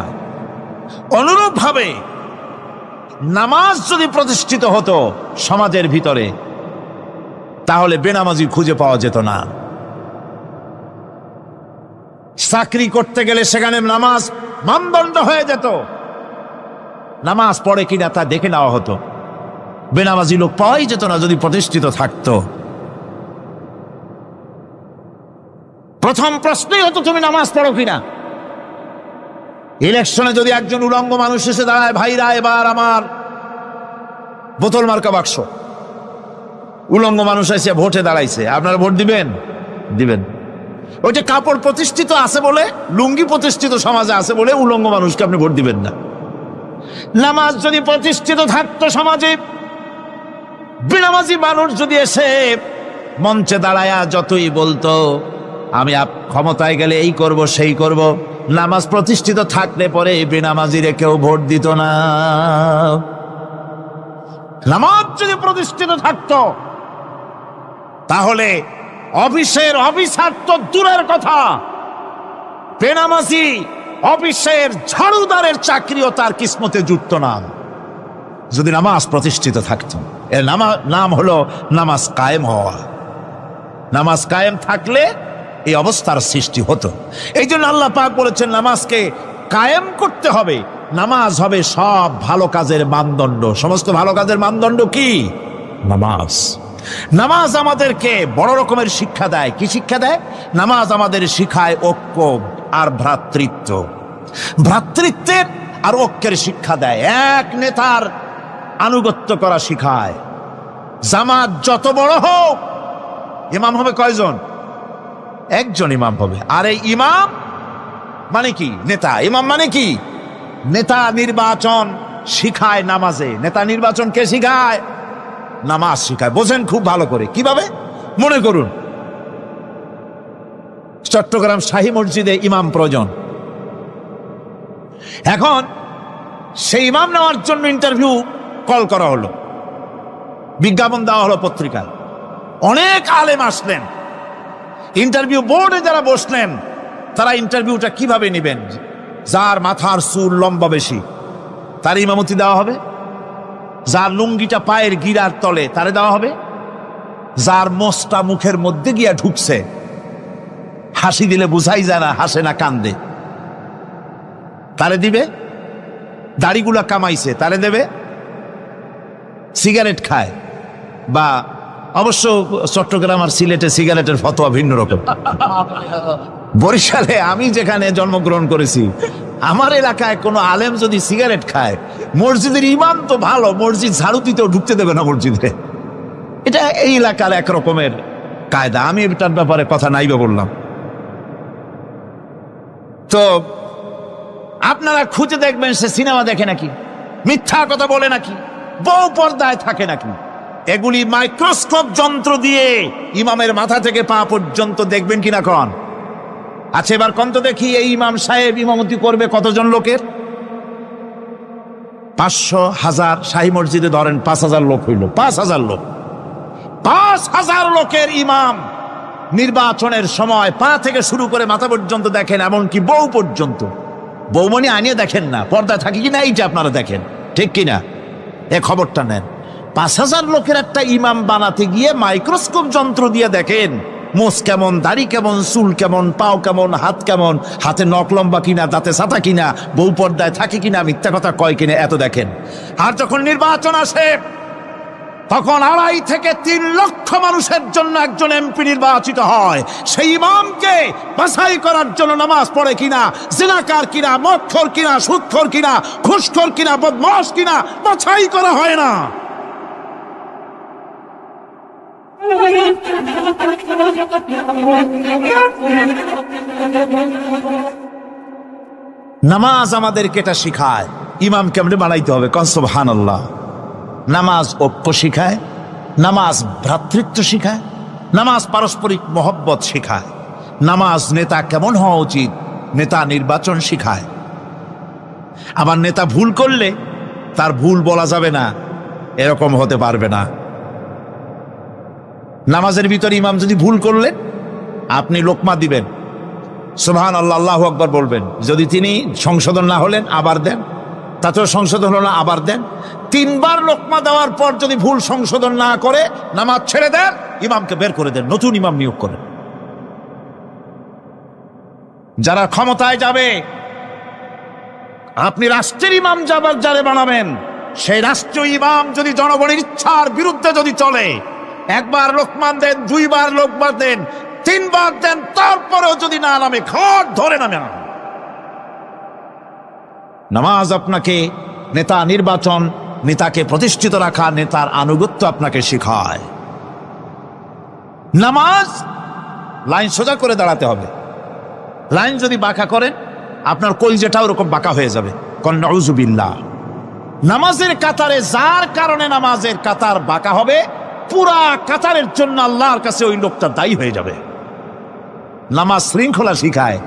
অনুরূপভাবে নামাজ যদি প্রতিষ্ঠিত হতো সমাজের ভিতরে, তাহলে বেনামাজি খুঁজে পাওয়া যেত না। চাকরি করতে গেলে সেখানে নামাজ মানদণ্ড হয়ে যেত, নামাজ পড়ে কিনা তা দেখে নেওয়া হতো। বেনামাজি লোক পাওয়াই যেত না যদি প্রতিষ্ঠিত থাকতো। প্রথম প্রশ্নই হতো তুমি নামাজ পড়ো কিনা। ইলেকশনে যদি একজন উলঙ্গ মানুষ এসে দাঁড়ায়, ভাইরা এবার আমার বোতল মার্কা বাক্স, উলঙ্গ মানুষ এসে ভোটে দাঁড়াইছে, আপনারা ভোট দিবেন? দিবেন। ওই যে কাপড় প্রতিষ্ঠিত আছে বলে, লুঙ্গি প্রতিষ্ঠিত সমাজে আছে বলে উলঙ্গ মানুষকে আপনি ভোট দিবেন না। নামাজ যদি প্রতিষ্ঠিত থাকতো সমাজে, বেনামাজি মানুষ যদি এসে মঞ্চে দাঁড়ায়া যতই বলতো আমি ক্ষমতায় গেলে এই করব সেই করব, নামাজ প্রতিষ্ঠিত থাকলে পরে বেনামাজিরে কেউ ভোট দিত না। নামাজ যদি প্রতিষ্ঠিত থাকতো তাহলে অফিসের অফিসার তো দূরের কথা, বেনামাজি অফিসের ঝাড়ুদারের চাকরিও তার কিসমতে জুটতো না যদি নামাজ প্রতিষ্ঠিত থাকতো। এর নাম হলো নামাজ কায়েম হওয়া। নামাজ কায়েম থাকলে এই অবস্থার সৃষ্টি হতো। এই জন্য আল্লাহ পাক বলেছেন নামাজকে কায়েম করতে হবে। নামাজ হবে সব ভালো কাজের মানদণ্ড। সমস্ত ভালো কাজের মানদণ্ড কি? নামাজ। নামাজ আমাদেরকে বড় রকমের শিক্ষা দেয়। কি শিক্ষা দেয়? নামাজ আমাদের শিখায় ঐক্য আর ভ্রাতৃত্ব, ভ্রাতৃত্বের আর ঐক্যের শিক্ষা দেয়। এক নেতার আনুগত্য করা শিখায়। জামাত যত বড় হোক, ইমাম হবে কয়জন? একজন ইমাম হবে। আর এই ইমাম মানে কি? নেতা। ইমাম মানে কি? নেতা নির্বাচন শিখায় নামাজে। নেতা নির্বাচন কে শিখায়? নামাজ শিখায়। বোঝেন খুব ভালো করে। কিভাবে? মনে করুন চট্টগ্রাম শাহী মসজিদে ইমাম প্রয়োজন। এখন সেই ইমাম নেওয়ার জন্য ইন্টারভিউ কল করা হলো, বিজ্ঞাপন দেওয়া হলো পত্রিকায়। অনেক আলেম আসলেন। ইন্টারভিউ বোর্ডে যারা বসলেন তারা ইন্টারভিউটা কিভাবে নেবেন? যার মাথার চুল লম্বা বেশি তার ইমামতি দেওয়া হবে, যার লুঙ্গিটা পায়ের গিরার তলে তারে দেওয়া হবে, যার মোষটা মুখের মধ্যে গিয়া ঢুকছে, হাসি দিলে বুঝাই যায় না হাসে না কান্দে, তারে দিবে। দাড়িগুলা কামাইছে তারে দেবে। সিগারেট খায় বা অবশ্য চট্টগ্রাম আর সিলেটে সিগারেটের ফতোয়া ভিন্ন রকম। বরিশালে আমি যেখানে জন্মগ্রহণ করেছি, আমার এলাকায় কোনো আলেম যদি সিগারেট খায়, মসজিদের ইমাম তো ভালো, মসজিদ ঝাড়ু দিতেও ঢুকতে দেবে না মসজিদে। এটা এই এলাকার এক রকমের কায়দা। আমি এটার ব্যাপারে কথা নাইবা বললাম। তো আপনারা খুঁজে দেখবেন সে সিনেমা দেখে নাকি, মিথ্যা কথা বলে নাকি, বউ পর্দায় থাকে নাকি। এগুলি মাইক্রোস্কোপ যন্ত্র দিয়ে ইমামের মাথা থেকে পা পর্যন্ত দেখবেন কিনা কন? আচ্ছা এবার কন তো দেখি, এই ইমাম সাহেব ইমামতি করবে কতজন লোকের? 500, 1000। শাহী মসজিদে ধরেন 5000 লোক হইল। 5000 লোক, 5000 লোকের ইমাম নির্বাচনের সময় পা থেকে শুরু করে মাথা পর্যন্ত দেখেন, এমনকি বউ পর্যন্ত। বৌমনি আনিয়ে দেখেন না, পর্দায় থাকে কিনা এইটা আপনারা দেখেন, ঠিক কিনা? এ খবরটা নেন। 5000 লোকের একটা ইমাম বানাতে গিয়ে মাইক্রোস্কোপ যন্ত্র দিয়ে দেখেন মোষ কেমন, দাড়ি কেমন, চুল কেমন, পাও কেমন, হাত কেমন, হাতে নখ লম্বা কিনা, দাঁতে ছাতা কিনা, বউ পর্দায় থাকে কিনা, মিথ্যা কথা কয় কিনা, এত দেখেন। আর যখন নির্বাচন আসে তখন 2.5 থেকে 3 লক্ষ মানুষের জন্য একজন এমপি নির্বাচিত হয়। সেই ইমামকে বাছাই করার জন্য নামাজ পড়ে কিনা, জিনাকার কিনা, মদখোর কিনা, সুদখোর কিনা, ঘুষখোর কিনা, বদমাশ কিনা বাছাই করা হয় না। নামাজ আমাদেরকে এটা শিখায় ইমাম কেমনে বানাইতে হবে। কন সুবহানাল্লাহ। নামাজ ঐক্য শিখায়, নামাজ ভ্রাতৃত্ব শিখায়, নামাজ পারস্পরিক মহব্বত শিখায়, নামাজ নেতা কেমন হওয়া উচিত, নেতা নির্বাচন শিখায়। আবার নেতা ভুল করলে তার ভুল বলা যাবে না, এরকম হতে পারবে না। নামাজের ভিতরে ইমাম যদি ভুল করলেন, আপনি লোকমা দিবেন, সুবহানাল্লাহ, আল্লাহু আকবার বলবেন। যদি তিনি সংশোধন না হলেন আবার দেন, তাতেও সংশোধন হলো না আবার দেন। 3 বার লোকমা দেওয়ার পর যদি ভুল সংশোধন না করে নামাজ ছেড়ে দেন, ইমামকে বের করে দেন, নতুন ইমাম নিয়োগ করেন। যারা ক্ষমতায় যাবে, আপনি রাষ্ট্রের ইমাম যারে বানাবেন, সেই রাষ্ট্রীয় ইমাম যদি জনগণের ইচ্ছার বিরুদ্ধে যদি চলে, 1 বার লোকমান দেন, 2 বার লোকমান দেন, 3 বার দেন, তারপরেও যদি না নামে, ঘর ধরে নামে না। নামাজ আপনাকে নেতা নির্বাচন, নেতাকে প্রতিষ্ঠিত রাখা, নেতার আনুগত্য আপনাকে শেখায়। নামাজ লাইন সোজা করে দাঁড়াতে হবে। লাইন যদি বাঁকা করেন, আপনার কলজেটা ওরকম বাঁকা হয়ে যাবে। নাউযুবিল্লাহ। নামাজের কাতারে যার কারণে নামাজের কাতার বাঁকা হবে, পুরা কাতারের জন্য আল্লাহর কাছে ওই লোকটা দায়ী হয়ে যাবে। নামাজ শৃঙ্খলা শিখায়।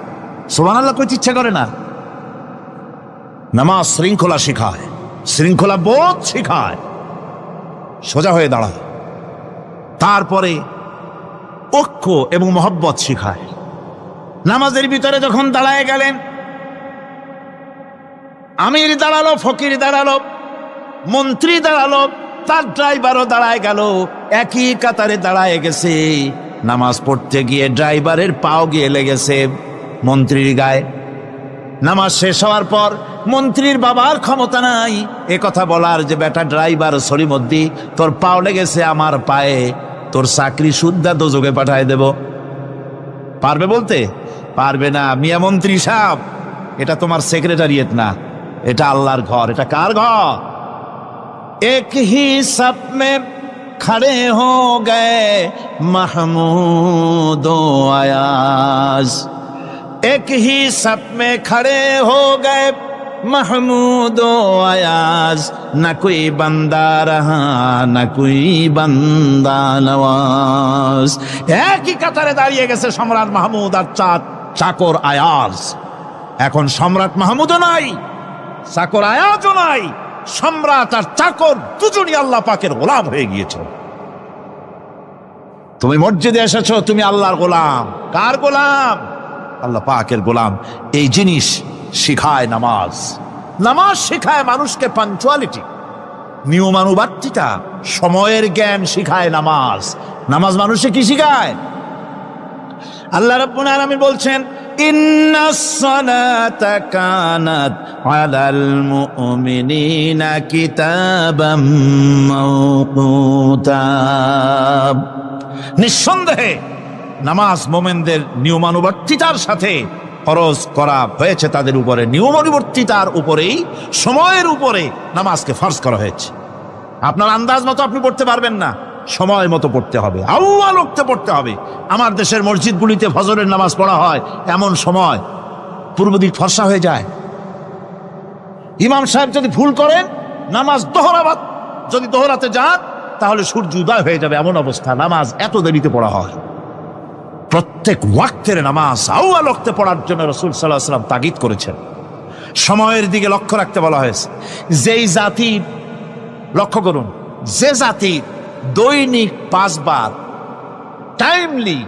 সুবহানাল্লাহ কইতে ইচ্ছা করে না? নামাজ শৃঙ্খলা শিখায়, শৃঙ্খলা বোধ শিখায়, সোজা হয়ে দাঁড়ায়। তারপরে ঐক্য এবং মহব্বত শিখায়। নামাজের ভিতরে যখন দাঁড়ায় গেলেন, আমির দাঁড়ালো, ফকির দাঁড়ালো, মন্ত্রী দাঁড়ালো, তার ড্রাইভারও দাঁড়ায় গেল, একই কাতারে দাঁড়ায় গেছে। নামাজ পড়তে গিয়ে ড্রাইভারের পাও গিয়ে লেগেছে মন্ত্রীর গায়ে। নামাজ শেষ হওয়ার পর মন্ত্রীর বাবার ক্ষমতা নাই এ কথা বলার যে বেটা ড্রাইভার সরিমদ্দি, তোর পাও লেগেছে আমার পায়ে, তোর চাকরি শুদ্ধা দোজকে পাঠায় দেব। পারবে বলতে? পারবে না। মিয়া মন্ত্রী সাহেব, এটা তোমার সেক্রেটারিয়েট না, এটা আল্লাহর ঘর। এটা কার ঘর? এক হি সব মে খড়ে হো গয়ে মাহমুদ ও আয়াজ, एक ही सप में खड़े हो गए महमूद ও আয়াজ, না কোই বান্দা রহা না কোই বান্দা নওয়াজ। একই কাতারে দাঁড়িয়ে গেছে সম্রাট মাহমুদ আর চাকর আয়াজ। এখন সম্রাট মাহমুদও নাই, চাকর আয়াজও নাই, সম্রাট আর চাকর দুজনই আল্লাহ পাকের গোলাম হয়ে গিয়েছে। তুমি মসজিদে এসেছো, তুমি আল্লাহর গোলাম। কার গোলাম? আল্লাহ পাকের গোলাম। এই জিনিস শিখায় নামাজ। নামাজ শিখায় মানুষকে পাঞ্চুয়ালিটি, নিয়মানুবর্তিতা, সময়ের জ্ঞান শিখায় নামাজ। নামাজ মানুষকে কি শিখায়? আল্লাহ রাব্বুল আলামিন বলছেন, ইন্নাস সালাতা কানাত আলাল মুমিনিনা কিতাবাম মাওকুতা। নিঃসন্দেহে নামাজ মোমেনদের নিয়মানুবর্তিতার সাথে ফরজ করা হয়েছে, তাদের উপরে নিয়মানুবর্তিতার উপরেই, সময়ের উপরে নামাজকে ফরজ করা হয়েছে। আপনার আন্দাজ মতো আপনি পড়তে পারবেন না, সময় মতো পড়তে হবে, আউয়াল ওয়াক্তে পড়তে হবে। আমার দেশের মসজিদগুলিতে ফজরের নামাজ পড়া হয় এমন সময় পূর্ব দিক ফর্সা হয়ে যায়। ইমাম সাহেব যদি ভুল করেন, নামাজ যদি দোহরাতে যান, তাহলে সূর্য উদয় হয়ে যাবে, এমন অবস্থা। নামাজ এত দেরিতে পড়া হয়। প্রত্যেক ওয়াক্তের নামাজ আউয়াল ওয়াক্তে পড়ার জন্য রাসূল সাল্লাল্লাহু আলাইহি ওয়াসাল্লাম তাগিদ করেছেন। সময়ের দিকে লক্ষ্য রাখতে বলা হয়েছে। যেই জাতি, লক্ষ্য করুন, যে জাতি দৈনিক 5 বার টাইমলি,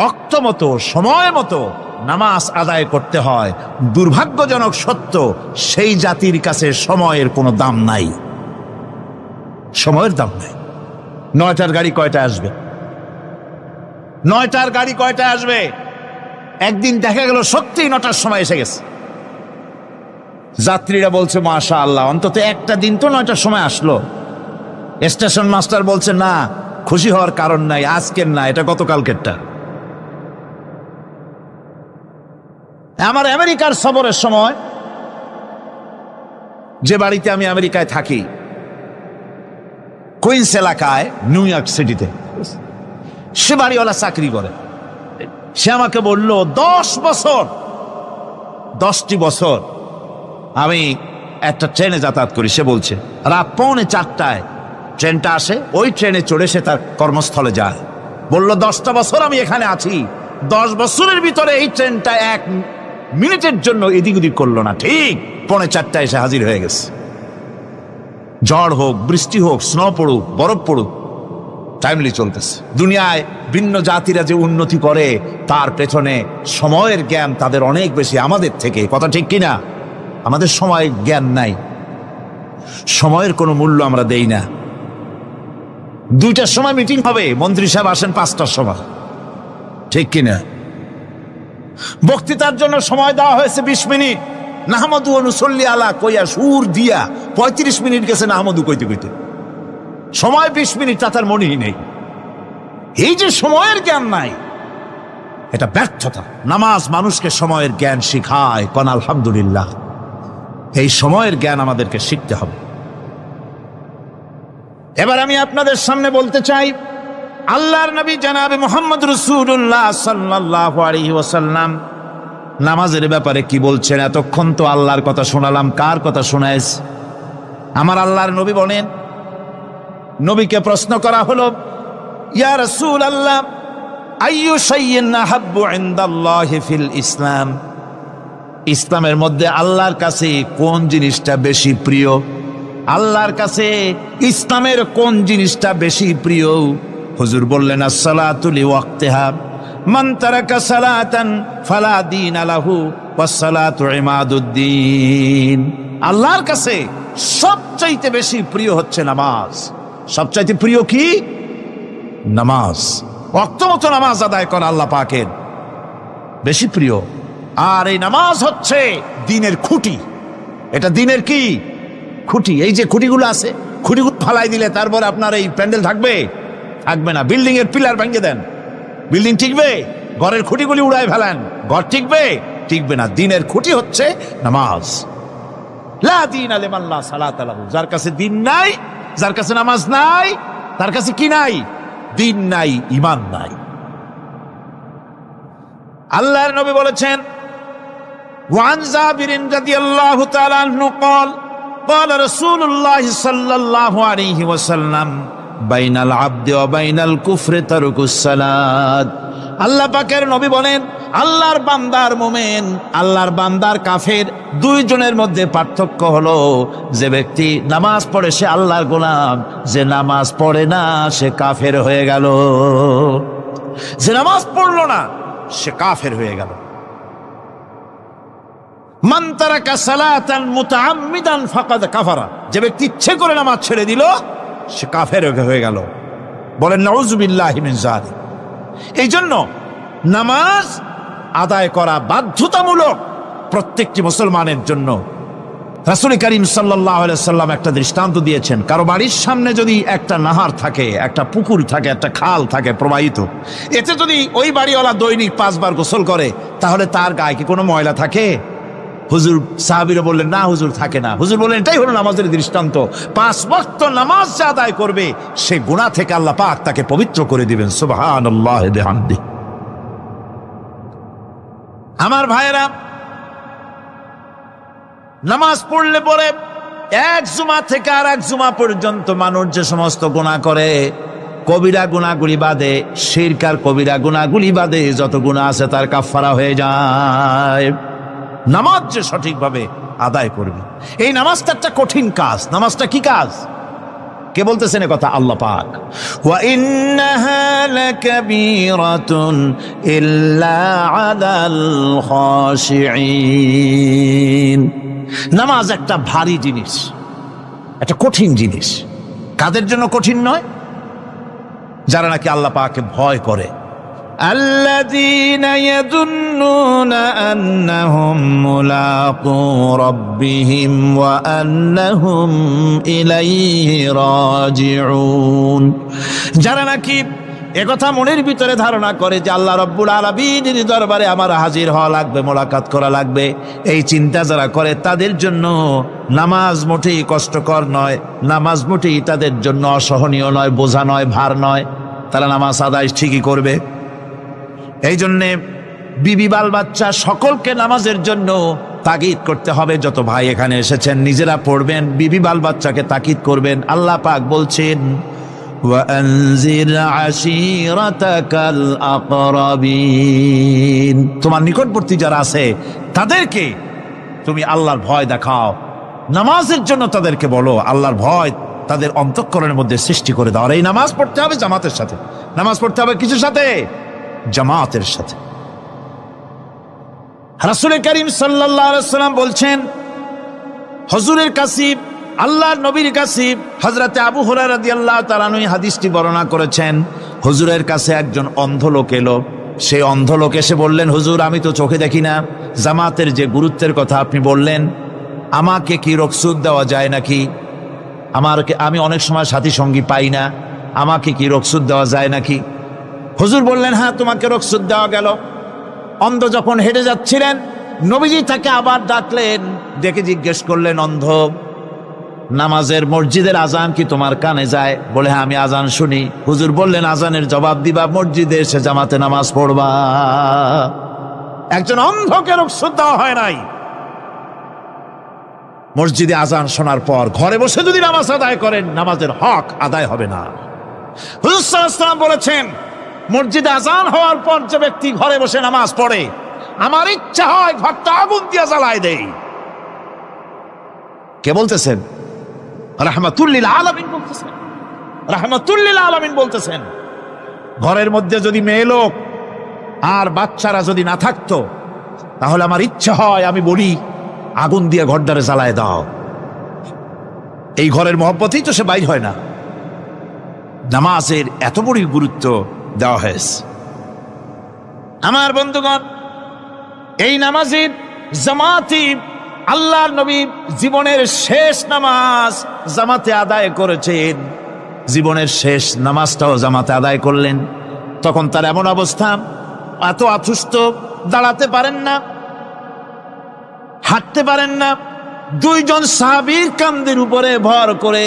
অক্ত মতো, সময় মতো নামাজ আদায় করতে হয়, দুর্ভাগ্যজনক সত্য, সেই জাতির কাছে সময়ের কোনো দাম নাই। সময়ের দাম নাই। 9টার গাড়ি কয়টায় আসবে? 9টার গাড়ি কয়টায় আসবে? একদিন দেখা গেল সত্যি 9টার সময় এসে গেছে। যাত্রীরা বলছে মাশাআল্লাহ, অন্তত একটা দিন তো 9টার সময় আসলো। স্টেশন মাস্টার বলছে না, খুশি হওয়ার কারণ নাই, আজকের না, এটা গতকালকেরটা। আমার আমেরিকার সফরের সময়, যে বাড়িতে আমি আমেরিকায় থাকি, কুইন্স এলাকায়, নিউ ইয়র্ক সিটিতে, সে বাড়িওয়ালা চাকরি করে। সে আমাকে বলল 10টি বছর আমি একটা ট্রেনে যাতায়াত করি। সে বলছে রাত 3:45 ট্রেনটা আসে, ওই ট্রেনে চড়ে সে তার কর্মস্থলে যায়। বলল 10টা বছর আমি এখানে আছি, 10 বছরের ভিতরে এই ট্রেনটা 1 মিনিটের জন্য এদিক ওদিক করলো না, ঠিক 3:45 এসে হাজির হয়ে গেছে। ঝড় হোক, বৃষ্টি হোক, স্নো পড়ুক, বরফ পড়ুক, টাইমলি চলতেছে। দুনিয়ায় ভিন্ন জাতিরা যে উন্নতি করে, তার পেছনে সময়ের জ্ঞান তাদের অনেক বেশি আমাদের থেকে। কথা ঠিক কিনা? আমাদের সময় জ্ঞান নাই, সময়ের কোনো মূল্য আমরা দেই না। 2টার সময় মিটিং হবে, মন্ত্রী সাহেব আসেন 5টার সময়, ঠিক কিনা? বক্তৃতার জন্য সময় দেওয়া হয়েছে 20 মিনিট, নাহমাদু ওয়া নুসাল্লি আলা কইয়া সুর দিয়া 35 মিনিট গেছে নাহমাদু কইতে কইতে। সময় 20 মিনিট, তার মনেই নেই। এই যে সময়ের জ্ঞান নাই, এটা ব্যর্থতা। নামাজ মানুষকে সময়ের জ্ঞান শিখায়। কোন আলহামদুলিল্লাহ। এই সময়ের জ্ঞান আমাদেরকে শিখতে হবে। এবার আমি আপনাদের সামনে বলতে চাই, আল্লাহর নবী জনাবে মুহাম্মদ রাসূলুল্লাহ সাল্লাল্লাহু আলাইহি ওয়াসাল্লাম নামাজের ব্যাপারে কি বলছেন। এতক্ষণ তো আল্লাহর কথা শোনালাম, কার কথা শোনাইছে? আমার আল্লাহর নবী বলেন, নবীকে প্রশ্ন করা হলো, ইয়া রাসূলুল্লাহ, আইয়ু শাইইন আহাব্বু ইনদাল্লাহি ফিল ইসলাম, ইসলামের মধ্যে আল্লাহর কাছে কোন জিনিসটা বেশি প্রিয়? আল্লাহর কাছে ইসলামের কোন জিনিসটা বেশি প্রিয়? হুজুর বললেন, as-salatu liwaqtiha, মান তারাকা সালাতান ফালা দীন লাহু ওয়াস-সালাতু ইমাদুদ্দিন। আল্লাহর কাছে সবচাইতে বেশি প্রিয় হচ্ছে নামাজ। সবচাইতে প্রিয় কি? নামাজ। ওয়াক্ত মতো নামাজ আদায় করা আল্লাহ পাকের বেশি প্রিয়। আর এই নামাজ হচ্ছে দ্বীনের খুঁটি। এটা দ্বীনের কি? খুঁটি। এই যে খুঁটিগুলো আছে, খুঁটিগুলো ফালাই দিলে তারপরে আপনার এই প্যান্ডেল থাকবে? থাকবে না। বিল্ডিং এর পিলার ভেঙে দেন, বিল্ডিং টিকবে? ঘরের খুঁটিগুলি উড়ায় ফেলেন, ঘর টিকবে? টিকবে না। দ্বীনের খুঁটি হচ্ছে নামাজ। লা দীনা লিমান লা সালাতা লাহু, যার কাছে দ্বীন নাই, যার কাছে নামাজ নাই, তার কাছে কি নাই? দ্বীন নাই, ঈমান নাই। আল্লাহর নবী বলেছেন, وعن جابر رضي الله تعالى عنه قال قال رسول الله صلى الله عليه وسلم بين العبد وبين الكفر ترك الصلاة আল্লাহ পাকের নবী বলেন, আল্লাহর বান্দার মুমিন, আল্লাহর বান্দার কাফের, দুইজনের মধ্যে পার্থক্য হলো যে ব্যক্তি নামাজ পড়ে সে আল্লাহর গোলাম, যে নামাজ পড়ে না সে কাফের হয়ে গেল। যে নামাজ পড়লো না সে কাফের হয়ে গেল। মান তারাকা সালাতান মুতাআম্মিদান ফাকাদ কাফারা, যে ব্যক্তি ইচ্ছে করে নামাজ ছেড়ে দিল সে কাফের হয়ে গেল। বলেন নাউযুবিল্লাহি মিন যালিক। এই জন্য নামাজ আদায় করা বাধ্যতামূলক প্রত্যেকটি মুসলমানের জন্য। রাসূল করিম সাল্লাল্লাহু আলাইহি ওয়াসাল্লাম একটা দৃষ্টান্ত দিয়েছেন, কারো বাড়ির সামনে যদি একটা নাহার থাকে, একটা পুকুর থাকে, একটা খাল থাকে প্রবাহিত, এতে যদি ওই বাড়িওয়ালা দৈনিক 5 বার গোসল করে তাহলে তার গায়ে কি কোনো ময়লা থাকে? হুজুর, সাহাবীরা বললেন না হুজুর, থাকে না। হুজুর বললেন এটাই হলো নামাজের দৃষ্টান্ত। 5 ওয়াক্ত নামাজ যে আদায় করবে সে গুনাহ থেকে আল্লাহ পাক তাকে পবিত্র করে দিবেন। সুবহানাল্লাহি বিহামদি। আমার ভাইয়েরা, নামাজ পড়লে পরে এক জুমা থেকে আর এক জুমা পর্যন্ত মানুষ যে সমস্ত গুনাহ করে, কবিরা গুনাহগুলি বাদে, শিরক আর কবিরা গুনাহগুলি বাদে যত গুনাহ আছে তার কাফারা হয়ে যায়। নামাজ যে সঠিকভাবে আদায় করবে, এই নামাজটা একটা কঠিন কাজ। নামাজটা কি কাজ? কে বলতেছেন এ কথা? আল্লাহ পাক। ওয়া ইন্নাহা লাকাবীরাতুন ইল্লা আলাল খাশিঈন। নামাজ একটা ভারী জিনিস, একটা কঠিন জিনিস। কাদের জন্য কঠিন নয়? যারা নাকি আল্লাহ পাককে ভয় করে। الذين يظنون أنهم ملاقو ربهم وأنهم إليه راجعون। যারা নাকি একথা মনের ভিতরে ধারণা করে যে আল্লাহ রাব্বুল আলামিনের দরবারে আমার হাজির হওয়া লাগবে, মোলাকাত করা লাগবে, এই চিন্তা যারা করে তাদের জন্য নামাজ মোটেই কষ্টকর নয়, নামাজ মোটেই তাদের জন্য অসহনীয় নয়, বোঝা নয়, ভার নয়। তারা নামাজ আদায় ঠিকই করবে। এই জন্যে বিবি বাল বাচ্চা সকলকে নামাজের জন্য তাগিদ করতে হবে। যত ভাই এখানে এসেছেন নিজেরা পড়বেন, বিবি বাল বাচ্চাকে তাকিদ করবেন। আল্লাহ পাক বলছেন ওয়ানজির আশীরাতাকাল আকরাবিন, তোমার নিকটবর্তী যারা আছে তাদেরকে তুমি আল্লাহর ভয় দেখাও। নামাজের জন্য তাদেরকে বলো আল্লাহর ভয় তাদের অন্তঃকরণের মধ্যে সৃষ্টি করে দাও। আর এই নামাজ পড়তে হবে জামাতের সাথে। নামাজ পড়তে হবে কিসের সাথে? জামাতের সাথে। রাসূল করিম সাল্লাল্লাহু আলাইহি ওয়াসাল্লাম বলছেন, হুজুরের কাছে, আল্লাহর নবীর কাছে, হযরতে আবু হুরায়রা রাদিয়াল্লাহু তাআলা আনহু হাদিসটি বর্ণনা করেছেন। হুজুরের কাছে একজন অন্ধ লোক এলো। সেই অন্ধ লোক এসে বললেন, হুজুর আমি তো চোখে দেখি না, জামাতের যে গুরুত্বের কথা আপনি বললেন, আমাকে কি রুখসত দেওয়া যায় নাকি? আমি অনেক সময় সাথী সঙ্গী পাই না, আমাকে কি রুখসত দেওয়া যায় নাকি? হুজুর বললেন হ্যাঁ, তোমাকে রুখসত দেওয়া গেল। অন্ধ যখন হেঁটে যাচ্ছিলেন নবীজি তাকে আবার ডাকলেন, ডেকে জিজ্ঞেস করলেন, অন্ধ, নামাজের মসজিদের আজান কি তোমার কানে যায়? বলে হ্যাঁ, আমি আজান শুনি। হুজুর বললেন আজানের জবাব দিবা, মসজিদে এসে জামাতে নামাজ পড়বা। একজন অন্ধকে রুখসত দেওয়া হয় নাই। মসজিদে আজান শোনার পর ঘরে বসে যদি নামাজ আদায় করেন, নামাজের হক আদায় হবে না। হুজুর সাল্লাল্লাহু আলাইহি ওয়াসাল্লাম বলেছেন, মসজিদে আজান হওয়ার পর যে ব্যক্তি ঘরে বসে নামাজ পড়ে, আমার ইচ্ছা হয় ঘরটা আগুন দিয়ে জ্বালায় দেই। কে বলতেছেন? রাহমাতুল লিল আলামিন বলতেছেন। রাহমাতুল লিল আলামিন বলতেছেন, ঘরের মধ্যে যদি মেয়ে লোক আর বাচ্চারা যদি না থাকতো তাহলে আমার ইচ্ছা হয় আমি বলি আগুন দিয়ে ঘরটারে জ্বালায় দাও। এই ঘরের মহব্বতেই তো সে বাইর হয় না। নামাজের এত বড় গুরুত্ব দেওয়া হয়েছে। আমার বন্ধুগণ, এই নামাজের জামাতি আল্লাহর নবী জীবনের শেষ নামাজ জামাতে আদায় করেছেন। জীবনের শেষ নামাজটাও জামাতে আদায় করলেন। তখন তার এমন অবস্থা, এত অসুস্থ, দাঁড়াতে পারেন না, হাঁটতে পারেন না। দুইজন সাহাবীর কাঁধের উপরে ভর করে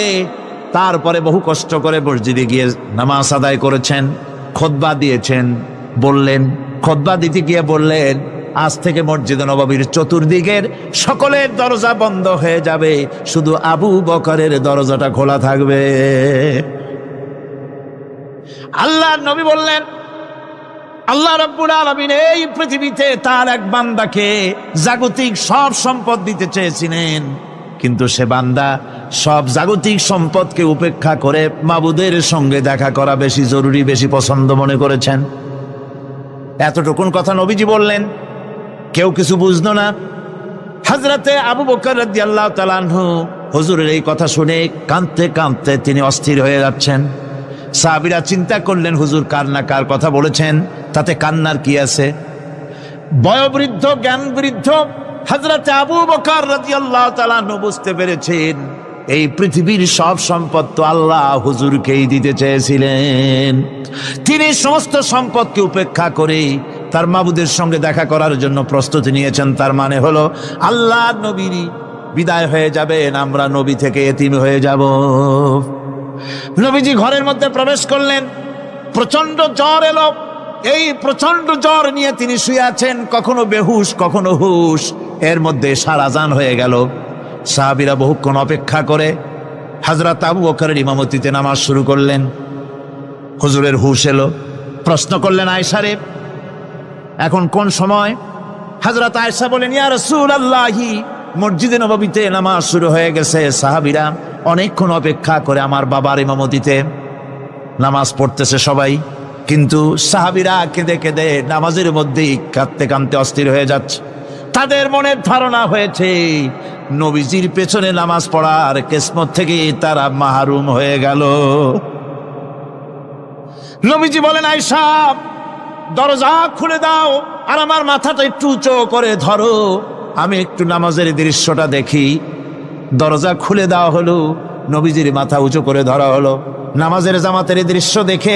তারপরে বহু কষ্ট করে মসজিদে গিয়ে নামাজ আদায় করেছেন। খুতবা দিয়েছেন। বললেন, খুতবা দিতে গিয়ে বললেন, আজ থেকে মসজিদে নববীর চতুর্দিকের সকলের দরজা বন্ধ হয়ে যাবে, শুধু আবু বকরের দরজাটা খোলা থাকবে। আল্লাহর নবী বললেন, আল্লাহ রাব্বুল আলামিন এই পৃথিবীতে তার এক বান্দাকে জাগতিক সব সম্পদ দিতে চেয়েছিলেন, কিন্তু সে বান্দা সব জাগতিক সম্পদকে উপেক্ষা করে মাবুদের সঙ্গে দেখা করা বেশি জরুরি, বেশি পছন্দ মনে করেছেন। এতটুকুন কথা নবীজি বললেন, কেউ কিছু বুঝলো না। হযরতে আবু বকর রাদিয়াল্লাহু তাআলা আনহু হুজুরের এই কথা শুনে কাঁদতে কাঁদতে তিনি অস্থির হয়ে যাচ্ছেন। সাহাবীরা চিন্তা করলেন, হুজুর কার কথা বলেছেন, তাতে কান্নার কি আছে? বয়োবৃদ্ধ জ্ঞান বৃদ্ধ হযরতে আবু বকর রাদিয়াল্লাহু তাআলা আনহু বুঝতে পেরেছেন এই পৃথিবীর সব সম্পদ তো আল্লাহ হুজুরকেই দিতে চেয়েছিলেন। তিনি সমস্ত সম্পদকে উপেক্ষা করে তার মাবুদের সঙ্গে দেখা করার জন্য প্রস্তুতি নিয়েছেন। তার মানে হলো আল্লাহ নবীর বিদায় হয়ে যাবেন, আমরা নবী থেকে এতিম হয়ে যাব। নবীজি ঘরের মধ্যে প্রবেশ করলেন, প্রচন্ড জ্বর এলো। এই প্রচন্ড জ্বর নিয়ে তিনি শুয়ে আছেন, কখনো বেহুশ কখনো হুশ। এর মধ্যে সারাজান হয়ে গেল। সাহাবীরা বহুক্ষণ অপেক্ষা করে হযরত আবু বকরের ইমামতিতে নামাজ শুরু করলেন। হুজুরের হুশ এলো, প্রশ্ন করলেন, আয়েশা রে, এখন কোন সময়? হযরত আয়েশা বলেন, ইয়া রাসূলুল্লাহি, মসজিদে নববীতে নামাজ শুরু হয়ে গেছে। সাহাবীরা অনেকক্ষণ অপেক্ষা করে আমার বাবার ইমামতিতে নামাজ পড়তেছে সবাই, কিন্তু সাহাবীরা কেঁদে কেঁদে নামাজের মধ্যেই কাঁদতে কাঁদতে অস্থির হয়ে যাচ্ছে। তাদের মনের ধারণা হয়েছে নবীজির পেছনে নামাজ পড়ার কিসমত থেকে তারা মাহরুম হয়ে গেল। নবীজি বলেন, আয়েশা দরজা খুলে দাও আর আমার মাথাটা একটু উঁচু করে ধরো, আমি একটু নামাজের দৃশ্যটা দেখি। দরজা খুলে দেওয়া হলো, নবীজির মাথা উঁচু করে ধরা হলো। নামাজের জামাতের দৃশ্য দেখে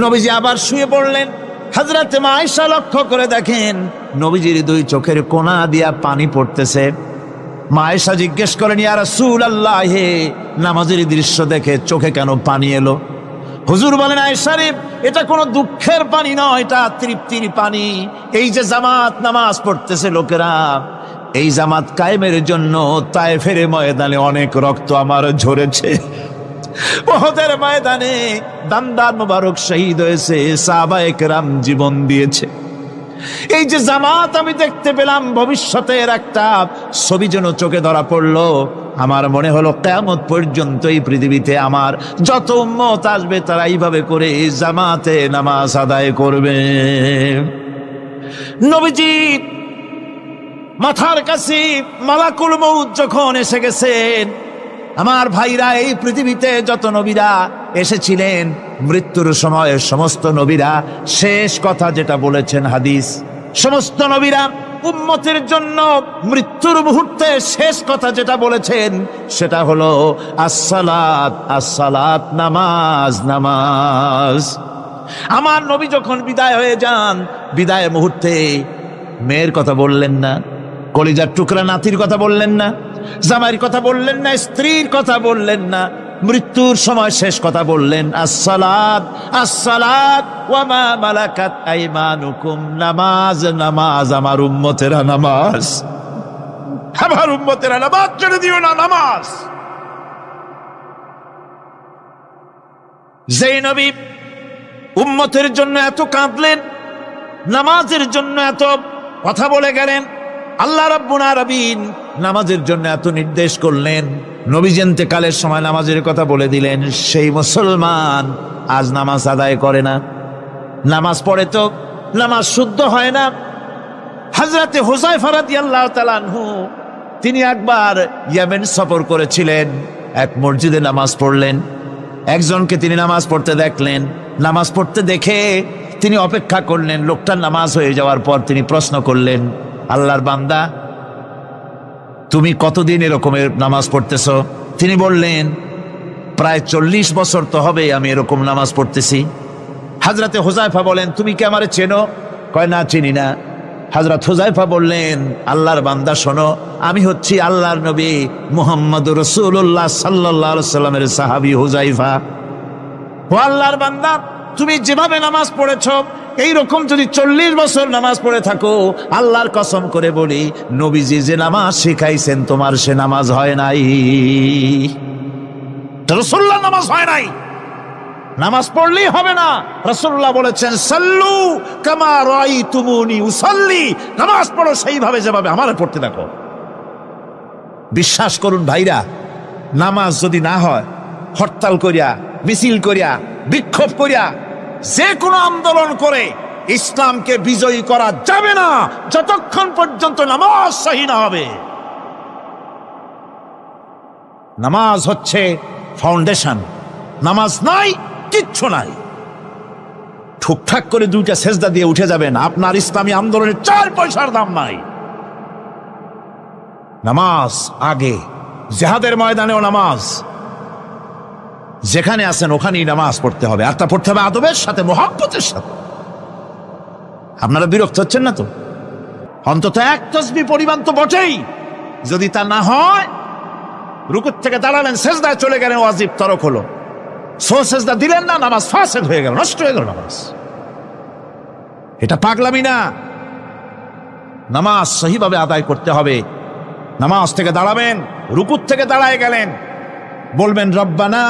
নবীজি আবার শুয়ে পড়লেন। হযরত আয়েশা লক্ষ্য করে দেখেন নবীজির দুই চোখের কোনা দিয়া পানি পড়তেছে। মা আয়েশা জিজ্ঞেস করেন, ইয়া রাসূলুল্লাহ, হে নামাজের দৃশ্য দেখে চোখে কেন পানি এলো? হুজুর বলেন, আয়েশা রে, এটা কোনো দুঃখের পানি নয়, এটা তৃপ্তির পানি। এই যে জামাত নামাজ পড়তেছে লোকেরা, এই জামাত কায়েমের জন্য তায়েফের ময়দানে অনেক রক্ত আমার ঝরেছে। উহুদের ময়দানে দান্দার মোবারক শহীদ হয়েছে, সাহাবায়ে কেরাম জীবন দিয়েছে। এই যে জামাত আমি দেখতে পেলাম, ভবিষ্যতের একটা ছবি যেন চোখে ধরা পড়লো। আমার মনে হলো কিয়ামত পর্যন্ত এই পৃথিবীতে আমার যত উম্মত আসবে তারা এইভাবে করে জামাতে নামাজ আদায় করবে। নবীজি মাথার কাছে মালাকুল মউত যখন এসে গেছেন, আমার ভাইরা, এই পৃথিবীতে যত নবীরা এসেছিলেন মৃত্যুর সময় সমস্ত নবীরা শেষ কথা যেটা বলেছেন, হাদিস, সমস্ত নবীরা উম্মতের জন্য মৃত্যুর মুহূর্তে শেষ কথা যেটা বলেছেন সেটা হলো আসসালাত, আসসালাত, নামাজ, নামাজ। আমার নবী যখন বিদায় হয়ে যান, বিদায় মুহূর্তে মেয়ের কথা বললেন না, কলিজার টুকরা নাতির কথা বললেন না, জামাইয়ের কথা বললেন না, স্ত্রীর কথা বললেন না, মৃত্যুর সময় শেষ কথা বললেন আসসালাত, আসসালাত ওয়া মা মালাকাত আইমানুকুম, নামাজ, নামাজ, আমার উম্মতেরা নামাজ, আমার উম্মতেরা নামাজ ছেড়ে দিও না, নামাজ। যেই নবী উম্মতের জন্য এত কাঁদলেন, নামাজের জন্য এত কথা বলে গেলেন, আল্লাহ রাব্বুল আলামিন নামাজের জন্য এত নির্দেশ করলেন, নবীজি ইন্তেকালের সময় নামাজের কথা বলে দিলেন, সেই মুসলমান আজ নামাজ আদায় করে না। নামাজ পড়ে তো নামাজ শুদ্ধ হয় না। হযরতে হুযায়ফা রাদিয়াল্লাহু তাআলা আনহু তিনি একবার ইয়েমেন সফর করেছিলেন, এক মসজিদে নামাজ পড়লেন। একজনকে তিনি নামাজ পড়তে দেখলেন, নামাজ পড়তে দেখে তিনি অপেক্ষা করলেন। লোকটার নামাজ হয়ে যাওয়ার পর তিনি প্রশ্ন করলেন, আল্লাহর বান্দা, তুমি কতদিন এরকমের নামাজ পড়তেছ? তিনি বললেন, প্রায় 40 বছর তো হবে আমি এরকম নামাজ পড়তেছি। হযরতে হুযায়ফা বলেন, তুমি কি আমারে চেনো? কয়, না, চিনি না। হযরত হুযায়ফা বললেন, আল্লাহর বান্দা শোনো, আমি হচ্ছি আল্লাহর নবী মুহাম্মদুর রাসূলুল্লাহ সাল্লাল্লাহু আলাইহি সাল্লামের সাহাবী হুযায়ফা। ও আল্লাহর বান্দা, তুমি যেভাবে নামাজ পড়েছ এইরকম যদি 40 বছর নামাজ পড়ে থাকো, আল্লাহর কসম করে বলি, নবীজি যে নামাজ শিখাইছেন তোমার সে নামাজ হয় নাই। রাসূলুল্লাহ নামাজ হয় নাই, নামাজ পড়লেই হবে না। রাসূলুল্লাহ বলেছেন সাল্লু কামা রাআইতুমুনি উসাল্লি, নামাজ পড়ো সেইভাবে যেভাবে আমারে পড়তে দেখো। বিশ্বাস করুন ভাইরা, নামাজ যদি না হয়, হরতাল করিয়া, মিছিল করিয়া, বিক্ষোভ করিয়া, যে কোনো আন্দোলন করে ইসলামকে বিজয়ী করা যাবে না যতক্ষণ পর্যন্ত নামাজ সহি না হবে। নামাজ হচ্ছে ফাউন্ডেশন, নামাজ নাই কিচ্ছু নাই। ঠুকঠাক করে 2টা সেজদা দিয়ে উঠে যাবেন, আপনার ইসলামী আন্দোলনের 4 পয়সার দাম নাই। নামাজ আগে, জিহাদের ময়দানেও নামাজ, যেখানে আছেন ওখানেই নামাজ পড়তে হবে, আর তা পড়তে হবে আদবের সাথে, মুহাব্বতের সাথে। আপনারা বিরক্ত হচ্ছেন না তো? অন্তত 1 তাসবিহ পরিমাণ তো বটেই। যদি তা না হয়, রুকুর থেকে দাঁড়ালেন, সেজদায় চলে গেলেন, ওয়াজিব তরক হলো। সেজদা দিলেন না, নামাজ ফাসেদ হয়ে গেল, নষ্ট হয়ে গেল নামাজ। এটা পাগলামি না। নামাজ সহিভাবে আদায় করতে হবে। নামাজ থেকে দাঁড়াবেন, রুকুর থেকে দাঁড়ায় গেলেন, বলবেন রব্বানা